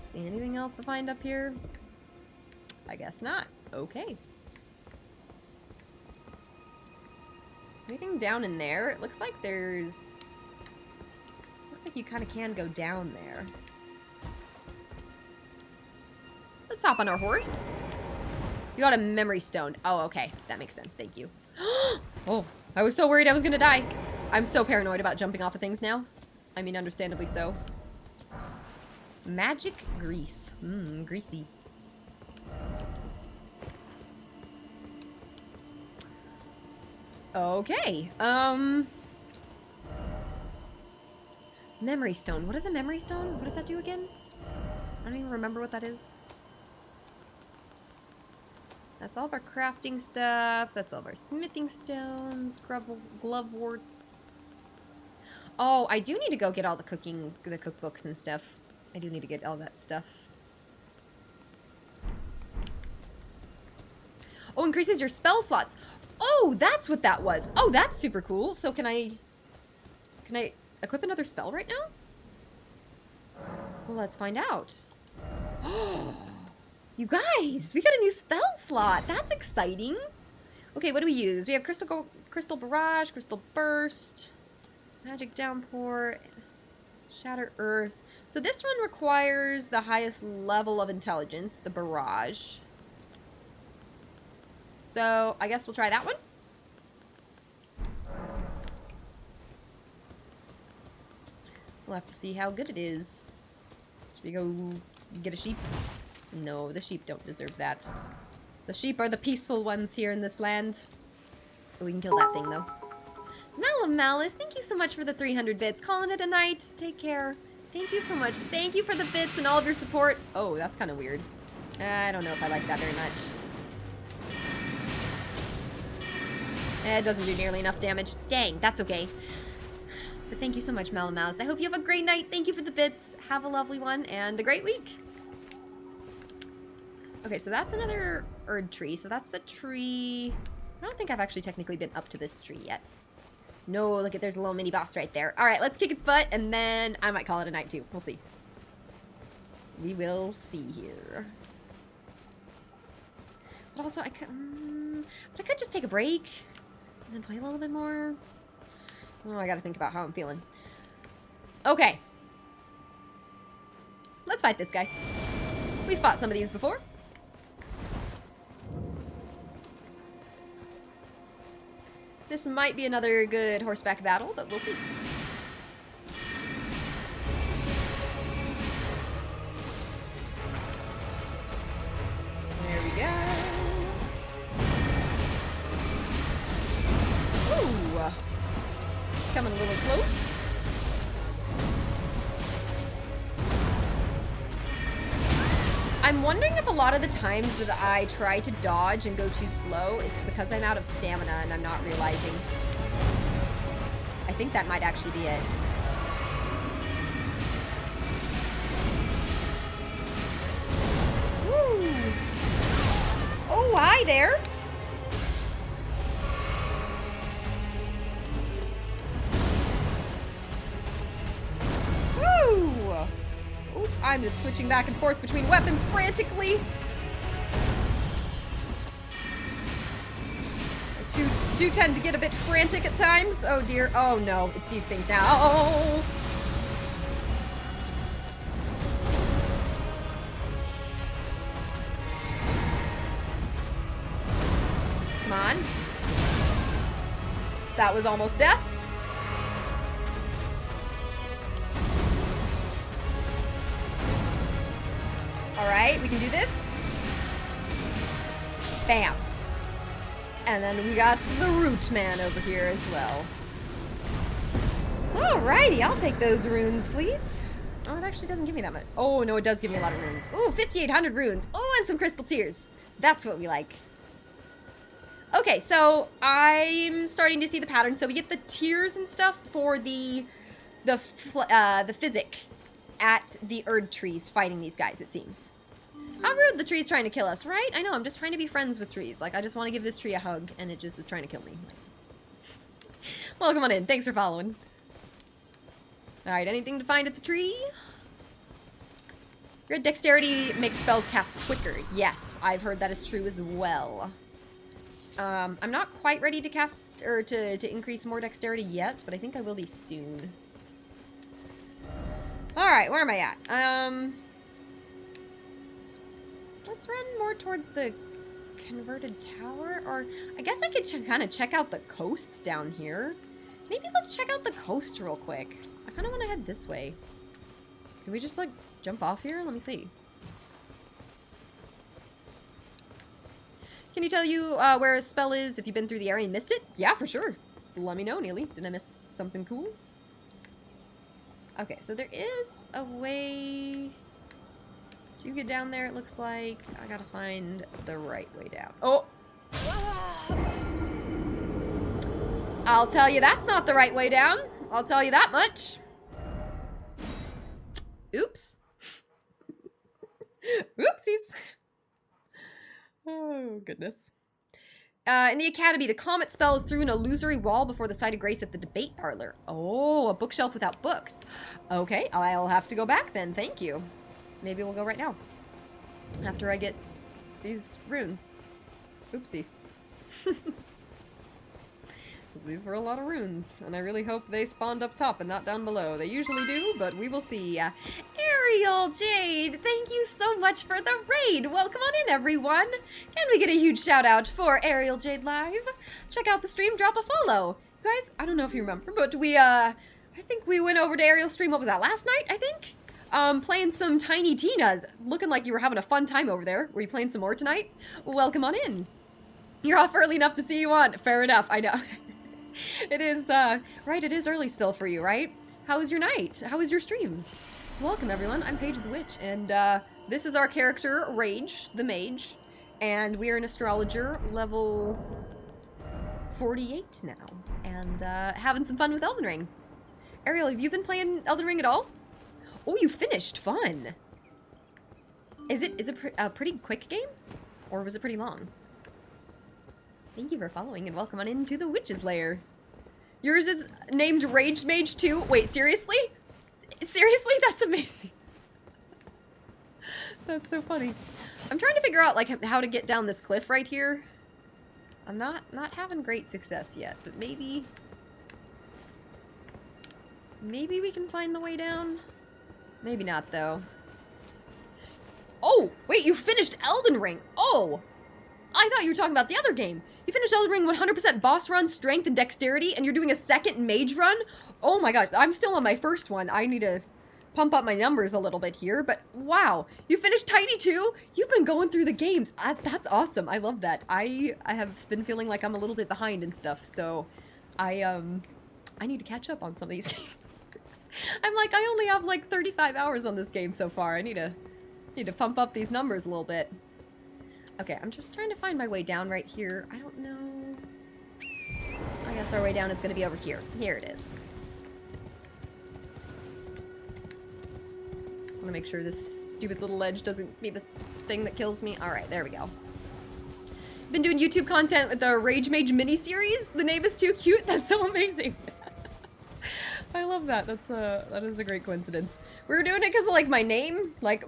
see anything else to find up here? I guess not. Okay. Anything down in there? It looks like there's... Looks like you kind of can go down there. Let's hop on our horse. You got a memory stone. Oh, okay. That makes sense. Thank you. Oh, I was so worried I was gonna die. I'm so paranoid about jumping off of things now. I mean, understandably so. Magic grease. Mmm, greasy. Okay. Memory stone. What is a memory stone? What does that do again? I don't even remember what that is. That's all of our crafting stuff. That's all of our smithing stones, glove warts. Oh, I do need to go get all the cookbooks and stuff. I do need to get all that stuff. Oh, increases your spell slots. Oh, that's what that was. Oh, that's super cool. So can I equip another spell right now? Well, let's find out. Oh, you guys, we got a new spell slot. That's exciting. Okay, what do we use? We have Crystal Barrage, Crystal Burst, Magic Downpour, Shatter Earth. So this one requires the highest level of intelligence, the Barrage. So I guess we'll try that one. We'll have to see how good it is. Should we go get a sheep? No, the sheep don't deserve that. The sheep are the peaceful ones here in this land. Oh, we can kill that thing, though. Malice, thank you so much for the 300 bits. Calling it a night. Take care. Thank you so much. Thank you for the bits and all of your support. Oh, that's kind of weird. I don't know if I like that very much. It doesn't do nearly enough damage. Dang, that's okay. But thank you so much, Mellow Mouse. I hope you have a great night. Thank you for the bits. Have a lovely one and a great week. Okay, so that's another Erd tree. So that's the tree... I don't think I've actually technically been up to this tree yet. No, look at, there's a little mini boss right there. All right, let's kick its butt, and then I might call it a night too. We'll see. We will see here. But also, I could just take a break and then play a little bit more. Oh, I gotta think about how I'm feeling. Okay. Let's fight this guy. We've fought some of these before. This might be another good horseback battle, but we'll see. There we go. Ooh. Coming a little close. I'm wondering if a lot of the times that I try to dodge and go too slow, it's because I'm out of stamina and I'm not realizing. I think that might actually be it. Woo! Oh, hi there! Woo! Oop, I'm just switching back and forth between weapons frantically. I do tend to get a bit frantic at times. Oh dear. Oh no, it's these things now. Oh. Come on. That was almost death. Alright, we can do this. Bam. And then we got the root man over here as well. Alrighty, I'll take those runes, please. Oh, it actually doesn't give me that much. Oh, no, it does give me a lot of runes. Ooh, 5,800 runes. Oh, and some crystal tears. That's what we like. Okay, so I'm starting to see the pattern. So we get the tears and stuff for the physic at the Erd trees fighting these guys, it seems. How rude, the tree's trying to kill us, right? I know, I'm just trying to be friends with trees. Like, I just want to give this tree a hug, and it just is trying to kill me. Welcome on in. Thanks for following. Alright, anything to find at the tree? Great dexterity makes spells cast quicker. Yes, I've heard that is true as well. I'm not quite ready to cast, or to increase more dexterity yet, but I think I will be soon. Alright, where am I at? Let's run more towards the converted tower, or I guess I could kind of check out the coast down here. Maybe let's check out the coast real quick. I kind of want to head this way. Can we just, like, jump off here? Let me see. Can you tell you where a spell is if you've been through the area and missed it? Yeah, for sure. Let me know, Neely. Did I miss something cool? Okay, so there is a way to get down there, it looks like. I gotta find the right way down. Oh! I'll tell you that's not the right way down. I'll tell you that much. Oops. Oopsies. Oh, goodness. In the academy, the comet spell is through an illusory wall before the site of grace at the debate parlor. Oh, a bookshelf without books. Okay, I'll have to go back then. Thank you. Maybe we'll go right now. After I get these runes. Oopsie. These were a lot of runes, and I really hope they spawned up top and not down below. They usually do, but we will see. Ariel Jade, thank you so much for the raid. Welcome on in, everyone. Can we get a huge shout out for Ariel Jade Live? Check out the stream, drop a follow. Guys, I don't know if you remember, but we I think we went over to Ariel's stream, what was that, last night, I think? Playing some Tiny Tina. Looking like you were having a fun time over there. Were you playing some more tonight? Welcome on in. You're off early enough to see you on. Fair enough, I know. It is, right, it is early still for you, right? How was your night? How was your stream? Welcome, everyone. I'm Paige the Witch, and, this is our character, Rage, the Mage, and we are an Astrologer, level 48 now, and, having some fun with Elden Ring. Ariel, have you been playing Elden Ring at all? Oh, you finished. Fun. Is it a pretty quick game? Or was it pretty long? Thank you for following and welcome on into the Witch's Lair. Yours is named Rage Mage too? Wait, seriously? Seriously? That's amazing. That's so funny. I'm trying to figure out like how to get down this cliff right here. I'm not having great success yet, but maybe we can find the way down. Maybe not, though. Oh, wait, you finished Elden Ring. Oh, I thought you were talking about the other game. You finished Elden Ring 100% boss run, strength, and dexterity, and you're doing a second mage run? Oh my gosh, I'm still on my first one. I need to pump up my numbers a little bit here, but wow, you finished Tiny too? You've been going through the games. That's awesome. I love that. I have been feeling like I'm a little bit behind and stuff, so I need to catch up on some of these games. I'm like, I only have like 35 hours on this game so far. I need to pump up these numbers a little bit. Okay, I'm just trying to find my way down right here. I don't know. I guess our way down is going to be over here. Here it is. I want to make sure this stupid little ledge doesn't be the thing that kills me. Alright, there we go. Been doing YouTube content with the Rage Mage mini-series. The name is too cute. That's so amazing. I love that. That is a great coincidence. We were doing it because of, like, my name. Like,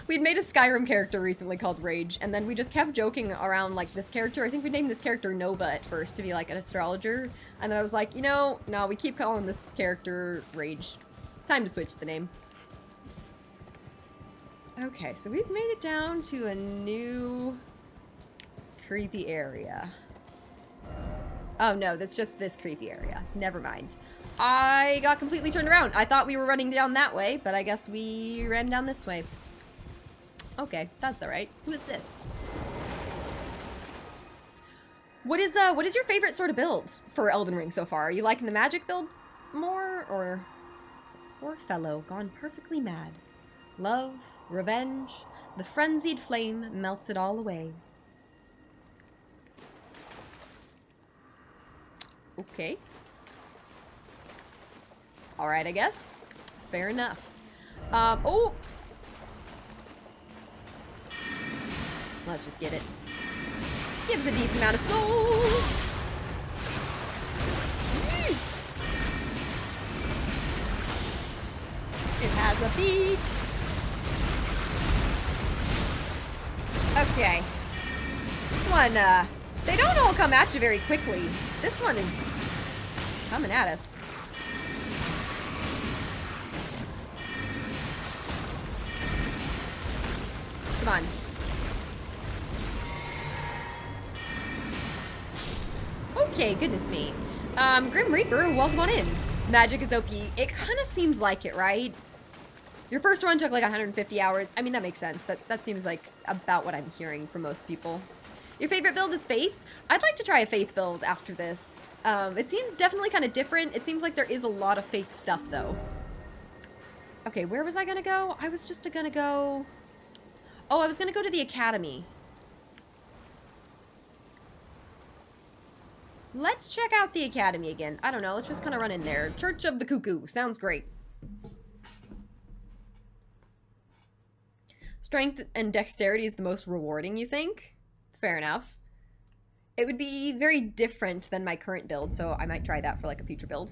we'd made a Skyrim character recently called Rage, and then we just kept joking around, like, this character. I think we named this character Nova at first to be, like, an astrologer. And then I was like, you know, no, we keep calling this character Rage. Time to switch the name. Okay, so we've made it down to a new creepy area. Oh, no, that's just this creepy area. Never mind. I got completely turned around. I thought we were running down that way, but I guess we ran down this way. Okay, that's alright. Who is this? What is your favorite sort of build for Elden Ring so far? Are you liking the magic build more, or... Poor fellow, gone perfectly mad. Love, revenge, the frenzied flame melts it all away. Okay. Alright, I guess. Fair enough. Oh! Let's just get it. Gives a decent amount of souls! It has a beak! Okay. This one, they don't all come at you very quickly. This one is coming at us. Come on. Okay, goodness me. Grim Reaper, welcome on in. Magic is OP. It kind of seems like it, right? Your first run took like 150 hours. I mean, that makes sense. That seems like about what I'm hearing from most people. Your favorite build is Faith? I'd like to try a Faith build after this. It seems definitely kind of different. It seems like there is a lot of Faith stuff, though. Okay, where was I gonna go? I was just gonna go... Oh, I was gonna go to the academy. Let's check out the academy again. I don't know, let's just kind of run in there. Church of the Cuckoo. Sounds great. Strength and dexterity is the most rewarding, you think? Fair enough. It would be very different than my current build, so I might try that for like a future build.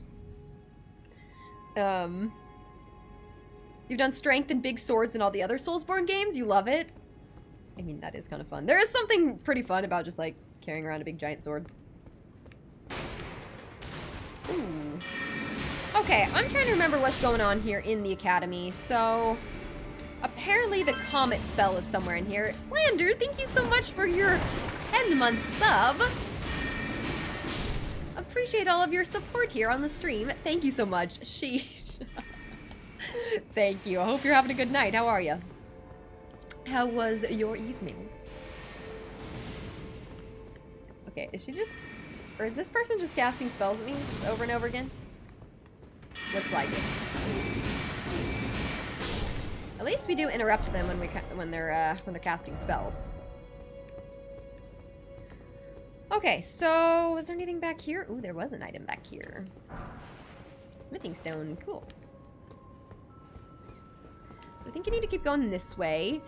You've done strength and big swords in all the other Soulsborne games? You love it? I mean, that is kind of fun. There is something pretty fun about just, like, carrying around a big giant sword. Ooh. Okay, I'm trying to remember what's going on here in the academy. So, apparently the comet spell is somewhere in here. Slander, thank you so much for your 10-month sub. appreciate all of your support here on the stream. Thank you so much. Sheesh. Thank you. I hope you're having a good night. How are you? How was your evening? Okay, is she just... Or is this person just casting spells at me just over and over again? Looks like it. At least we do interrupt them when they're casting spells. Okay, so was there anything back here? Ooh, there was an item back here. Smithing stone, cool. I think you need to keep going this way.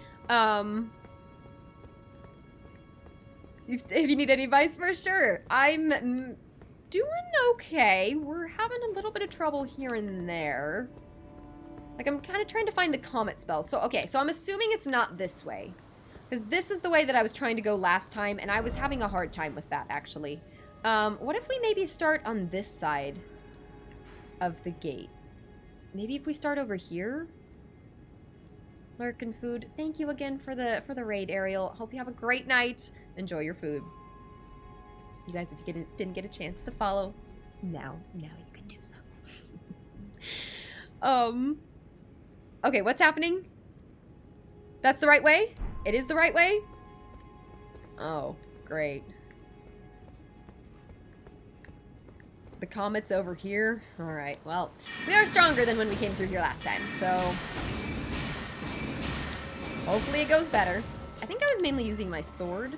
If you need any advice, for sure. I'm doing okay. We're having a little bit of trouble here and there. Like, I'm kind of trying to find the comet spell. So, okay, so I'm assuming it's not this way. Because this is the way that I was trying to go last time, and I was having a hard time with that, actually. What if we maybe start on this side of the gate? Maybe if we start over here? Lurkin food. Thank you again for the raid, Ariel. Hope you have a great night. Enjoy your food. You guys, if you didn't get a chance to follow, now you can do so. Okay, what's happening? That's the right way? It is the right way? Oh, great. The comet's over here. Alright, well, we are stronger than when we came through here last time, so hopefully it goes better. I think I was mainly using my sword.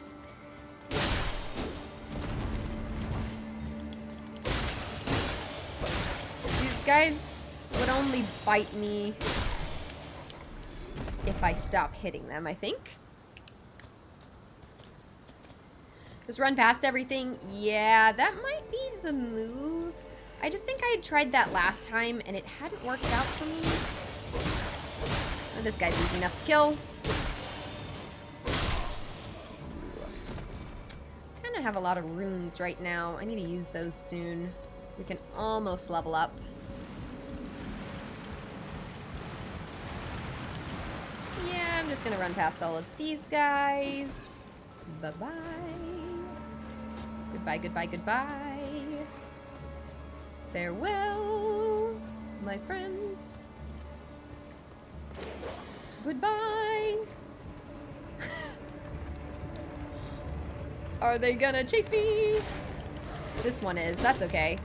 These guys would only bite me if I stop hitting them, I think. Just run past everything. Yeah, that might be the move. I just think I had tried that last time and it hadn't worked out for me. Oh, this guy's easy enough to kill. Kind of have a lot of runes right now. I need to use those soon. We can almost level up. Yeah, I'm just gonna run past all of these guys. Bye-bye. Goodbye, goodbye, goodbye. Farewell, my friends. Goodbye. Are they gonna chase me? This one is. That's okay.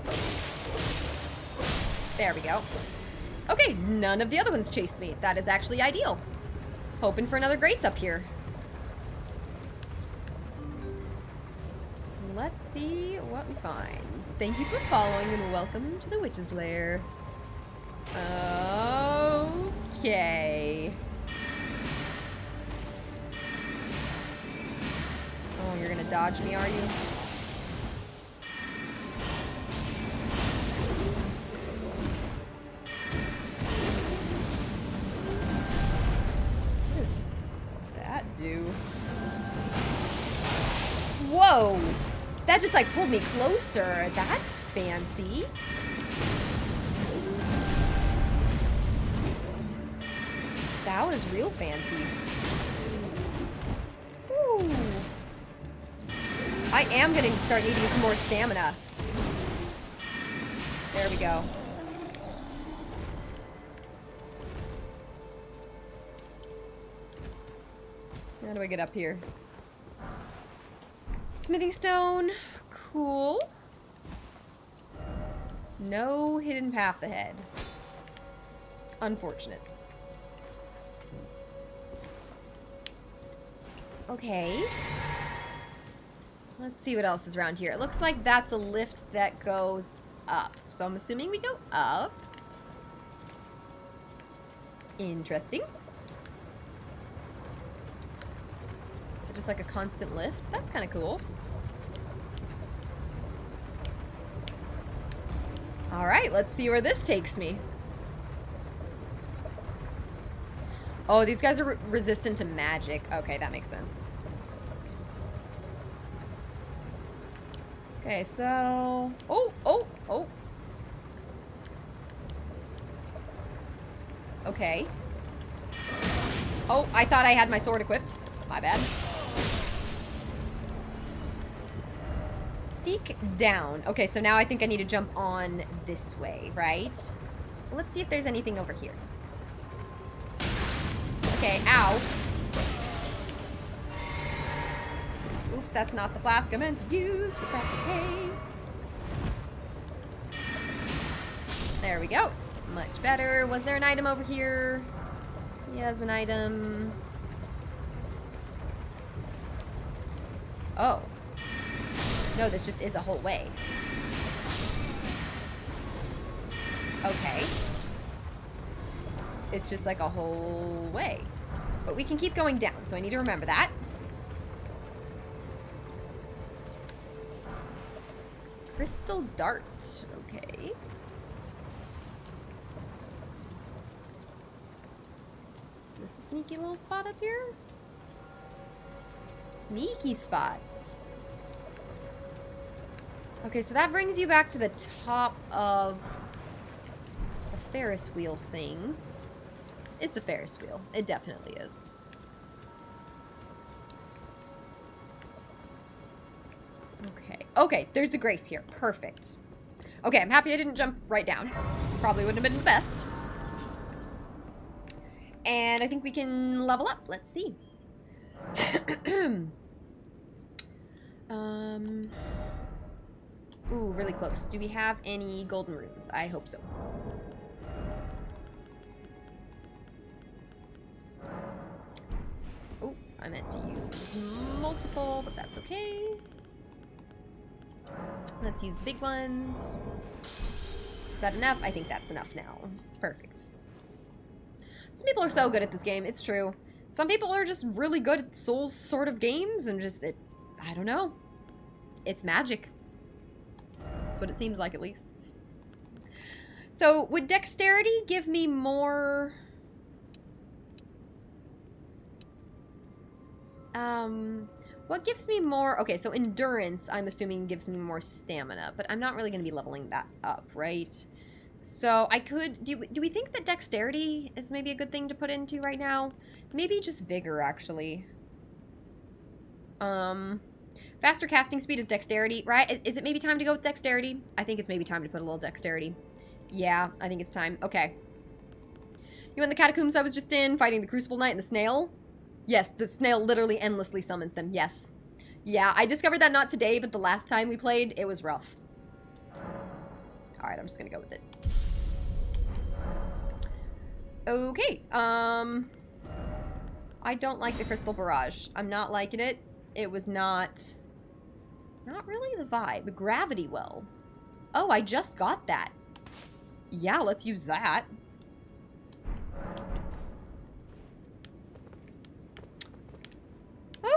There we go. Okay, none of the other ones chased me. That is actually ideal. Hoping for another grace up here. Let's see what we find. Thank you for following and welcome to the Witch's Lair. Okay. Oh, you're gonna dodge me, are you? Do. Whoa! That just like pulled me closer. That's fancy. That was real fancy. Ooh. I am gonna start needing some more stamina. There we go. How do I get up here? Smithing stone. Cool. No hidden path ahead. Unfortunate. Okay. Let's see what else is around here. It looks like that's a lift that goes up. So I'm assuming we go up. Interesting. Just like a constant lift. That's kind of cool. All right, let's see where this takes me. Oh, these guys are resistant to magic. Okay, that makes sense. Okay, so... Oh! Okay. Oh, I thought I had my sword equipped. My bad. Seek down. Okay, so now I think I need to jump on this way, right? Well, let's see if there's anything over here. Okay, ow. Oops, that's not the flask I meant to use, but that's okay. There we go. Much better. Was there an item over here? Yes, an item. Oh. No, this just is a whole way. Okay. It's just like a whole way. But we can keep going down, so I need to remember that. Crystal dart. Okay. Is this a sneaky little spot up here? Sneaky spots. Okay, so that brings you back to the top of the Ferris wheel thing. It's a Ferris wheel. It definitely is. Okay. Okay, there's a grace here. Perfect. Okay, I'm happy I didn't jump right down. Probably wouldn't have been the best. And I think we can level up. Let's see. Ooh, really close. Do we have any golden runes? I hope so. Oh, I meant to use multiple, but that's okay. Let's use the big ones. Is that enough? I think that's enough now. Perfect. Some people are so good at this game. It's true. Some people are just really good at Souls sort of games and just, I don't know. It's magic. That's what it seems like, at least. So, would dexterity give me more... what gives me more... Okay, so endurance, I'm assuming, gives me more stamina, but I'm not really going to be leveling that up, right? So, I could... Do we think that dexterity is maybe a good thing to put into right now? Maybe just vigor, actually. Faster casting speed is dexterity, right? Is it maybe time to go with dexterity? I think it's maybe time to put a little dexterity. Yeah, I think it's time. Okay. You in the Catacombs I was just in, fighting the Crucible Knight and the Snail? Yes, the Snail literally endlessly summons them, yes. Yeah, I discovered that not today, but the last time we played, it was rough. Alright, I'm just gonna go with it. Okay, I don't like the Crystal Barrage. I'm not liking it. It was not really the vibe. Gravity Well. Oh, I just got that. Yeah, let's use that.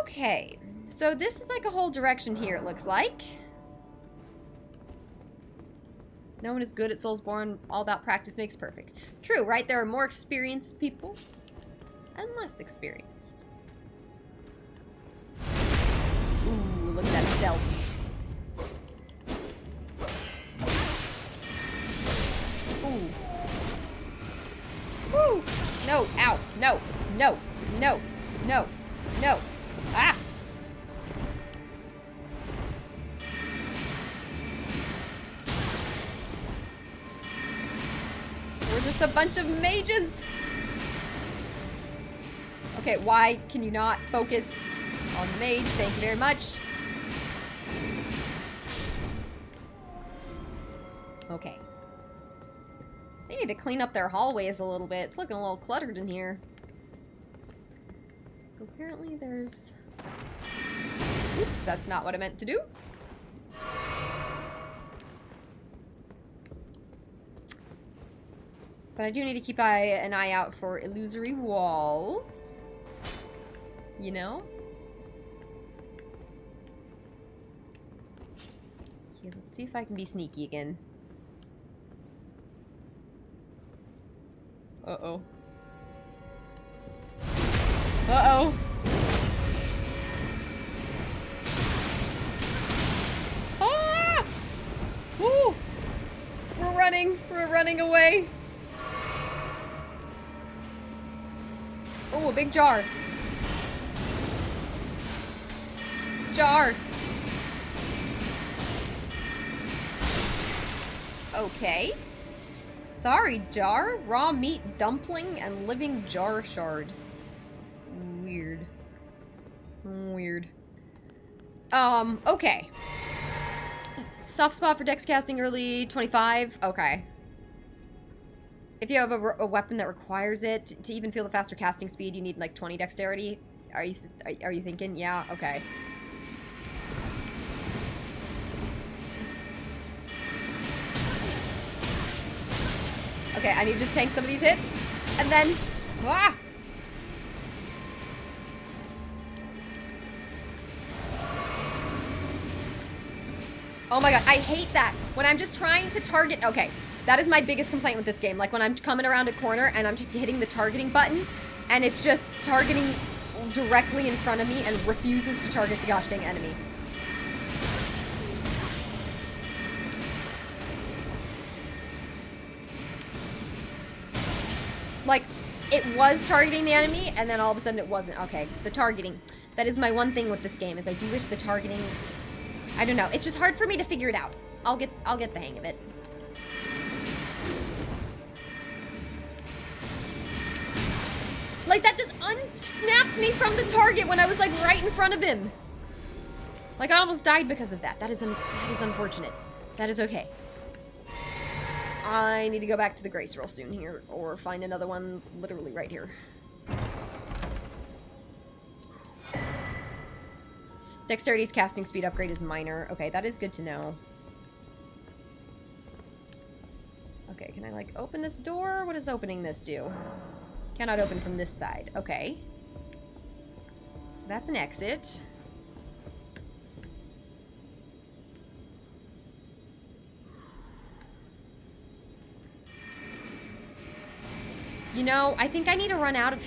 Okay, so this is like a whole direction here, it looks like. No one is good at Soulsborne. All about practice makes perfect. True, right? There are more experienced people and less experienced. Ooh, look at that stealth. Ooh. Woo! No, ow, no, no, no, no, no. Ah! We're just a bunch of mages. Okay, why can you not focus on the mage? Thank you very much. Okay. They need to clean up their hallways a little bit. It's looking a little cluttered in here. So apparently there's... Oops, that's not what I meant to do. But I do need to keep an eye out for illusory walls. You know? Okay, let's see if I can be sneaky again. Uh-oh. Uh-oh. Ah! Woo! We're running. We're running away. Oh, a big jar. Okay. Sorry, jar. Raw meat dumpling and living jar shard. Weird. Weird. Okay. Soft spot for dex casting early, 25. Okay. If you have a weapon that requires it, to even feel the faster casting speed, you need like 20 dexterity. Are you thinking? Yeah, okay. Okay, I need to just tank some of these hits. And then... Ah! Oh my god, I hate that. When I'm just trying to target... Okay, that is my biggest complaint with this game. Like, when I'm coming around a corner and I'm hitting the targeting button, and it's just targeting directly in front of me and refuses to target the gosh dang enemy. Like, it was targeting the enemy, and then all of a sudden it wasn't. Okay, the targeting. That is my one thing with this game, is I do wish the targeting... I don't know. It's just hard for me to figure it out. I'll get the hang of it. Like, that just unsnapped me from the target when I was, like, right in front of him. Like, I almost died because of that. That is unfortunate. That is okay. I need to go back to the Grace real soon here, or find another one literally right here. Dexterity's casting speed upgrade is minor. Okay, that is good to know. Okay, can I, like, open this door? What does opening this do? Cannot open from this side. Okay. That's an exit. You know, I think I need to run out of...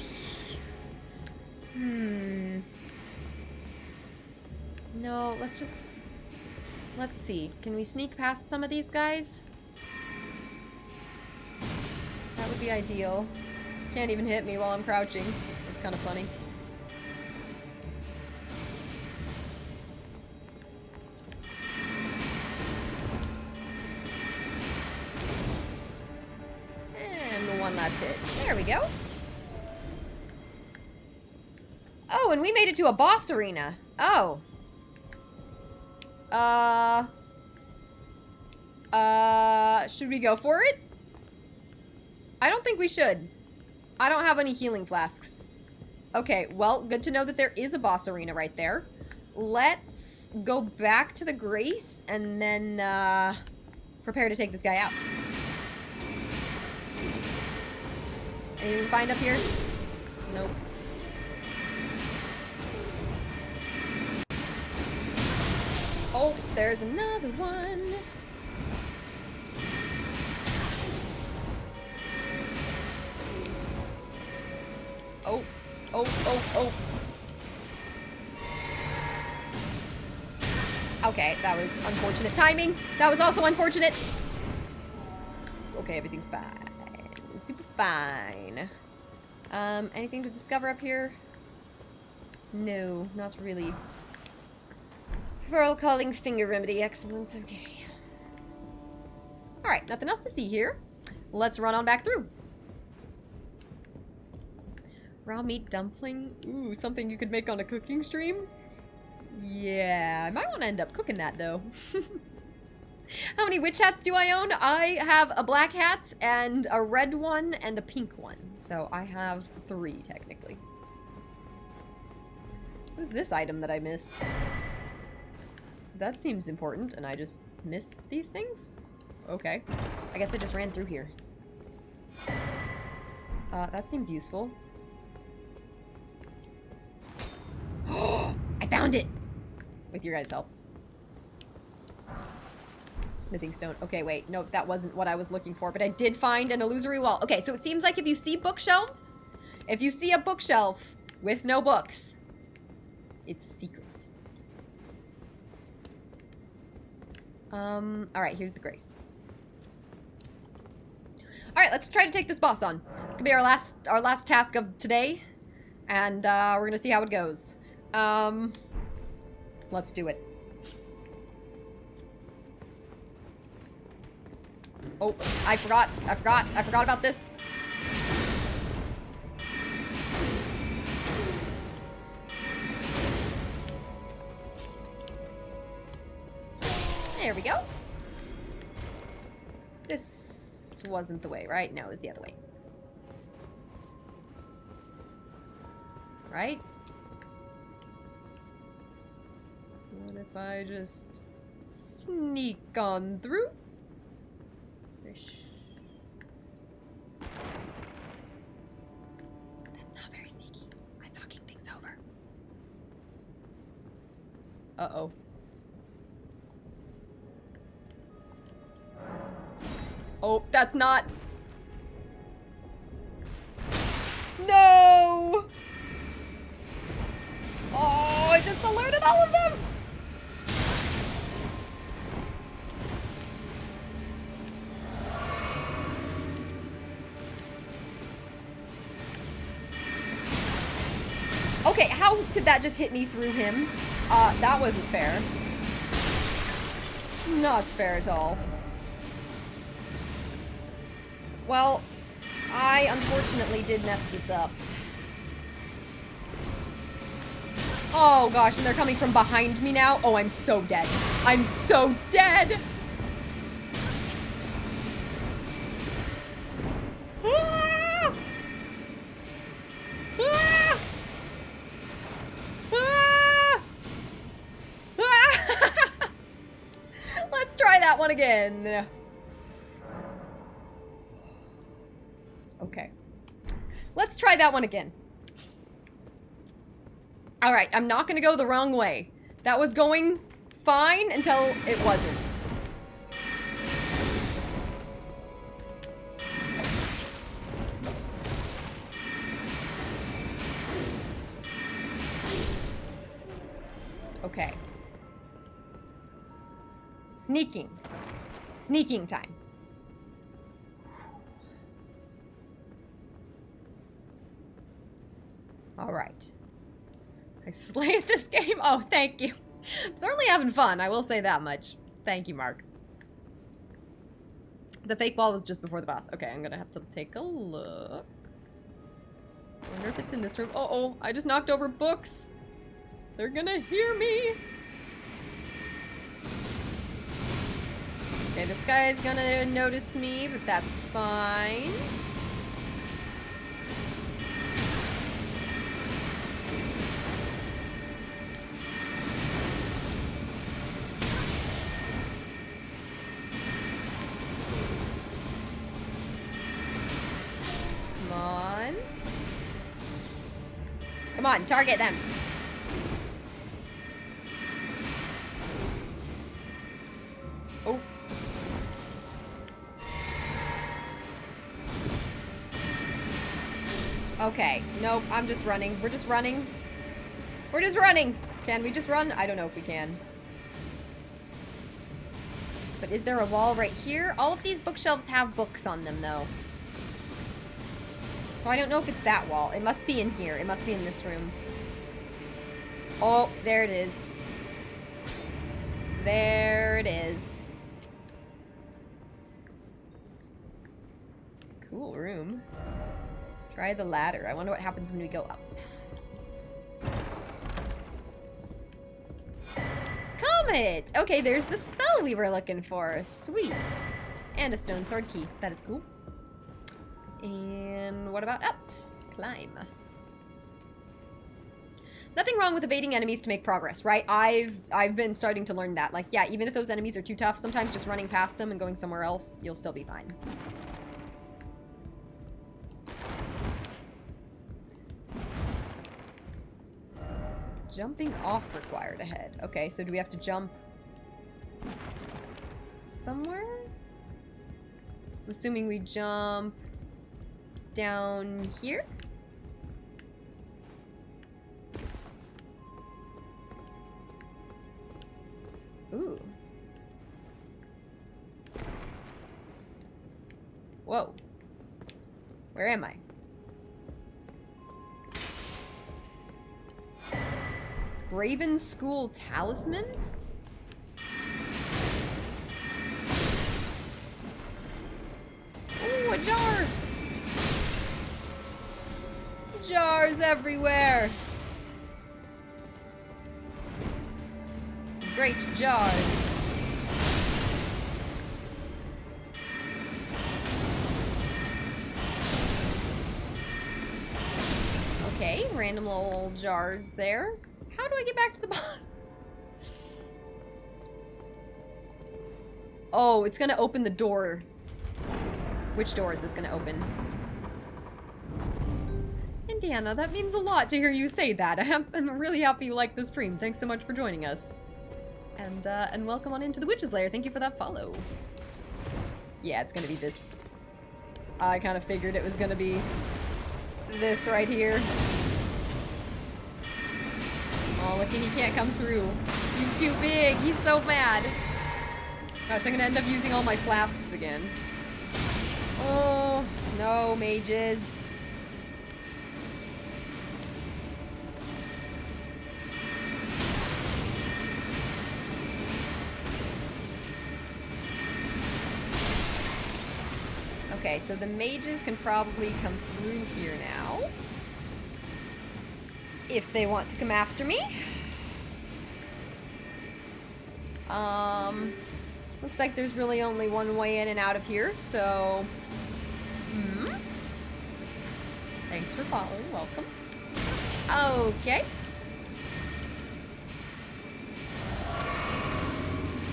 No, let's see. Can we sneak past some of these guys? That would be ideal. Can't even hit me while I'm crouching. It's kind of funny. And one last hit. There we go. Oh, and we made it to a boss arena. Oh. Should we go for it? I don't think we should. I don't have any healing flasks. Okay, well, good to know that there is a boss arena right there. Let's go back to the Grace and then, prepare to take this guy out. Anything to find up here? Nope. Oh, there's another one. Oh, oh, oh, oh. Okay, that was unfortunate timing. That was also unfortunate. Okay, everything's fine. Super fine. Anything to discover up here? No, not really. Pearl calling finger remedy. Excellent. Okay. Alright, nothing else to see here. Let's run on back through. Raw meat dumpling? Ooh, something you could make on a cooking stream? Yeah, I might want to end up cooking that, though. How many witch hats do I own? I have a black hat, and a red one, and a pink one. So I have 3, technically. What is this item that I missed? That seems important, and I just missed these things? Okay. I guess I just ran through here. That seems useful. Oh, I found it! With your guys' help. Smithing stone. Okay, wait. No, that wasn't what I was looking for, but I did find an illusory wall. Okay, so it seems like if you see bookshelves, if you see a bookshelf with no books, it's secret. Alright, here's the Grace. Alright, let's try to take this boss on. It's gonna be our last task of today, and we're gonna see how it goes. Let's do it. Oh, I forgot about this. There we go. This wasn't the way, right? No, it was the other way. Right? What if I just sneak on through? That's not very sneaky. I'm knocking things over. Uh-oh. Oh, that's not... No! Oh, I just alerted all of them! Okay, how did that just hit me through him? That wasn't fair. Not fair at all. Well, I unfortunately did mess this up. Oh gosh, and they're coming from behind me now. Oh, I'm so dead. I'm so dead! Ah! Ah! Ah! Ah! Let's try that one again. Okay. Let's try that one again. Alright, I'm not gonna go the wrong way. That was going fine until it wasn't. Okay. Sneaking. Sneaking time. Alright. I slayed this game? Oh, thank you. I'm certainly having fun, I will say that much. Thank you, Mark. The fake wall was just before the boss. Okay, I'm gonna have to take a look. I wonder if it's in this room. Uh-oh, I just knocked over books. They're gonna hear me. Okay, this guy's gonna notice me, but that's fine. Come on, target them. Oh. Okay, nope, I'm just running. We're just running. We're just running. Can we just run? I don't know if we can. But is there a wall right here? All of these bookshelves have books on them, though. So I don't know if it's that wall. It must be in here. It must be in this room. Oh, there it is. There it is. Cool room. Try the ladder. I wonder what happens when we go up. Comet! Okay, there's the spell we were looking for. Sweet. And a stone sword key. That is cool. And what about up? Climb. Nothing wrong with evading enemies to make progress, right? I've been starting to learn that. Like, yeah, even if those enemies are too tough, sometimes just running past them and going somewhere else, you'll still be fine. Jumping off required ahead. Okay, so do we have to jump somewhere? I'm assuming we jump down here? Ooh. Whoa. Where am I? Graven School Talisman? jars everywhere. Great jars. Okay, random little jars there. How do I get back to the bottom? Oh, it's gonna open the door. Which door is this gonna open? Indiana, that means a lot to hear you say that. I'm really happy you like the stream. Thanks so much for joining us. And welcome on into the Witch's Lair. Thank you for that follow. Yeah, it's gonna be this. I kind of figured it was gonna be this right here. Oh, look, he can't come through. He's too big. He's so mad. Gosh, I'm gonna end up using all my flasks again. Oh, no, mages. Okay, so the mages can probably come through here now. If they want to come after me. Looks like there's really only one way in and out of here, so... Thanks for following, welcome. Okay.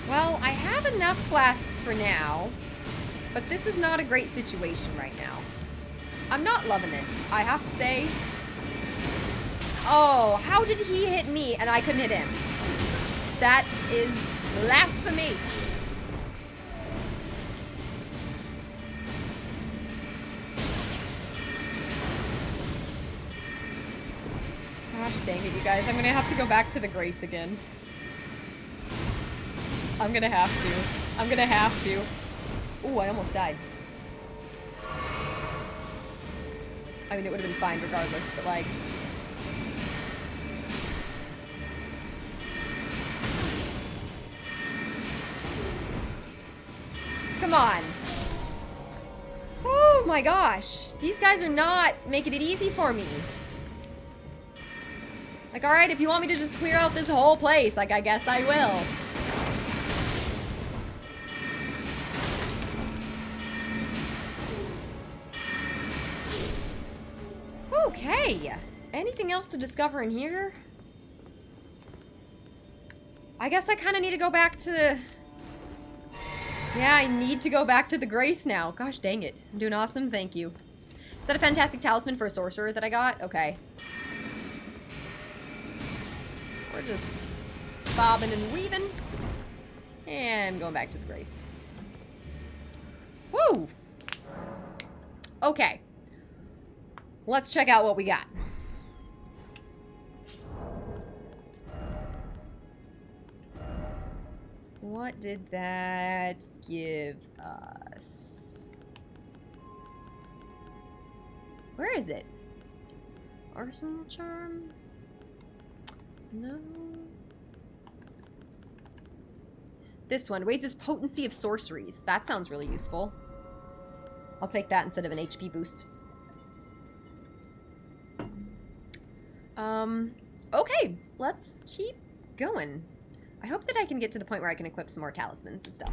Well, I have enough flasks for now, but this is not a great situation right now. I'm not loving it, I have to say. Oh, how did he hit me and I couldn't hit him? That is blasphemy. Gosh dang it, you guys. I'm gonna have to go back to the Grace again. I'm gonna have to. I'm gonna have to. Ooh, I almost died. I mean, it would have been fine regardless, but like... Come on. Oh my gosh. These guys are not making it easy for me. Like, alright, if you want me to just clear out this whole place, like, I guess I will. Okay. Anything else to discover in here? I guess I kind of need to go back to the... Yeah, I need to go back to the Grace now. Gosh dang it. I'm doing awesome. Thank you. Is that a fantastic talisman for a sorcerer that I got? Okay. We're just bobbing and weaving. And going back to the Grace. Woo! Okay. Let's check out what we got. What did that give us? Where is it? Arsenal charm? No. This one raises potency of sorceries. That sounds really useful. I'll take that instead of an HP boost. Okay, let's keep going. I hope that I can get to the point where I can equip some more talismans and stuff.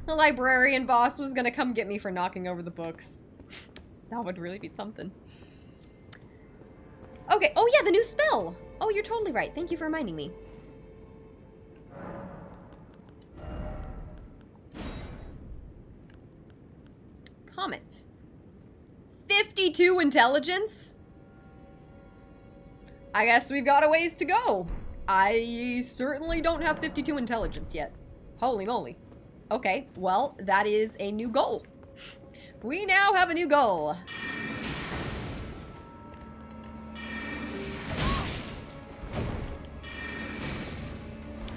The librarian boss was gonna come get me for knocking over the books. That would really be something. Okay, oh yeah, the new spell! Oh, you're totally right. Thank you for reminding me. Comet. 52 intelligence? I guess we've got a ways to go. I certainly don't have 52 intelligence yet. Holy moly. Okay, well, that is a new goal. We now have a new goal.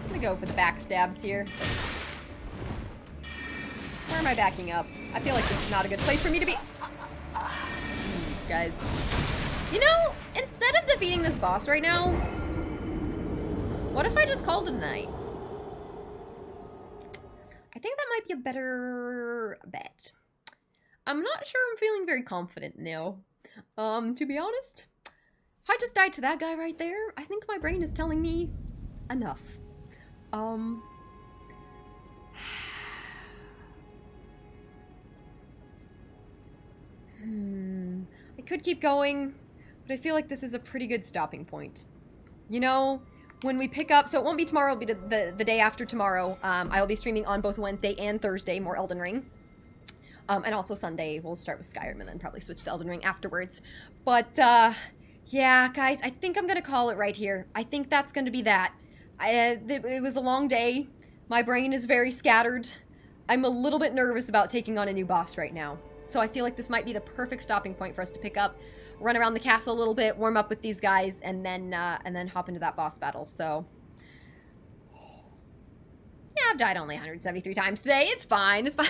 I'm gonna go for the backstabs here. Where am I backing up? I feel like this is not a good place for me to be. Guys. You know, instead of defeating this boss right now, what if I just called it a night? I think that might be a better bet. I'm not sure I'm feeling very confident now. To be honest. I just died to that guy right there, I think my brain is telling me enough. I could keep going, but I feel like this is a pretty good stopping point. You know, when we pick up, so it won't be tomorrow, it'll be the day after tomorrow. I will be streaming on both Wednesday and Thursday, more Elden Ring. And also Sunday, we'll start with Skyrim and then probably switch to Elden Ring afterwards. But, yeah, guys, I think I'm gonna call it right here. I think that's gonna be that. It was a long day. My brain is very scattered. I'm a little bit nervous about taking on a new boss right now. So I feel like this might be the perfect stopping point for us to pick up, run around the castle a little bit, warm up with these guys, and then hop into that boss battle. So, yeah, I've died only 173 times today. It's fine. It's fine.